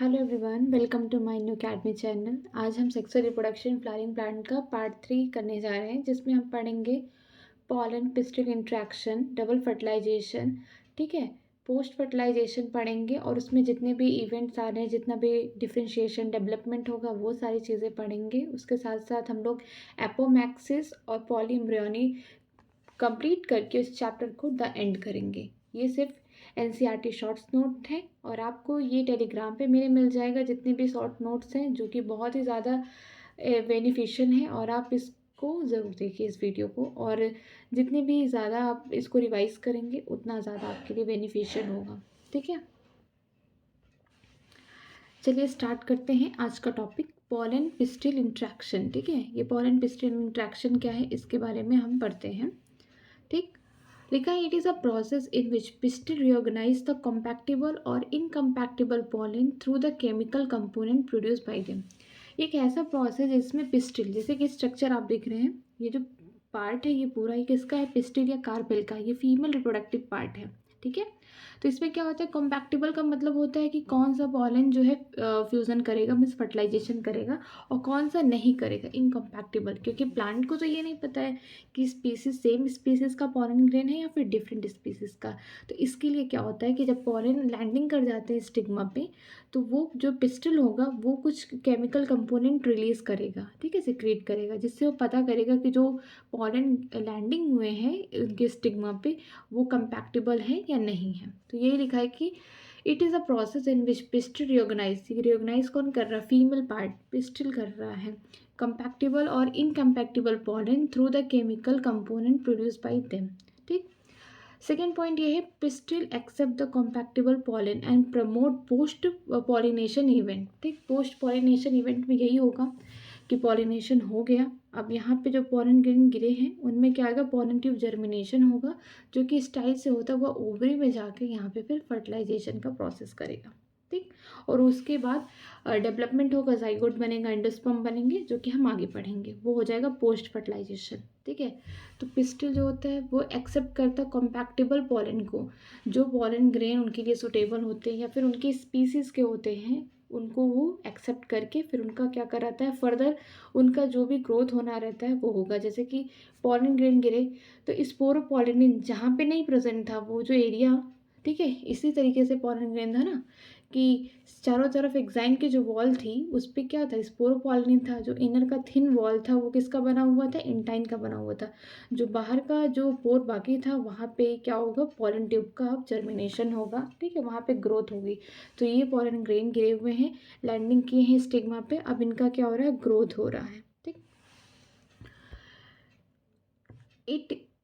Hello everyone, welcome to my new academy channel. आज हम sexual reproduction flowering plant का part 3 करने जा रहे हैं, जिसमें हम पढ़ेंगे pollen pistil interaction, double fertilization, ठीक है, पोस्ट फर्टिलाइजेशन पढ़ेंगे और उसमें जितने भी इवेंट्स आ रहे हैं, जितना भी डिफरेंशिएशन डेवलपमेंट होगा वो सारी चीज़ें पढ़ेंगे। उसके साथ साथ हम लोग एपोमैक्सिस और पॉलीएम्ब्रियोनी कंप्लीट करके उस चैप्टर को द एंड करेंगे। ये सिर्फ एनसीईआरटी शॉर्ट्स नोट है और आपको ये टेलीग्राम पे मेरे मिल जाएगा जितने भी शॉर्ट नोट्स हैं, जो कि बहुत ही ज़्यादा बेनिफिशियल हैं और आप इसको ज़रूर देखिए इस वीडियो को। और जितने भी ज़्यादा आप इसको रिवाइज करेंगे उतना ज़्यादा आपके लिए बेनिफिशियल होगा, ठीक है। चलिए स्टार्ट करते हैं आज का टॉपिक, पॉलन पिस्टिल इंट्रैक्शन। ठीक है, ये पॉलन पिस्टिल इंट्रैक्शन क्या है इसके बारे में हम पढ़ते हैं। ठीक, लिखा है, it is a process in which pistil reorganise the compatible और incompatible pollen through the chemical component produce by them. एक ऐसा प्रोसेस जिसमें पिस्टिल, जैसे कि स्ट्रक्चर आप देख रहे हैं, ये जो पार्ट है ये पूरा ही किसका है, पिस्टिल या कार्पेल का। ये फीमेल रिप्रोडक्टिव पार्ट है, ठीक है। तो इसमें क्या होता है, कॉम्पैक्टिबल का मतलब होता है कि कौन सा पॉलन जो है फ्यूज़न करेगा, मीन्स फर्टिलाइजेशन करेगा, और कौन सा नहीं करेगा, इनकम्पैक्टिबल। क्योंकि प्लांट को तो ये नहीं पता है कि स्पीसीज सेम स्पीसीज का पॉलन ग्रेन है या फिर डिफरेंट स्पीसीज का। तो इसके लिए क्या होता है कि जब पॉलन लैंडिंग कर जाते हैं स्टिग्मा पे, तो वो जो पिस्टल होगा वो कुछ केमिकल कंपोनेंट रिलीज़ करेगा, ठीक है, सिक्रेट करेगा, जिससे वो पता करेगा कि जो पॉलन लैंडिंग हुए हैं उनके स्टिग्मा पे वो कंपैक्टिबल है या नहीं है। तो यही लिखा है कि it is a process in which pistil reorganise कौन कर रहा है, फीमेल पार्ट पिस्टिल कर रहा है कंपैक्टिबल और incompatible pollen through the chemical component produce by them. ठीक, सेकेंड पॉइंट ये है, pistil accept the compatible pollen and promote post pollination event. ठीक, पोस्ट पॉलिनेशन इवेंट में यही होगा कि पॉलिनेशन हो गया, अब यहाँ पे जो पॉलन ग्रेन गिरे हैं उनमें क्या आएगा, पॉलन ट्यूब जर्मिनेशन होगा, जो कि इस टाइप से होता हुआ ओवरी में जाके यहाँ पे फिर फर्टिलाइजेशन का प्रोसेस करेगा। ठीक, और उसके बाद डेवलपमेंट होगा, जाइगोट बनेगा, एंडोस्पर्म बनेंगे, जो कि हम आगे पढ़ेंगे, वो हो जाएगा पोस्ट फर्टिलाइजेशन। ठीक है, तो पिस्टिल जो होता है वो एक्सेप्ट करता है कॉम्पैक्टिबल पॉलन को, जो पॉलन ग्रेन उनके लिए सुटेबल होते हैं या फिर उनकी स्पीसीज़ के होते हैं, उनको वो एक्सेप्ट करके फिर उनका क्या कराता है, फर्दर उनका जो भी ग्रोथ होना रहता है वो होगा। जैसे कि पॉलन ग्रेन गिरे तो स्पोरोपॉलिनिन जहाँ पे नहीं प्रेजेंट था वो जो एरिया, ठीक है, इसी तरीके से पॉलन ग्रेन था ना कि चारों तरफ एग्जाइम की जो वॉल थी उस पर क्या था, स्पोरोपॉलिनिन था। जो इनर का थिन वॉल था वो किसका बना हुआ था, इंटाइन का बना हुआ था। जो बाहर का जो पोर बाकी था वहाँ पे क्या होगा, पॉलन ट्यूब का अब जर्मिनेशन होगा, ठीक है, वहाँ पे ग्रोथ होगी। तो ये पॉलन ग्रेन गिरे हुए हैं, लैंडिंग किए हैं स्टिग्मा पे, अब इनका क्या हो रहा है, ग्रोथ हो रहा है। ठीक,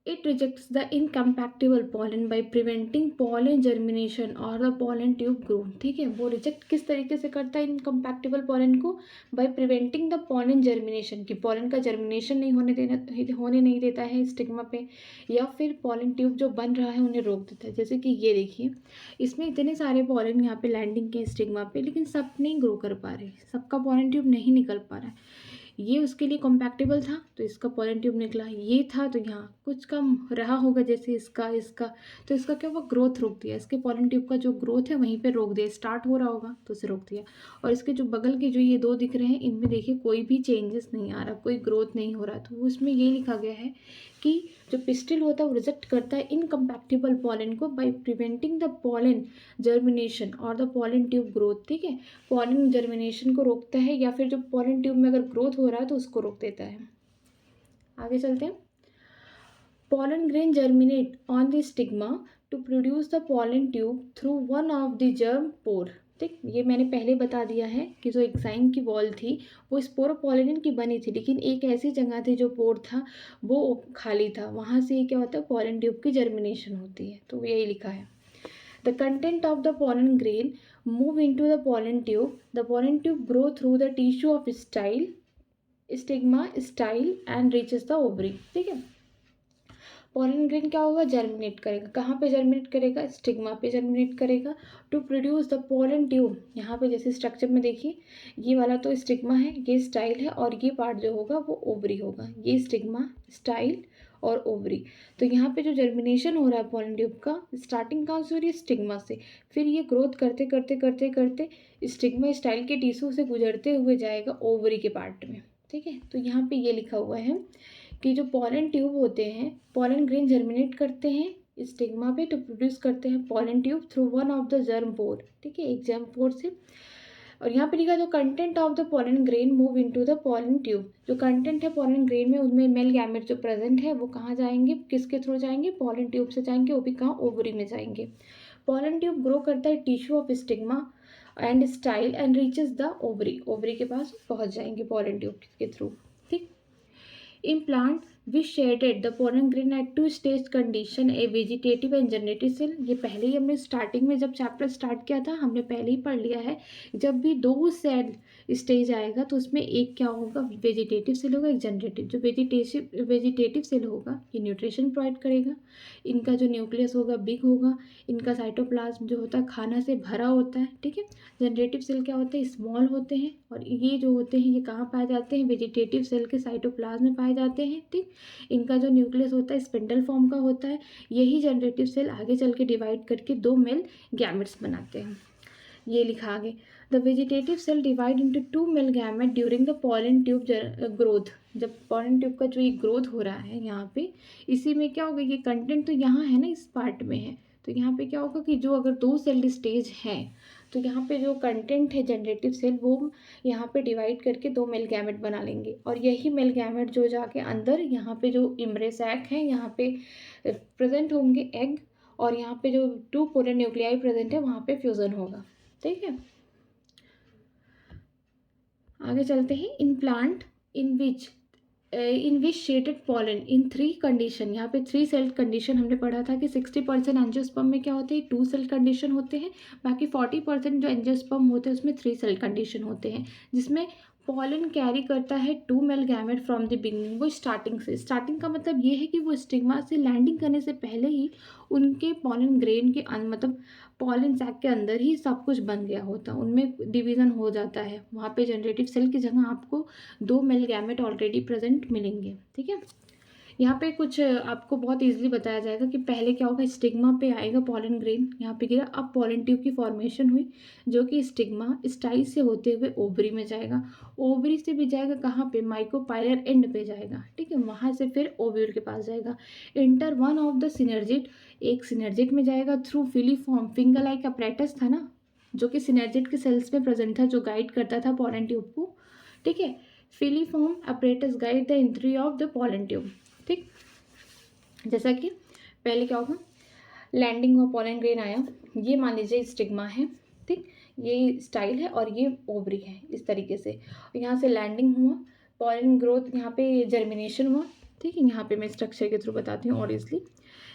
it rejects the incompatible pollen by preventing pollen germination or the pollen tube growth। ठीक है, वो रिजेक्ट किस तरीके से करता है इनकम्पैक्टिबल पॉलन को, by preventing the pollen germination, की पॉलन का जर्मिनेशन नहीं होने नहीं देता है स्टिग्मा पे, या फिर पॉलन ट्यूब जो बन रहा है उन्हें रोक देता है। जैसे कि ये देखिए, इसमें इतने सारे पॉलन यहाँ पे लैंडिंग के स्टिग्मा पे, लेकिन सब नहीं ग्रो कर पा रहे, सबका पॉलन ट्यूब नहीं निकल पा रहा है। ये उसके लिए कॉम्पैक्टिबल था तो इसका पॉलन ट्यूब निकला, ये था तो यहाँ कुछ कम रहा होगा, जैसे इसका इसका, तो इसका क्या हुआ, ग्रोथ रोक दिया, इसके पॉलन ट्यूब का जो ग्रोथ है वहीं पे रोक दिया, स्टार्ट हो रहा होगा तो उसे रोक दिया। और इसके जो बगल के जो ये दो दिख रहे हैं इनमें देखिए कोई भी चेंजेस नहीं आ रहा, कोई ग्रोथ नहीं हो रहा, तो उसमें ये लिखा गया है कि जो पिस्टिल होता है वो रिजेक्ट करता है इनकम्पैक्टिबल पॉलन को by preventing the pollen germination और द पॉलन ट्यूब ग्रोथ। ठीक है, पॉलन जर्मिनेशन को रोकता है या फिर जो पॉलन ट्यूब में अगर ग्रोथ हो रहा है तो उसको रोक देता है। आगे चलते हैं, pollen grain germinate on the stigma to produce the pollen tube through one of the germ pore. ठीक, ये मैंने पहले बता दिया है कि जो एग्जाइम की वॉल थी वो स्पोरोपॉलिनिन की बनी थी, लेकिन एक ऐसी जगह थी जो पोर था वो खाली था, वहाँ से क्या होता है, पॉलन ट्यूब की जर्मिनेशन होती है। तो यही लिखा है, the content of the pollen grain move into the pollen tube. The pollen tube grow through the tissue of stigma, style and reaches the ovary। ठीक है, पॉलन ग्रेन क्या होगा, जर्मिनेट करेगा, कहाँ पे जर्मिनेट करेगा, स्टिग्मा पे जर्मिनेट करेगा, to produce the pollen tube. यहाँ पे जैसे स्ट्रक्चर में देखिए, ये वाला तो स्टिग्मा है, ये स्टाइल है, और ये पार्ट जो होगा वो ओवरी होगा, ये स्टिग्मा, स्टाइल और ओवरी। तो यहाँ पे जो जर्मिनेशन हो रहा है पॉलन ट्यूब का, स्टार्टिंग कहाँ से हो रही है, स्टिग्मा से, फिर ये ग्रोथ करते करते करते करते स्टिग्मा स्टाइल के टिश्यू से गुजरते हुए जाएगा ओवरी के पार्ट में। ठीक है, तो यहाँ पे ये लिखा हुआ है कि जो पॉलन ट्यूब होते हैं, पॉलन ग्रेन जर्मिनेट करते हैं स्टिग्मा पे तो प्रोड्यूस करते हैं pollen tube through one of the germ pore. ठीक है, एक जर्म पोर से। और यहाँ पे लिखा है जो content of the pollen grain move into the pollen tube. जो कंटेंट है पॉलन ग्रेन में, उनमें मेल गैमेट जो प्रेजेंट है वो कहाँ जाएंगे, किसके थ्रू जाएंगे, पॉलन ट्यूब से जाएंगे, वो भी कहाँ, ओवरी में जाएंगे। पॉलन ट्यूब ग्रो करता है tissue of stigma and style and reaches the ovary. Ovary के पास पहुँच जाएंगे पॉलन ट्यूब के थ्रू। ठीक, in plant we shaded the pollen grain at two stage condition, a vegetative and generative cell। ये पहले ही हमने स्टार्टिंग में जब चैप्टर स्टार्ट किया था हमने पहले ही पढ़ लिया है। जब भी दो सेल स्टेज आएगा तो उसमें एक क्या होगा, वेजिटेटिव सेल होगा, एक जनरेटिव। जो वेजिटेटिव सेल होगा ये न्यूट्रिशन प्रोवाइड करेगा, इनका जो न्यूक्लियस होगा बिग होगा, इनका साइटोप्लाज्म जो होता है खाना से भरा होता है। ठीक है, जनरेटिव सेल क्या होते हैं, स्मॉल होते हैं, और ये जो होते हैं ये कहाँ पाए जाते हैं, वेजिटेटिव सेल के साइटोप्लाज्म में पाए जाते हैं। ठीक, इनका जो न्यूक्लियस होता है स्पिंडल फॉर्म का होता है। यही जनरेटिव सेल आगे चल के डिवाइड करके दो मेल गैमेट्स बनाते हैं। ये लिखा आगे, the vegetative cell divide into two male gamete during the pollen tube growth. जब पॉलन ट्यूब का जो ये ग्रोथ हो रहा है यहाँ पे, इसी में क्या होगा, ये कंटेंट तो यहाँ है ना, इस पार्ट में है, तो यहाँ पे क्या होगा कि जो अगर दो सेल स्टेज हैं तो यहाँ पे जो कंटेंट है जनरेटिव सेल वो यहाँ पे डिवाइड करके दो मेल गैमेट बना लेंगे, और यही मेल गैमेट जो जाके अंदर यहाँ पे जो इम्ब्रेसैक है यहाँ पे प्रेजेंट होंगे एग, और यहाँ पे जो टू पोलर न्यूक्लियाई प्रेजेंट है वहाँ पे फ्यूज़न होगा। ठीक है, आगे चलते हैं। In plant in which shaded pollen in three condition. यहाँ पे थ्री सेल कंडीशन हमने पढ़ा था कि 60% एंजियोस्पर्म में क्या होते हैं, टू सेल कंडीशन होते हैं, बाकी 40% जो एंजियोस्पर्म होते हैं उसमें थ्री सेल कंडीशन होते हैं, जिसमें पॉलन कैरी करता है two male gamete from the beginning. वो स्टार्टिंग से, स्टार्टिंग का मतलब ये है कि वो स्टिग्मा से लैंडिंग करने से पहले ही उनके पॉलन ग्रेन के मतलब पॉलन सैक के अंदर ही सब कुछ बन गया होता, उनमें डिवीज़न हो जाता है। वहाँ पे जनरेटिव सेल की जगह आपको दो मेल गैमेट ऑलरेडी प्रेजेंट मिलेंगे। ठीक है, यहाँ पे कुछ आपको बहुत इजीली बताया जाएगा कि पहले क्या होगा, स्टिग्मा पे आएगा पॉलन ग्रेन, यहाँ पे गिरा, अब पॉलन ट्यूब की फॉर्मेशन हुई जो कि स्टिग्मा स्टाइल से होते हुए ओवरी में जाएगा, ओवरी से भी जाएगा कहाँ पे, माइक्रोपाइलर एंड पे जाएगा। ठीक है, वहाँ से फिर ओव्यूल के पास जाएगा, inter one of the synergid, एक सिनर्जिट में जाएगा through filiform, finger like apparatus था ना जो कि सिनर्जिट के सेल्स में प्रेजेंट था, जो गाइड करता था पॉलन ट्यूब को। ठीक है, filiform apparatus guide the entry of the pollen tube. ठीक, जैसा कि पहले क्या होगा, लैंडिंग हुआ, पॉलन ग्रेन आया, ये मान लीजिए स्टिग्मा है। ठीक, ये स्टाइल है और ये ओवरी है, इस तरीके से यहाँ से लैंडिंग हुआ, पॉलन ग्रोथ, यहाँ पे जर्मिनेशन हुआ। ठीक है, यहाँ पे मैं स्ट्रक्चर के थ्रू बताती हूँ और इसलिए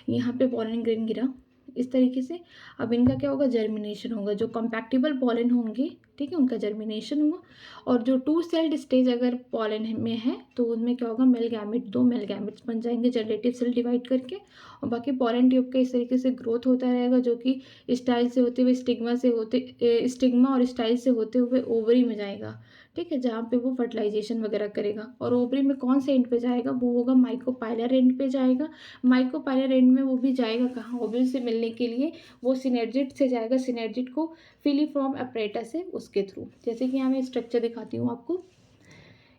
यहाँ पे पॉलन ग्रेन गिरा इस तरीके से। अब इनका क्या होगा, जर्मिनेशन होगा, जो कंपैक्टिबल पॉलन होंगे, ठीक है, उनका जर्मिनेशन हुआ, और जो टू सेल्ड स्टेज अगर पॉलन में है तो उनमें क्या होगा, मेल गैमेट, दो मेल गैमेट्स बन जाएंगे जनरेटिव सेल डिवाइड करके, और बाकी पॉलन ट्यूब का इस तरीके से ग्रोथ होता रहेगा, जो कि स्टाइल से होते हुए स्टिग्मा और स्टाइल से होते हुए ओवरी में जाएगा। ठीक है, जहाँ पे वो फर्टिलाइजेशन वगैरह करेगा, और ओवरी में कौन से एंड पे जाएगा, वो होगा माइक्रोपाइलर एंड पे जाएगा। माइक्रोपाइलर एंड में वो भी जाएगा कहाँ, ओवरी से मिलने के लिए वो सिनर्जिट से जाएगा, सिनर्जिट को फिलीफॉर्म अपरेटस है उसके थ्रू। जैसे कि यहाँ मैं स्ट्रक्चर दिखाती हूँ आपको,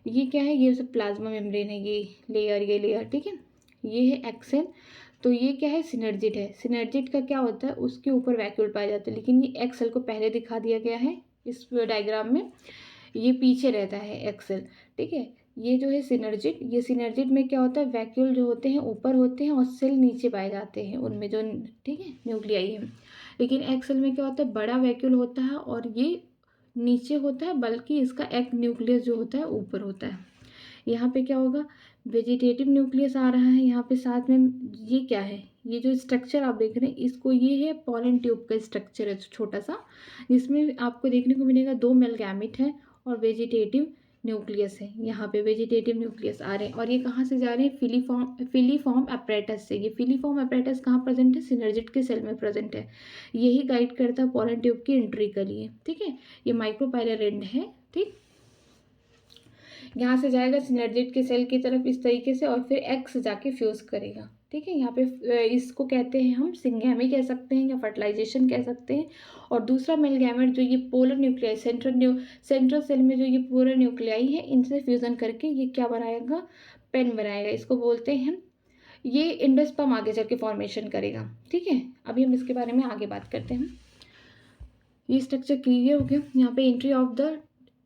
ये क्या है, ये सब प्लाज्मा मेम्ब्रेन है, ये लेयर। ठीक है, ये है एक्सेल, तो ये क्या है, सिनर्जिट है। सिनर्जिट का क्या होता है, उसके ऊपर वैक्यूल पाए जाते हैं, लेकिन ये एक्सेल को पहले दिखा दिया गया है इस डायग्राम में, ये पीछे रहता है एक्सेल। ठीक है, ये जो है सिनर्जिट, ये सिनर्जिट में क्या होता है, वैक्यूल जो होते हैं ऊपर होते हैं और सेल नीचे पाए जाते हैं उनमें जो, ठीक है, न्यूक्लियाई है। लेकिन एक्सेल में क्या होता है, बड़ा वैक्यूल होता है और ये नीचे होता है, बल्कि इसका एक न्यूक्लियस जो होता है ऊपर होता है। यहाँ पे क्या होगा, वेजिटेटिव न्यूक्लियस आ रहा है यहाँ पे साथ में। ये क्या है, ये जो स्ट्रक्चर आप देख रहे हैं इसको, ये है पॉलन ट्यूब का स्ट्रक्चर है छोटा सा, जिसमें आपको देखने को मिलेगा दो मेल गैमेट है और वेजिटेटिव न्यूक्लियस है। यहाँ पे वेजिटेटिव न्यूक्लियस आ रहे हैं, और ये कहाँ से जा रहे हैं, फिलीफॉर्म अपरेटस से। ये फिलीफॉर्म अपरेटस कहाँ प्रेजेंट है, सिनर्जिट के सेल में प्रेजेंट है, यही गाइड करता है पॉलन ट्यूब की एंट्री के लिए। ठीक है, ये माइक्रोपाइलर एंड है। ठीक, यहाँ से जाएगा सिनर्जिड के सेल की तरफ इस तरीके से और फिर एक्स जाके फ्यूज़ करेगा। ठीक है, यहाँ पे इसको कहते हैं हम सिंगैमी कह सकते हैं या फर्टिलाइजेशन कह सकते हैं। और दूसरा मेल गैमेट जो ये पोलर न्यूक्लियाई सेंट्रल सेल में जो ये पोलर न्यूक्लियाई है इनसे फ्यूज़न करके ये क्या बनाएगा, पेन बनाएगा। इसको बोलते हैं, ये इंडोस्पर्म आगे चल के फॉर्मेशन करेगा। ठीक है, अभी हम इसके बारे में आगे बात करते हैं। ये स्ट्रक्चर क्लियर हो गया। यहाँ पे entry of the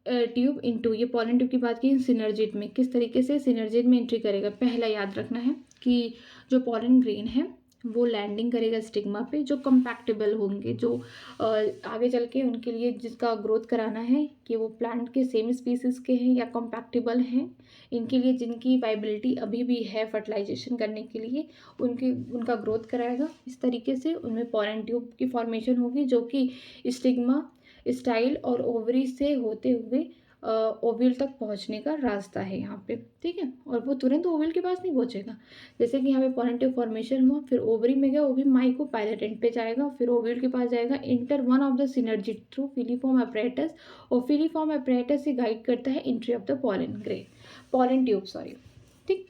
tube into, ये पॉलन ट्यूब की बात की सिनर्जिड में, किस तरीके से सिनर्जिड में एंट्री करेगा। पहला याद रखना है कि जो पॉलन ग्रेन है वो लैंडिंग करेगा स्टिग्मा पे, जो कंपैक्टेबल होंगे, जो आगे चल के उनके लिए जिसका ग्रोथ कराना है कि वो प्लांट के सेम स्पीसीज के हैं या कंपैक्टेबल हैं, इनके लिए जिनकी वाइबिलिटी अभी भी है फर्टिलाइजेशन करने के लिए, उनका ग्रोथ कराएगा। इस तरीके से उनमें पॉलन ट्यूब की फॉर्मेशन होगी जो कि स्टिग्मा, स्टाइल और ओवरी से होते हुए ओव्यूल तक पहुंचने का रास्ता है यहाँ पे। ठीक है, और वो तुरंत ओव्यूल के पास नहीं पहुंचेगा। जैसे कि यहाँ पे पॉलन ट्यूब फॉर्मेशन हुआ, फिर ओवरी में गया, ओवरी माइकोपाइलर एंड पे जाएगा, फिर ओव्यूल के पास जाएगा, inter one of the synergid through filiform apparatus, और फिलीफॉर्म अपरेटस से गाइड करता है entry of the pollen tube sorry. ठीक,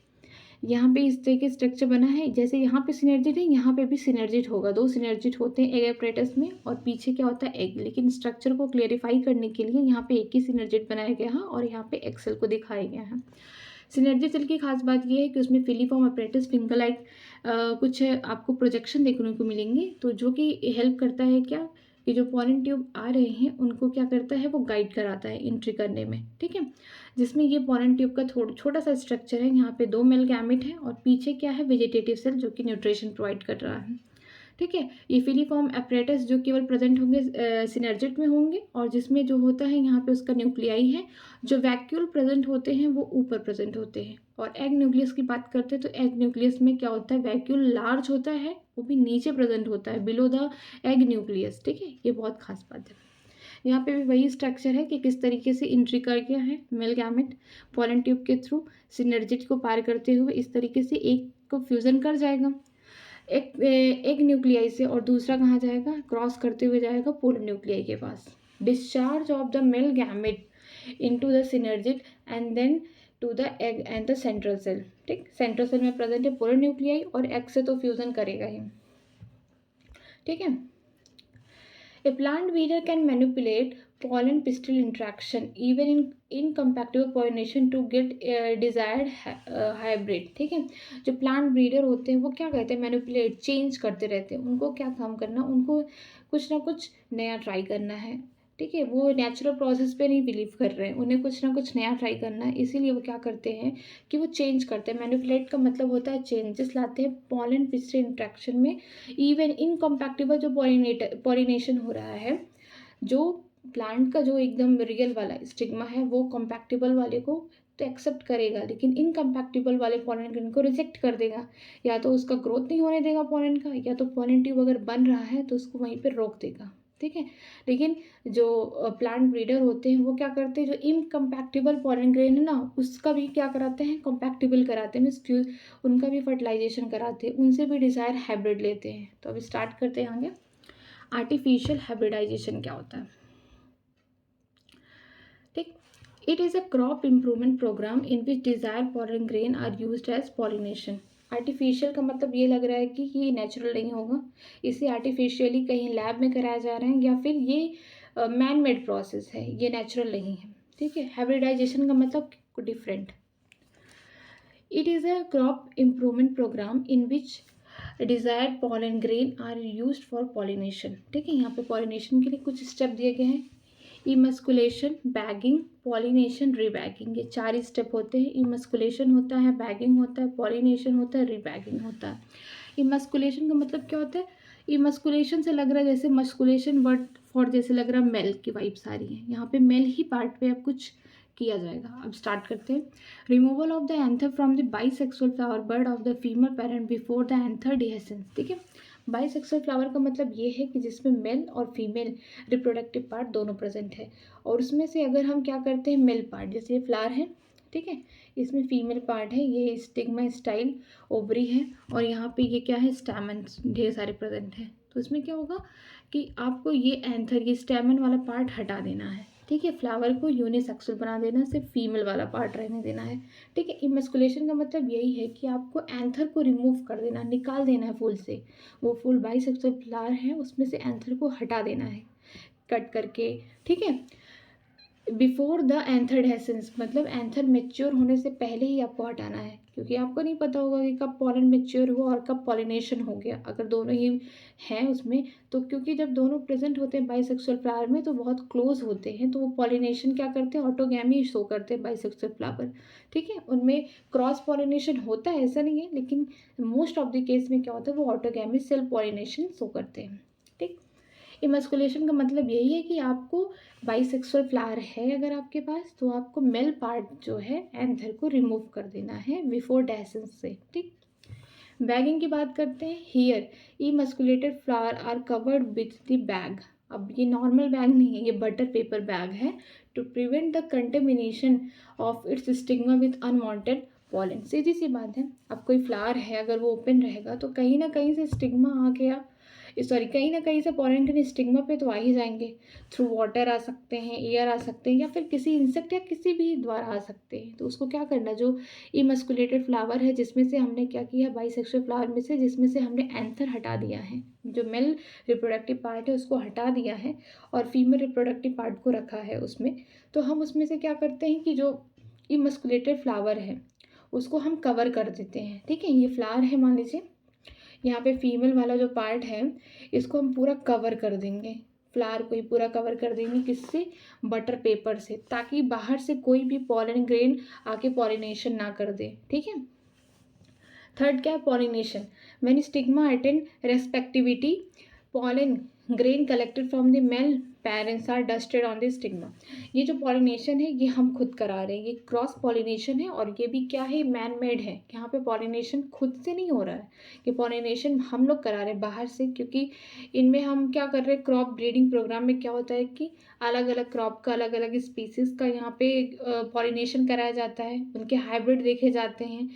यहाँ पे इस तरीके स्ट्रक्चर बना है। जैसे यहाँ पे सिनर्जिड है, यहाँ पे भी सिनर्जिड होगा, दो सिनर्जिड होते हैं एग अपरेटस में, और पीछे क्या होता है एग। लेकिन स्ट्रक्चर को क्लेरिफाई करने के लिए यहाँ पे एक ही सिनर्जिड बनाया गया है और यहाँ पे एक्सेल को दिखाया गया है। सिनर्जिड सेल की खास बात यह है कि उसमें फिलीफॉर्म अपरेटस फिंगर लाइक कुछ आपको प्रोजेक्शन देखने को मिलेंगे, तो जो कि हेल्प करता है क्या कि जो पॉलन ट्यूब आ रहे हैं उनको क्या करता है, वो गाइड कराता है एंट्री करने में। ठीक है, जिसमें ये पॉलन ट्यूब का छोटा सा स्ट्रक्चर है। यहाँ पे 2 मेल गैमेट है और पीछे क्या है, वेजिटेटिव सेल जो कि न्यूट्रिशन प्रोवाइड कर रहा है। ठीक है, ये फिलीफॉर्म अपरेटस जो केवल प्रेजेंट होंगे सिनर्जिड में होंगे, और जिसमें जो होता है यहाँ पे उसका न्यूक्लियाई है, जो वैक्यूल प्रेजेंट होते हैं वो ऊपर प्रेजेंट होते हैं। और एग न्यूक्लियस की बात करते हैं तो एग न्यूक्लियस में क्या होता है, वैक्यूल लार्ज होता है, वो भी नीचे प्रेजेंट होता है, बिलो द एग न्यूक्लियस। ठीक है, ये बहुत खास बात है। यहाँ पे भी वही स्ट्रक्चर है कि किस तरीके से एंट्री कर गया है मेल गैमेट पॉलन ट्यूब के थ्रू सिनर्जिड को पार करते हुए इस तरीके से एक को फ्यूजन कर जाएगा एक न्यूक्लियाई से, और दूसरा कहाँ जाएगा, क्रॉस करते हुए जाएगा पोलर न्यूक्लियाई के पास। Discharge of the male gamete into the synergid and then to the egg and the central cell. ठीक, सेंट्रल सेल में प्रेजेंट है पोलर न्यूक्लियाई और एग से तो फ्यूजन करेगा ही। ठीक है, a plant breeder can manipulate pollen pistil interaction even in incompatible pollination to get desired hybrid। ठीक है, जो प्लांट ब्रीडर होते हैं वो क्या कहते हैं, मैनिपुलेट, चेंज करते रहते हैं। उनको क्या काम करना, उनको कुछ ना कुछ नया ट्राई करना है। ठीक है, वो नेचुरल प्रोसेस पे नहीं बिलीव कर रहे हैं, उन्हें कुछ ना कुछ नया ट्राई करना है, इसीलिए वो क्या करते हैं कि वो चेंज करते हैं। मैनिपुलेट का मतलब होता है चेंजेस लाते हैं पॉलन पिस्टिल इंट्रैक्शन में। इवन इनकम्पैक्टेबल जो पॉलिनेशन हो रहा है, जो प्लांट का जो एकदम रियल वाला स्टिग्मा है वो कंपैक्टेबल वाले को तो एक्सेप्ट करेगा, लेकिन इनकम्पैक्टेबल वाले पॉलन ग्रेन को रिजेक्ट कर देगा। या तो उसका ग्रोथ नहीं होने देगा पॉलन का, या तो पॉलन ट्यूब अगर बन रहा है तो उसको वहीं पर रोक देगा। ठीक है, लेकिन जो प्लांट ब्रीडर होते हैं वो क्या करते हैं, जो इनकम्पैक्टेबल पॉलन ग्रेन है ना उसका भी क्या कराते हैं, कंपैक्टेबल कराते हैं, मीन्स उनका भी फर्टिलाइजेशन कराते हैं, उनसे भी डिज़ायर हाइब्रिड लेते हैं। तो अभी स्टार्ट करते हैं आगे। आर्टिफिशियल हाइब्रिडाइजेशन क्या होता है। ठीक, it is a crop improvement programme in which desire pollen grain are used as pollination. Artificial का मतलब ये लग रहा है कि ये नेचुरल नहीं होगा, इसे आर्टिफिशियली कहीं लैब में कराया जा रहा है, या फिर ये मैन मेड प्रोसेस है, ये नेचुरल नहीं है। ठीक है, हाइब्रिडाइजेशन का मतलब different. It is a crop improvement programme in which desired pollen grain are used for pollination. ठीक है, यहाँ पे पॉलिनेशन के लिए कुछ स्टेप दिए गए हैं। इमस्कुलेशन, बैगिंग, पॉलिनेशन, रीबैगिंग, ये 4 स्टेप होते हैं। इमस्कुलेशन होता है, बैगिंग होता है, पॉलिनेशन होता है, रीबैगिंग होता है। इमस्कुलेशन का मतलब क्या होता है, इमस्कुलेशन से लग रहा है जैसे मस्कुलेशन वर्ड फॉर जैसे लग रहा है मेल की वाइब्स आ रही है, यहाँ पे मेल ही पार्ट पे अब कुछ किया जाएगा। अब स्टार्ट करते हैं। Removal of the anther from the bisexual flower bird of the female parent before the anther डिहेसेंस। ठीक है, बाइसेक्सुअल फ्लावर का मतलब ये है कि जिसमें मेल और फीमेल रिप्रोडक्टिव पार्ट दोनों प्रेजेंट है, और उसमें से अगर हम क्या करते हैं, मेल पार्ट, जैसे ये फ्लावर है, ठीक है, इसमें फीमेल पार्ट है, ये स्टिग्मा, स्टाइल, ओवरी है, और यहाँ पे ये क्या है, स्टैमन ढेर सारे प्रेजेंट है। तो इसमें क्या होगा कि आपको ये एंथर, ये स्टैमन वाला पार्ट हटा देना है। ठीक है, फ्लावर को यूनिसेक्सुअल बना देना, सिर्फ फीमेल वाला पार्ट रहने देना है। ठीक है, इमस्कुलेशन का मतलब यही है कि आपको एंथर को रिमूव कर देना, निकाल देना है फूल से। वो फूल बाइसेक्सुअल फ्लावर है, उसमें से एंथर को हटा देना है कट करके। ठीक है, बिफोर द एंथरडेसेंस, मतलब एंथर मेच्योर होने से पहले ही आपको हटाना है, क्योंकि आपको नहीं पता होगा कि कब पॉलन मेच्योर हुआ और कब पॉलिनेशन हो गया। अगर दोनों ही हैं उसमें, तो क्योंकि जब दोनों प्रेजेंट होते हैं बाइसेक्सुअल फ्लावर में तो बहुत क्लोज होते हैं, तो वो पॉलिनेशन क्या करते हैं, ऑटोगैमी शो करते हैं बाइसेक्सुअल फ्लावर। ठीक है, उनमें क्रॉस पॉलिनेशन होता है ऐसा नहीं है, लेकिन मोस्ट ऑफ द केस में क्या होता है, वो ऑटोगैमी सेल्फ पॉलिनेशन शो करते हैं। ठीक, इमस्कुलेशन का मतलब यही है कि आपको बाइसेक्सुअल फ्लावर है अगर आपके पास, तो आपको मेल पार्ट जो है एंथर को रिमूव कर देना है बिफोर डेसेंस से। ठीक, बैगिंग की बात करते हैं। Here emasculated flower are covered with the bag. अब ये नॉर्मल बैग नहीं है, ये बटर पेपर बैग है, to prevent the contamination of its stigma with unwanted pollen. सीधी सी बात है, अब कोई फ्लावर है अगर वो ओपन रहेगा तो कहीं ना कहीं से स्टिग्मा आ गया, सॉरी कहीं ना कहीं से पॉलन के स्टिग्मा पे तो आ ही जाएंगे। थ्रू वाटर आ सकते हैं, एयर आ सकते हैं, या फिर किसी इंसेक्ट या किसी भी द्वारा आ सकते हैं। तो उसको क्या करना, जो इमस्कुलेटेड फ्लावर है जिसमें से हमने क्या किया, बाइसेक्सुअल फ्लावर में से जिसमें से हमने एंथर हटा दिया है, जो मेल रिप्रोडक्टिव पार्ट है उसको हटा दिया है और फीमेल रिप्रोडक्टिव पार्ट को रखा है उसमें, तो हम उसमें से क्या करते हैं कि जो इमस्कुलेटेड फ्लावर है उसको हम कवर कर देते हैं। ठीक है, ये फ्लावर है मान लीजिए, यहाँ पे फीमेल वाला जो पार्ट है इसको हम पूरा कवर कर देंगे, फ्लावर को ही पूरा कवर कर देंगे, किससे, बटर पेपर से, ताकि बाहर से कोई भी पॉलन ग्रेन आके पॉलिनेशन ना कर दे। ठीक है, थर्ड क्या है, pollination. When stigma attain receptivity, pollen grain collected from the male parents are dusted on the stigma. ये जो पॉलिनेशन है ये हम खुद करा रहे हैं, ये क्रॉस पॉलिनेशन है, और ये भी क्या है, मैन मेड है। यहाँ पे पॉलिनेशन खुद से नहीं हो रहा है, कि पॉलिनेशन हम लोग करा रहे हैं बाहर से, क्योंकि इनमें हम क्या कर रहे हैं, क्रॉप ब्रीडिंग प्रोग्राम में क्या होता है कि अलग अलग क्रॉप का, अलग अलग स्पीसीज़ का यहाँ पे पॉलिनेशन कराया जाता है, उनके हाइब्रिड देखे जाते हैं,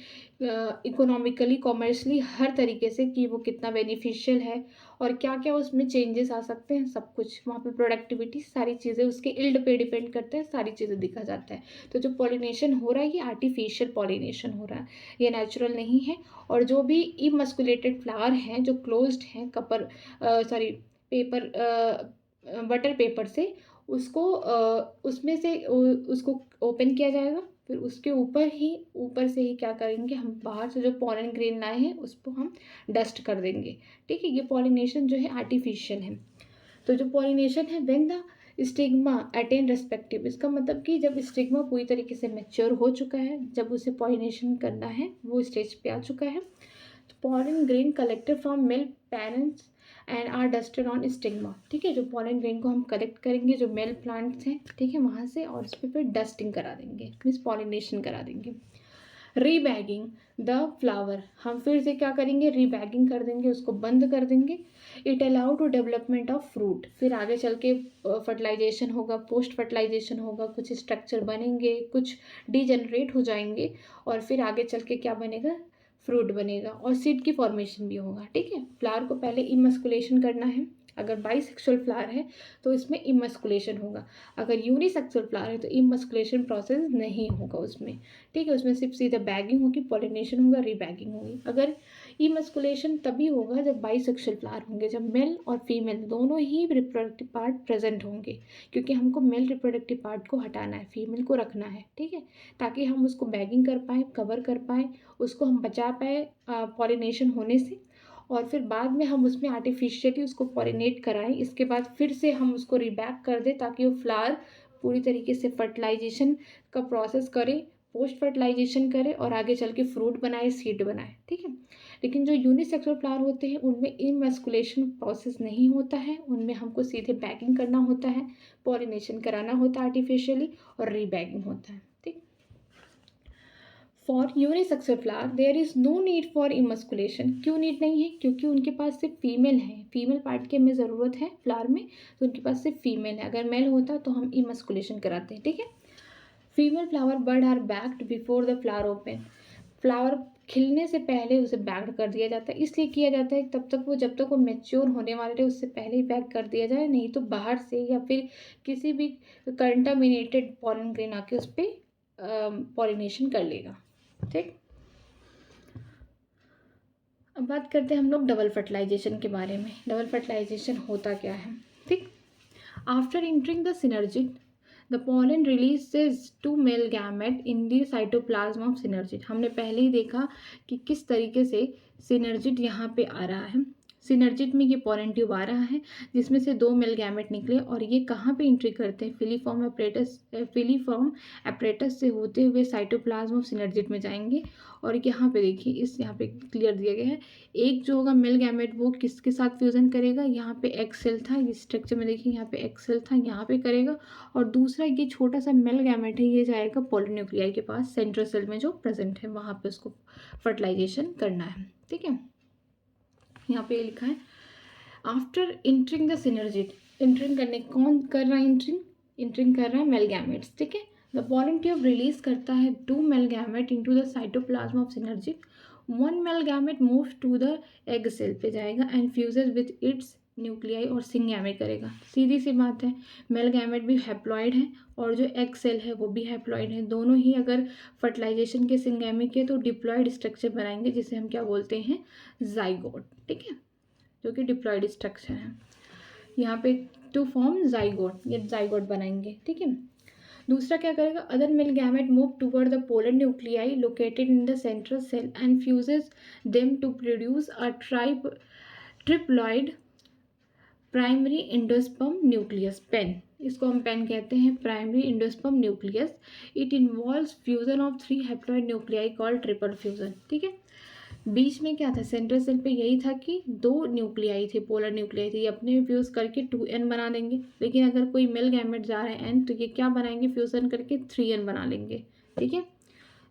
इकोनॉमिकली, कॉमर्शली, हर तरीके से कि वो कितना बेनिफिशियल है और क्या क्या उसमें चेंजेस आ सकते हैं, सब कुछ वहाँ पे, प्रोडक्टिविटी, सारी चीज़ें उसके इल्ड पे डिपेंड करते हैं, सारी चीज़ें दिखा जाता है। तो जो पॉलिनेशन हो रहा है ये आर्टिफिशियल पॉलिनेशन हो रहा है, ये नेचुरल नहीं है। और जो भी इमस्कुलेटेड फ्लावर हैं जो क्लोज्ड हैं Kapoor, sorry paper, butter paper से, उसको उसमें से उसको ओपन किया जाएगा, फिर उसके ऊपर से ही क्या करेंगे, हम बाहर से जो पॉलन ग्रेन लाए हैं उसको हम डस्ट कर देंगे। ठीक है, ये पॉलिनेशन जो है आर्टिफिशियल है। तो जो पॉलिनेशन है, when the stigma attain respective, इसका मतलब कि जब स्टिग्मा पूरी तरीके से मैच्योर हो चुका है, जब उसे पॉलिनेशन करना है वो स्टेज पे आ चुका है, तो pollen grain collected from male parents and are dusted on stigma. ठीक है, जो पॉलन ग्रेन को हम कलेक्ट करेंगे जो मेल प्लांट्स हैं, ठीक है, वहाँ से, और उस पर फिर डस्टिंग करा देंगे, मीन्स पॉलिनेशन करा देंगे। रीबैगिंग द फ्लावर, हम फिर से क्या करेंगे, रीबैगिंग कर देंगे, उसको बंद कर देंगे। It allow to development of fruit, फिर आगे चल के फर्टिलाइजेशन होगा, पोस्ट फर्टिलाइजेशन होगा, कुछ स्ट्रक्चर बनेंगे, कुछ डीजनरेट हो जाएंगे, और फिर आगे चल के क्या बनेगा, फ्रूट बनेगा, और सीड की फॉर्मेशन भी होगा। ठीक है, फ्लावर को पहले इमस्कुलेशन करना है, अगर बाइसेक्सुअल फ्लावर है तो इसमें इमस्कुलेशन होगा, अगर यूनिसेक्सुअल फ्लावर है तो इमस्कुलेशन प्रोसेस नहीं होगा उसमें। ठीक है, उसमें सिर्फ सीधा बैगिंग होगी, पॉलिनेशन होगा, रीबैगिंग होगी। अगर इमस्कुलेशन तभी होगा जब बाइसेक्सुअल फ्लावर होंगे, जब मेल और फीमेल दोनों ही रिप्रोडक्टिव पार्ट प्रेजेंट होंगे, क्योंकि हमको मेल रिप्रोडक्टिव पार्ट को हटाना है, फीमेल को रखना है। ठीक है, ताकि हम उसको बैगिंग कर पाएँ, कवर कर पाएँ, उसको हम बचा पाए पॉलिनेशन होने से, और फिर बाद में हम उसमें आर्टिफिशियली उसको पॉलिनेट कराएं, इसके बाद फिर से हम उसको रिबैक कर दें, ताकि वो फ्लावर पूरी तरीके से फर्टिलाइजेशन का प्रोसेस करे, पोस्ट फर्टिलाइजेशन करे, और आगे चल के फ्रूट बनाए, सीड बनाए। ठीक है, लेकिन जो यूनिसेक्सुअल फ्लावर होते हैं उनमें इमस्कुलेशन प्रोसेस नहीं होता है, उनमें हमको सीधे बैगिंग करना होता है, पॉलिनेशन कराना होता है आर्टिफिशियली, और रीबैगिंग होता है। ठीक, for unisexual flower there is no need for emasculation. क्यों नीड नहीं है, क्योंकि उनके पास सिर्फ फीमेल है, फीमेल पार्ट की हमें ज़रूरत है फ्लावर में, तो उनके पास सिर्फ फीमेल है, अगर मेल होता तो हम इमस्कुलेशन कराते हैं। ठीक है, female flower bud are bagged before the flower open, flower खिलने से पहले उसे बैक्ड कर दिया जाता है। इसलिए किया जाता है तब तक वो जब तक वो मैच्योर होने वाले रहे उससे पहले ही पैक कर दिया जाए, नहीं तो बाहर से या फिर किसी भी कंटामिनेटेड पॉलन ग्रेन आके उस पर पॉलिनेशन कर लेगा। ठीक, अब बात करते हैं हम लोग डबल फर्टिलाइजेशन के बारे में। डबल फर्टिलाइजेशन होता क्या है? ठीक, आफ्टर इंटरिंग द सिनर्जिड द pollen releases two male gamete in the cytoplasm of synergid। हमने पहले ही देखा कि किस तरीके से सिनर्जिड यहाँ पे आ रहा है। सिनर्जिड में ये पोलन ट्यूब आ रहा है जिसमें से 2 मेल गैमेट निकले और ये कहाँ पे एंट्री करते हैं? फिलीफॉर्म एपरेटस से होते हुए साइटोप्लाज्म ऑफ सिनर्जिड में जाएंगे। और यहाँ पे देखिए, यहाँ पे क्लियर दिया गया है, एक जो होगा मेल गैमेट वो किसके साथ फ्यूजन करेगा? यहाँ पे एक्स सेल था, इस स्ट्रक्चर में देखिए यहाँ पे एक्स सेल था, यहाँ पे करेगा। और दूसरा ये छोटा सा मेल गैमेट है, ये जाएगा पोलर न्यूक्लियाई के पास, सेंट्रल सेल में जो प्रेजेंट है वहाँ पे उसको फर्टिलाइजेशन करना है। ठीक है, यहाँ पे लिखा है after entering the synergid. Entering करने कौन कर रहा है? इंटरिंग कर रहा है मेल गैमेट्स। ठीक है, द पोलन ट्यूब रिलीज करता है 2 male gamete into the cytoplasm of synergid. 1 male gamete moves to the egg cell पे जाएगा and fuses with its nuclei और सिंगैमे करेगा। सीधी सी बात है, मेल गैमेट भी हैप्लॉइड है और जो एग सेल है वो भी हैप्लॉइड है। दोनों ही अगर फर्टिलाइजेशन के सिंगैमे के तो डिप्लॉइड स्ट्रक्चर बनाएंगे जिसे हम क्या बोलते हैं? जाइगोट। ठीक है, जो कि डिप्लॉइड स्ट्रक्चर है। यहाँ पे टू फॉर्म जाइगोट, ये जाइगोट बनाएंगे। ठीक है, दूसरा क्या करेगा? Other male gamete move toward the polar nuclei located in the central cell and fuses them to produce a triploid primary endosperm nucleus, PEN. इसको हम पेन कहते हैं, primary endosperm nucleus. It involves fusion of 3 haploid nuclei called triple fusion. ठीक है, बीच में क्या था? Central cell पे यही था कि 2 न्यूक्लियाई थे, पोलर न्यूक्लियाई थे, ये अपने में फ्यूज करके 2n बना देंगे। लेकिन अगर कोई मेल गैमेट जा रहा है n तो ये क्या बनाएंगे? फ्यूजन करके 3n बना लेंगे। ठीक है,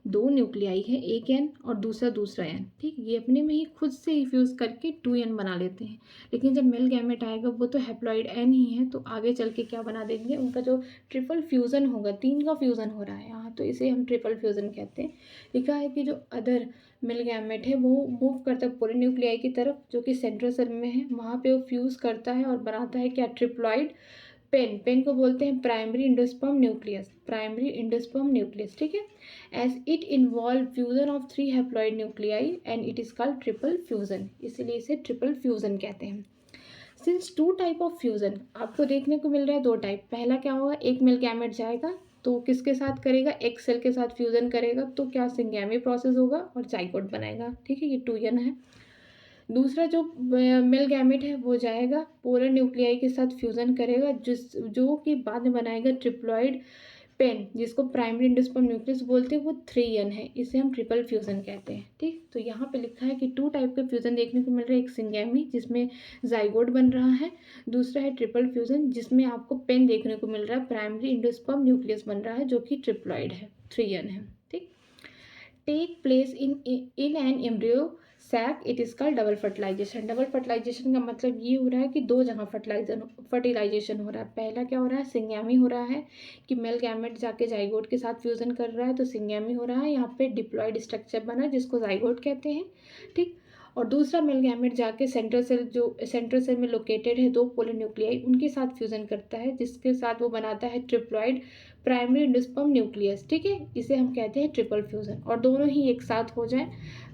2 न्यूक्लियाई है, एक n और दूसरा n। ठीक, ये अपने में ही खुद से ही फ्यूज़ करके 2n बना लेते हैं। लेकिन जब मेल गैमेट आएगा वो तो हैप्लॉइड n ही है, तो आगे चल के क्या बना देंगे? उनका जो ट्रिपल फ्यूज़न होगा, 3 का फ्यूज़न हो रहा है यहाँ, तो इसे हम ट्रिपल फ्यूज़न कहते हैं। लिखा है कि जो अदर मेल गैमेट है वो मूव करता है पोलर न्यूक्लियाई की तरफ जो कि सेंट्रल सेल में है, वहाँ पे वो फ्यूज़ करता है और बनाता है क्या? ट्रिप्लॉइड पेन को बोलते हैं primary endosperm nucleus, primary endosperm nucleus. ठीक है, as it involve fusion of 3 haploid nuclei and it is called triple fusion, इसीलिए इसे ट्रिपल फ्यूजन कहते हैं। सिंस 2 टाइप ऑफ फ्यूजन आपको देखने को मिल रहा है, 2 टाइप। पहला क्या होगा? एक मेल गैमेट जाएगा तो किसके साथ करेगा? एक सेल के साथ फ्यूजन करेगा, तो क्या? सिंगैमी प्रोसेस होगा और जाइगोट बनाएगा। ठीक है, ये 2n है। दूसरा जो मेल गैमेट है वो जाएगा पोलर न्यूक्लियाई के साथ फ्यूजन करेगा, जो कि बाद में बनाएगा ट्रिप्लॉइड पेन, जिसको प्राइमरी एंडोस्पर्म न्यूक्लियस बोलते हैं, वो 3n है, इसे हम ट्रिपल फ्यूजन कहते हैं। ठीक, तो यहाँ पे लिखा है कि 2 टाइप के फ्यूजन देखने को मिल रहा है, एक सिंगैमी जिसमें जाइगोट बन रहा है, दूसरा है ट्रिपल फ्यूजन जिसमें आपको पेन देखने को मिल रहा है, प्राइमरी एंडोस्पर्म न्यूक्लियस बन रहा है जो कि ट्रिप्लॉइड है, 3n है। ठीक, take place in an embryo sac, it is called double fertilization. Double fertilization का मतलब ये हो रहा है कि 2 जगह फर्टिलाइजेशन हो रहा है। पहला क्या हो रहा है? सिंगैमी हो रहा है कि मेल गैमेट जाके जाइगोट के साथ फ्यूजन कर रहा है, तो सिंगैमी हो रहा है, यहाँ पे डिप्लॉइड स्ट्रक्चर बना जिसको जाइगोट कहते हैं। ठीक, और दूसरा मेल गैमेट जाके सेंट्रल सेल में लोकेटेड है 2 पोलर न्यूक्लियाई, उनके साथ फ्यूजन करता है जिसके साथ वो बनाता है ट्रिप्लॉइड प्राइमरी एंडोस्पर्म न्यूक्लियस। ठीक है, इसे हम कहते हैं ट्रिपल फ्यूजन। और दोनों ही एक साथ हो जाए,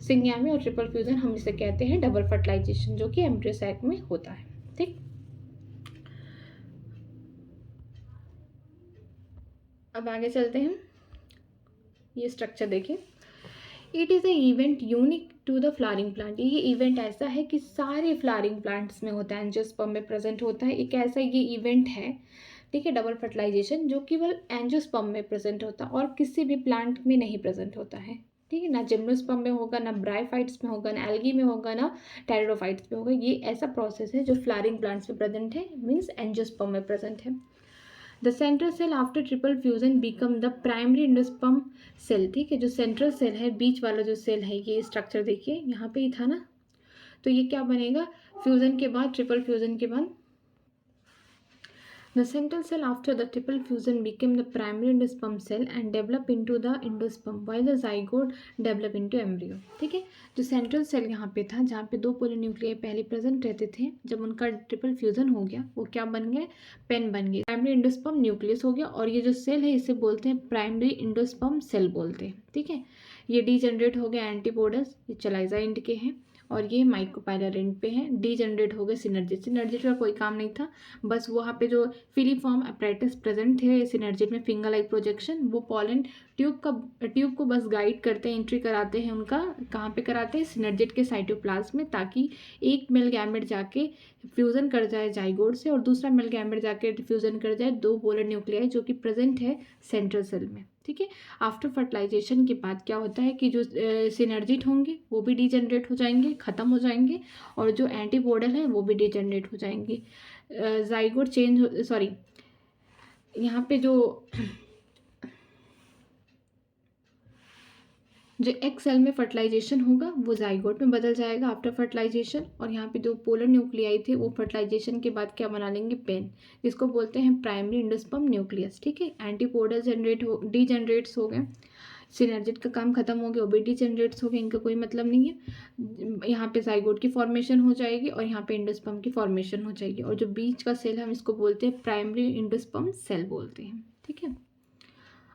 सिंगैमी और ट्रिपल फ्यूजन, हम इसे कहते हैं डबल फर्टिलाइजेशन, जो कि एम्ब्रियो सैक में होता है। ठीक, अब आगे चलते हैं। ये स्ट्रक्चर देखिए, it is a event unique to the flowering plant. ये इवेंट ऐसा है कि सारे फ्लावरिंग प्लांट्स में होता है, एंजियोस्पर्म में प्रेजेंट होता है। एक ऐसा ये इवेंट है, ठीक है, डबल फर्टिलाइजेशन, जो केवल एंजियोस्पर्म में प्रेजेंट होता है और किसी भी प्लांट में नहीं प्रेजेंट होता है। ठीक है, ना जिम्नोस्पर्म में होगा, ना ब्रायोफाइट्स में होगा, ना एल्गी में होगा, ना टेरिडोफाइट्स में होगा। ये ऐसा प्रोसेस है जो फ्लावरिंग प्लांट्स में प्रेजेंट है, मीन्स एंजियोस्पर्म में प्रेजेंट है। The central cell after triple fusion become the primary endosperm cell. ठीक है, जो सेंट्रल सेल है, बीच वाला जो सेल है, ये स्ट्रक्चर देखिए यहाँ पे ही था ना, तो ये क्या बनेगा? फ्यूजन के बाद, ट्रिपल फ्यूजन के बाद The central cell after the triple fusion became the primary endosperm cell and develop into the endosperm while the zygote develop into embryo. ठीक है, जो सेंट्रल सेल यहाँ पे था जहाँ पे दो पोलिन्यूक्लियाई पहले प्रेजेंट रहते थे, जब उनका ट्रिपल फ्यूजन हो गया वो क्या बन गए, पेन बन गए, प्राइमरी इंडोस्पर्म न्यूक्लियस हो गया। और ये जो सेल है इसे बोलते हैं प्राइमरी इंडोस्पर्म सेल बोलते हैं। ठीक है, ये डी जनरेट हो गया एंटीपोडस, ये चलाइजा एंड के हैं और ये माइक्रोपाइलर एंड पे है। डी जनरेट हो गए सिनर्जिट, सिनर्जिट का कोई काम नहीं था, बस वहाँ पे जो फिलीफॉर्म अपरेटस प्रेजेंट थे सिनर्जिट में, फिंगर लाइक प्रोजेक्शन, वो पॉलन ट्यूब को बस गाइड करते हैं, एंट्री कराते हैं उनका, कहाँ पे कराते हैं, सिनर्जिट के साइटोप्लाज्म में, ताकि एक मेल गैमेट जाके फ्यूज़न कर जाए जाइगोट से और दूसरा मेल गैमेट जाके फ्यूज़न कर जाए दो पोलर न्यूक्लियाई जो कि प्रेजेंट है सेंट्रल सेल में। ठीक है, आफ्टर फर्टिलाइजेशन के बाद क्या होता है कि जो सिनर्जिट होंगे वो भी डीजनरेट हो जाएंगे, ख़त्म हो जाएंगे, और जो एंटीपोडल है वो भी डीजनरेट हो जाएंगे। जाइगोट चेंज, सॉरी, यहाँ पे जो एक सेल में फर्टिलाइजेशन होगा वो जाइगोट में बदल जाएगा आफ्टर फर्टिलाइजेशन, और यहाँ पे जो पोलर न्यूक्लियाई थे वो फर्टिलाइजेशन के बाद क्या बना लेंगे, पेन, जिसको बोलते हैं प्राइमरी इंडोस्पर्म न्यूक्लियस। ठीक है, एंटीपोडल डीजनरेट्स हो गए, सिनर्जिट का काम खत्म हो गया, वो भी डीजनरेट्स हो गए, इनका कोई मतलब नहीं है। यहाँ पे जाइगोट की फॉर्मेशन हो जाएगी और यहाँ पे इंडोस्पर्म की फॉर्मेशन हो जाएगी, और जो बीच का सेल है हम इसको बोलते हैं प्राइमरी इंडोस्पर्म सेल बोलते हैं। ठीक है,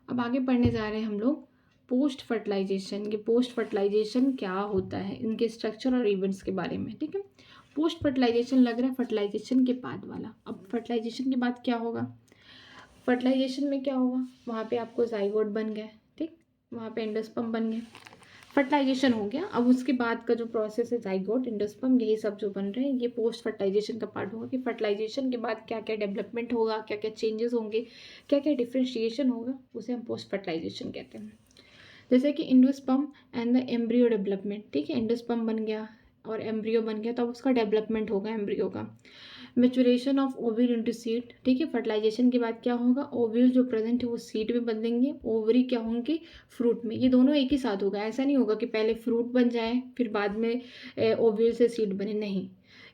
अब आगे पढ़ने जा रहे हैं हम लोग पोस्ट फर्टिलाइजेशन। ये पोस्ट फर्टिलाइजेशन क्या होता है, इनके स्ट्रक्चर और इवेंट्स के बारे में। ठीक है, पोस्ट फर्टिलाइजेशन लग रहा है फर्टिलाइजेशन के बाद वाला। अब फर्टिलाइजेशन के बाद क्या होगा, फर्टिलाइजेशन में क्या होगा, वहाँ पे आपको जाइगोट बन गए, ठीक, वहाँ पे एंडोस्पर्म बन गए, फर्टिलाइजेशन हो गया। अब उसके बाद का जो प्रोसेस है जाइगोट एंडोस्पर्म यही सब जो बन रहे हैं ये पोस्ट फर्टिलाइजेशन का पार्ट होगा, कि फर्टिलाइजेशन के बाद क्या क्या डेवलपमेंट होगा, क्या क्या चेंजेस होंगे, क्या क्या डिफ्रेंशिएशन होगा, उसे हम पोस्ट फर्टिलाइजेशन कहते हैं। जैसे कि endosperm and the embryo development. ठीक है, इंडोस्पर्म बन गया और एम्ब्रियो बन गया, तब उसका डेवलपमेंट होगा एम्ब्रियो का। Maturation of ovule into seed. ठीक है, फर्टिलाइजेशन के बाद क्या होगा, ओव्यूल जो प्रेजेंट है वो सीड में बदलेंगे, ओवरी क्या होंगे, फ्रूट में। ये दोनों एक ही साथ होगा, ऐसा नहीं होगा कि पहले फ्रूट बन जाए फिर बाद में ओव्यूल से सीड बने, नहीं,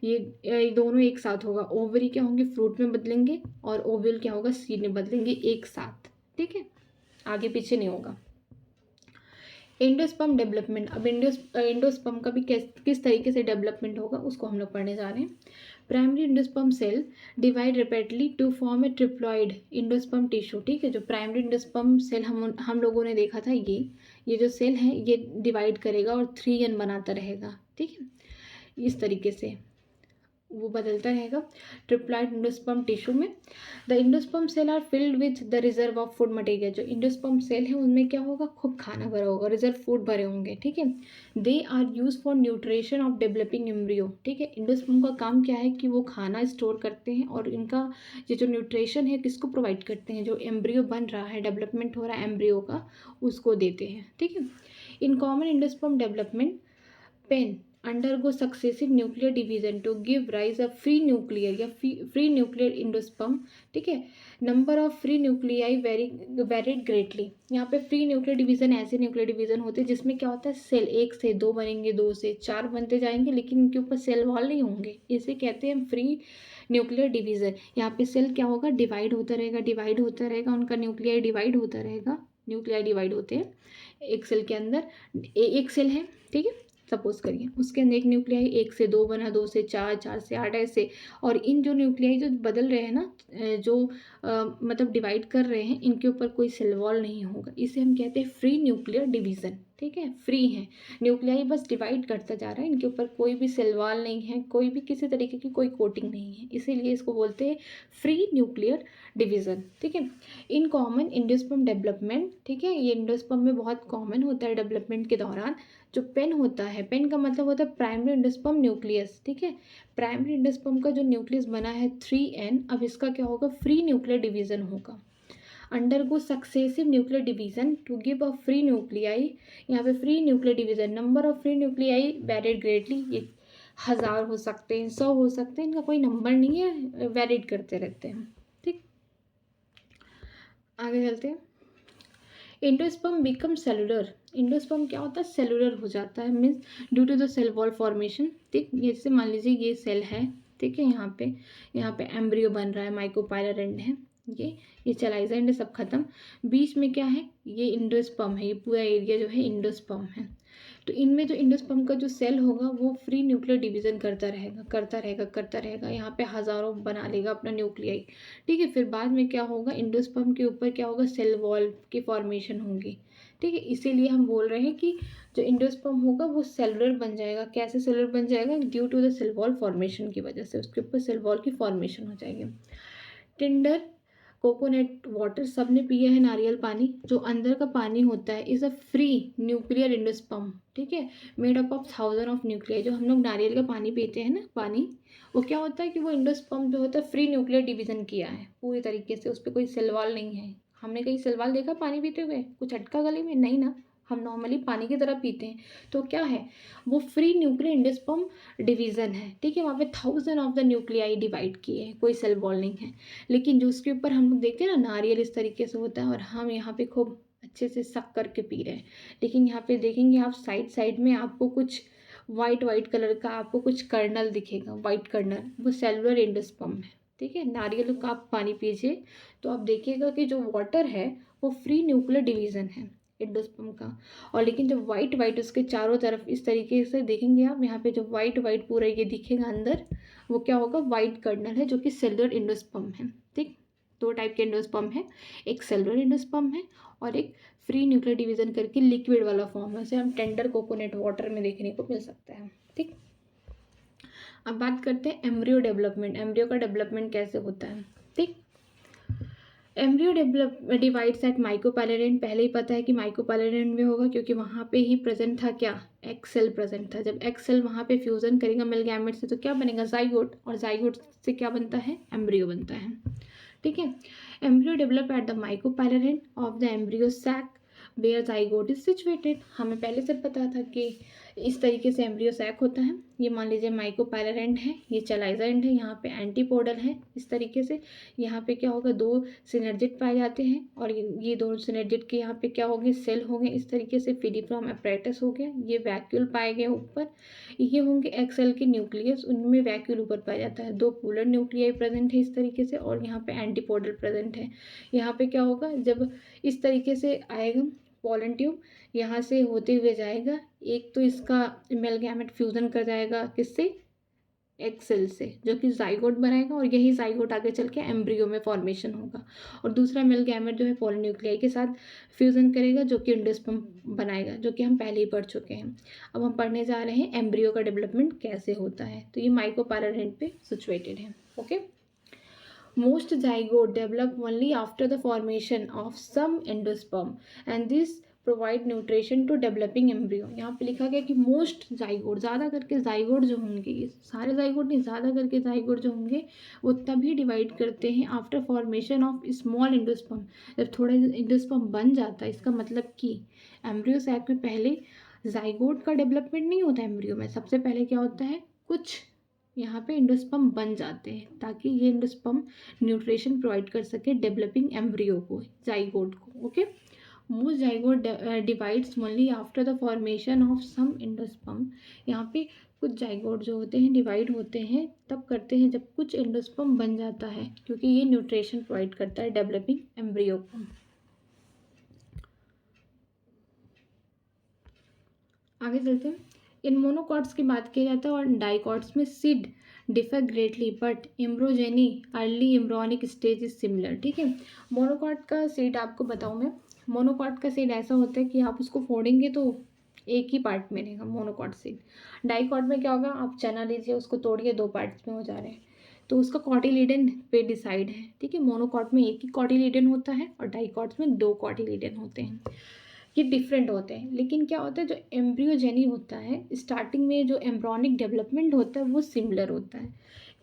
ये दोनों एक साथ होगा। ओवरी क्या होंगे, फ्रूट में बदलेंगे, और ओव्यूल क्या होगा, सीड में बदलेंगे एक साथ। ठीक है, आगे पीछे नहीं होगा। एंडोस्पर्म डेवलपमेंट, अब एंडोस्पर्म का भी किस तरीके से डेवलपमेंट होगा उसको हम लोग पढ़ने जा रहे हैं। Primary endosperm cell divide rapidly to form a triploid endosperm tissue. ठीक है, जो प्राइमरी एंडोस्पर्म सेल हम लोगों ने देखा था, ये जो सेल है ये डिवाइड करेगा और 3n बनाता रहेगा। ठीक है, इस तरीके से वो बदलता रहेगा ट्रिप्लॉइड एंडोस्पर्म टिश्यू में। The endosperm cell are filled with the reserve of food material. जो एंडोस्पर्म सेल है उनमें क्या होगा, खूब खाना भरा होगा, रिजर्व फूड भरे होंगे। ठीक है, they are use for nutrition of developing embryo. ठीक है, एंडोस्पर्म का काम क्या है कि वो खाना स्टोर करते हैं और इनका ये जो न्यूट्रिशन है किसको प्रोवाइड करते हैं, जो एम्ब्रियो बन रहा है, डेवलपमेंट हो रहा है एम्ब्रियो का, उसको देते हैं। ठीक है, in common endosperm development PEN undergo successive nuclear division to give rise a free nuclear या free nuclear endosperm। ठीक है, number of free nuclei varied greatly. यहाँ पे फ्री न्यूक्लियर डिवीजन ऐसे न्यूक्लियर डिवीजन होते हैं जिसमें क्या होता है, सेल 1 से 2 बनेंगे, 2 से 4 बनते जाएंगे, लेकिन इनके ऊपर सेल वॉल नहीं होंगे, इसे कहते हैं फ्री न्यूक्लियर डिवीजन। यहाँ पे सेल क्या होगा, डिवाइड होता रहेगा, उनका न्यूक्लियाई डिवाइड होता रहेगा, न्यूक्लियाई डिवाइड होते हैं एक सेल के अंदर। एक सेल है, ठीक है, सपोज करिए उसके अंदर एक न्यूक्लियाई 1 से 2 बना, 2 से 4, 4 से 8 ऐसे, और इन जो न्यूक्लियाई जो बदल रहे हैं ना, जो मतलब डिवाइड कर रहे हैं, इनके ऊपर कोई सेल वॉल नहीं होगा, इसे हम कहते हैं फ्री न्यूक्लियर डिवीजन। ठीक है, फ्री है, न्यूक्लियाई बस डिवाइड करता जा रहा है, इनके ऊपर कोई भी सेल वॉल नहीं है, कोई भी किसी तरीके की कोई कोटिंग नहीं है, इसीलिए इसको बोलते हैं फ्री न्यूक्लियर डिवीजन। ठीक है, इन कॉमन एंडोस्पर्म डेवलपमेंट। ठीक है, ये एंडोस्पर्म में बहुत कॉमन होता है डेवलपमेंट के दौरान। जो पेन होता है, पेन का मतलब होता है प्राइमरी एंडोस्पर्म न्यूक्लियस। ठीक है, प्राइमरी एंडोस्पर्म का जो न्यूक्लियस बना है 3n, अब इसका क्या होगा, फ्री न्यूक्लियर डिवीजन होगा। Undergo successive nuclear division to give a free nuclei. यहाँ पे free nuclear division, number of free nuclei varied greatly, ये 1000 हो सकते हैं, 100 हो सकते हैं, इनका कोई नंबर नहीं है, वेरिड करते रहते हैं। ठीक, आगे चलते हैं। Endosperm become cellular. एंडोस्पर्म क्या होता है, सेलुलर हो जाता है, means due to the cell wall formation. ठीक, जैसे मान लीजिए ये सेल है, ठीक है। यहाँ पे एम्ब्रियो बन रहा है, माइक्रोपाइलर एंड है, ये चलाइजा एंड सब खत्म। बीच में क्या है, ये इंडोस्पर्म है, ये पूरा एरिया जो है इंडोस्पर्म है। तो इनमें जो इंडोस्पर्म का जो सेल होगा वो फ्री न्यूक्लियर डिवीजन करता रहेगा। यहाँ पे हज़ारों बना लेगा अपना न्यूक्लियाई, ठीक है। फिर बाद में क्या होगा, इंडोस्पर्म के ऊपर क्या होगा, सेल वॉल की फॉर्मेशन होगी, ठीक है। इसीलिए हम बोल रहे हैं कि जो इंडोस्पर्म होगा वो सेलुलर बन जाएगा। कैसे सेलुलर बन जाएगा, due to the cell wall formation की वजह से उसके ऊपर सेल वॉल की फॉर्मेशन हो जाएगी। टिंडर, कोकोनट वाटर, सब ने पिया है नारियल पानी। जो अंदर का पानी होता है is a free nuclear endosperm, ठीक है, made up of 1000 of nuclear. जो हम लोग नारियल का पानी पीते हैं ना, पानी, वो क्या होता है कि वो इंडोस्पर्म जो होता है फ्री न्यूक्लियर डिवीजन किया है पूरी तरीके से, उस पर कोई सेल वॉल नहीं है। हमने कहीं सेल वॉल देखा पानी पीते हुए, कुछ अटका गले में, नहीं ना, हम नॉर्मली पानी की तरह पीते हैं। तो क्या है, वो फ्री न्यूक्लियर इंडोस्पर्म डिवीजन है, ठीक है। वहाँ पे 1000 ऑफ द न्यूक्लियाई डिवाइड किए हैं, कोई सेल वॉल नहीं है। लेकिन जो उसके ऊपर हम लोग देखते हैं ना, नारियल इस तरीके से होता है और हम यहाँ पे खूब अच्छे से सक करके पी रहे हैं। लेकिन यहाँ पे देखेंगे आप साइड साइड में आपको कुछ वाइट वाइट कलर का आपको कुछ कर्नल दिखेगा, वाइट कर्नल, वो सेलुलर इंडोस्पर्म है, ठीक है। नारियल का आप पानी पीजिए तो आप देखिएगा कि जो वाटर है वो फ्री न्यूक्लियर डिवीजन है इंडोस्पर्म का। और लेकिन जो वाइट वाइट उसके चारों तरफ इस तरीके से देखेंगे आप, यहाँ पे जो वाइट वाइट पूरा ये दिखेगा अंदर, वो क्या होगा, वाइट कर्नल है, जो कि सेलुलर इंडोस्पर्म है, ठीक। दो टाइप के इंडोस्पर्म है, एक सेलुलर इंडोस्पर्म है और एक फ्री न्यूक्लियर डिवीजन करके लिक्विड वाला फॉर्म है, उसे हम टेंडर कोकोनट वाटर में देखने को मिल सकता है, ठीक। अब बात करते हैं एम्ब्रियो डेवलपमेंट। एम्ब्रियो का डेवलपमेंट कैसे होता है, ठीक। Embryo divides at micropylar end. पहले ही पता है कि माइक्रोपाइलरेंट में होगा, क्योंकि वहाँ पे ही प्रेजेंट था क्या, एक्स सेल प्रेजेंट था। जब एक्स सेल वहाँ पे फ्यूजन करेगा मिल गैमेट से तो क्या बनेगा, जाइगोट, और जाइगोट से क्या बनता है, एम्ब्रियो बनता है, ठीक है। Embryo develop at the micropylar end of the embryo sac where zygote is situated. हमें पहले से पता था कि इस तरीके से एम्ब्रियो सैक होता है। ये मान लीजिए माइक्रोपाइलरेंट है, ये चलाइजा एंड है, यहाँ पे एंटीपोडल है, इस तरीके से। यहाँ पे क्या होगा, दो सिनर्जिड पाए जाते हैं और ये दो सिनर्जिड के यहाँ पे क्या हो गए, सेल हो गए इस तरीके से। फिलिफ्रॉम अपरेटस हो गया, ये वैक्यूल पाए गए ऊपर, ये होंगे एक्सेल के न्यूक्लियस, उनमें वैक्यूल ऊपर पाया जाता है। दो पोलर न्यूक्लियाई प्रेजेंट है इस तरीके से, और यहाँ पे एंटीपोडल प्रेजेंट है। यहाँ पे क्या होगा, जब इस तरीके से आएगा पोलन ट्यूब, यहाँ से होते हुए जाएगा, एक तो इसका मेल गैमेट फ्यूजन कर जाएगा किससे, एग सेल से, जो कि जाइगोट बनाएगा, और यही जाइगोट आगे चल के एम्ब्रियो में फॉर्मेशन होगा। और दूसरा मेल गैमेट जो है पॉलीन्यूक्लियाई के साथ फ्यूजन करेगा, जो कि इंडोस्पर्म बनाएगा, जो कि हम पहले ही पढ़ चुके हैं। अब हम पढ़ने जा रहे हैं एम्ब्रियो का डेवलपमेंट कैसे होता है। तो ये माइक्रोपाइलरेंट पे सिचुएटेड है, okay. Most zygote develop only after the formation of some endosperm and this provide nutrition to developing embryo। यहाँ पे लिखा गया कि मोस्ट जाइगोट, ज़्यादा करके जाइगोट जो होंगे, ये सारे जाइगोट नहीं, ज़्यादा करके जाइगोट जो होंगे वो तभी डिवाइड करते हैं after formation of small endosperm. जब थोड़ा इंडोस्पर्म बन जाता है, इसका मतलब कि एम्ब्रियो सैक में पहले जाइगोट का डेवलपमेंट नहीं होता। एम्ब्रियो में सबसे पहले क्या होता है, कुछ यहाँ पे इंडोस्पर्म बन जाते हैं ताकि ये इंडोस्पर्म न्यूट्रिशन प्रोवाइड कर सके डेवलपिंग एम्ब्रियो को, जाइगोट को, okay. Most zygote divides only after the formation of some endosperm. यहाँ पे कुछ जाइगोट जो होते हैं डिवाइड होते हैं तब करते हैं जब कुछ इंडोस्पर्म बन जाता है, क्योंकि ये न्यूट्रिशन प्रोवाइड करता है डेवलपिंग एम्ब्रियो को। आगे चलते हैं। इन मोनोकॉट्स की बात की जाता है और डाइकॉट्स में seed differ greatly but embryogeny early embryonic stage is similar, ठीक है। मोनोकॉट का सीड आपको बताऊँ मैं, मोनोकॉट का सीड ऐसा होता है कि आप उसको फोड़ेंगे तो एक ही पार्ट में रहेगा मोनोकॉट सीड। डाइकॉट में क्या होगा, आप चना लीजिए, उसको तोड़िए, दो पार्ट्स में हो जा रहे हैं, तो उसका कॉटिलीडन पे डिसाइड है, ठीक है। मोनोकॉट में एक ही कॉटिलीडन होता है और डाइकॉट्स में दो कॉटिलीडन होते हैं, ये डिफरेंट होते हैं। लेकिन क्या होता है, जो एम्ब्रियोजेनी होता है, स्टार्टिंग में जो एम्ब्रॉनिक डेवलपमेंट होता है वो सिमिलर होता है।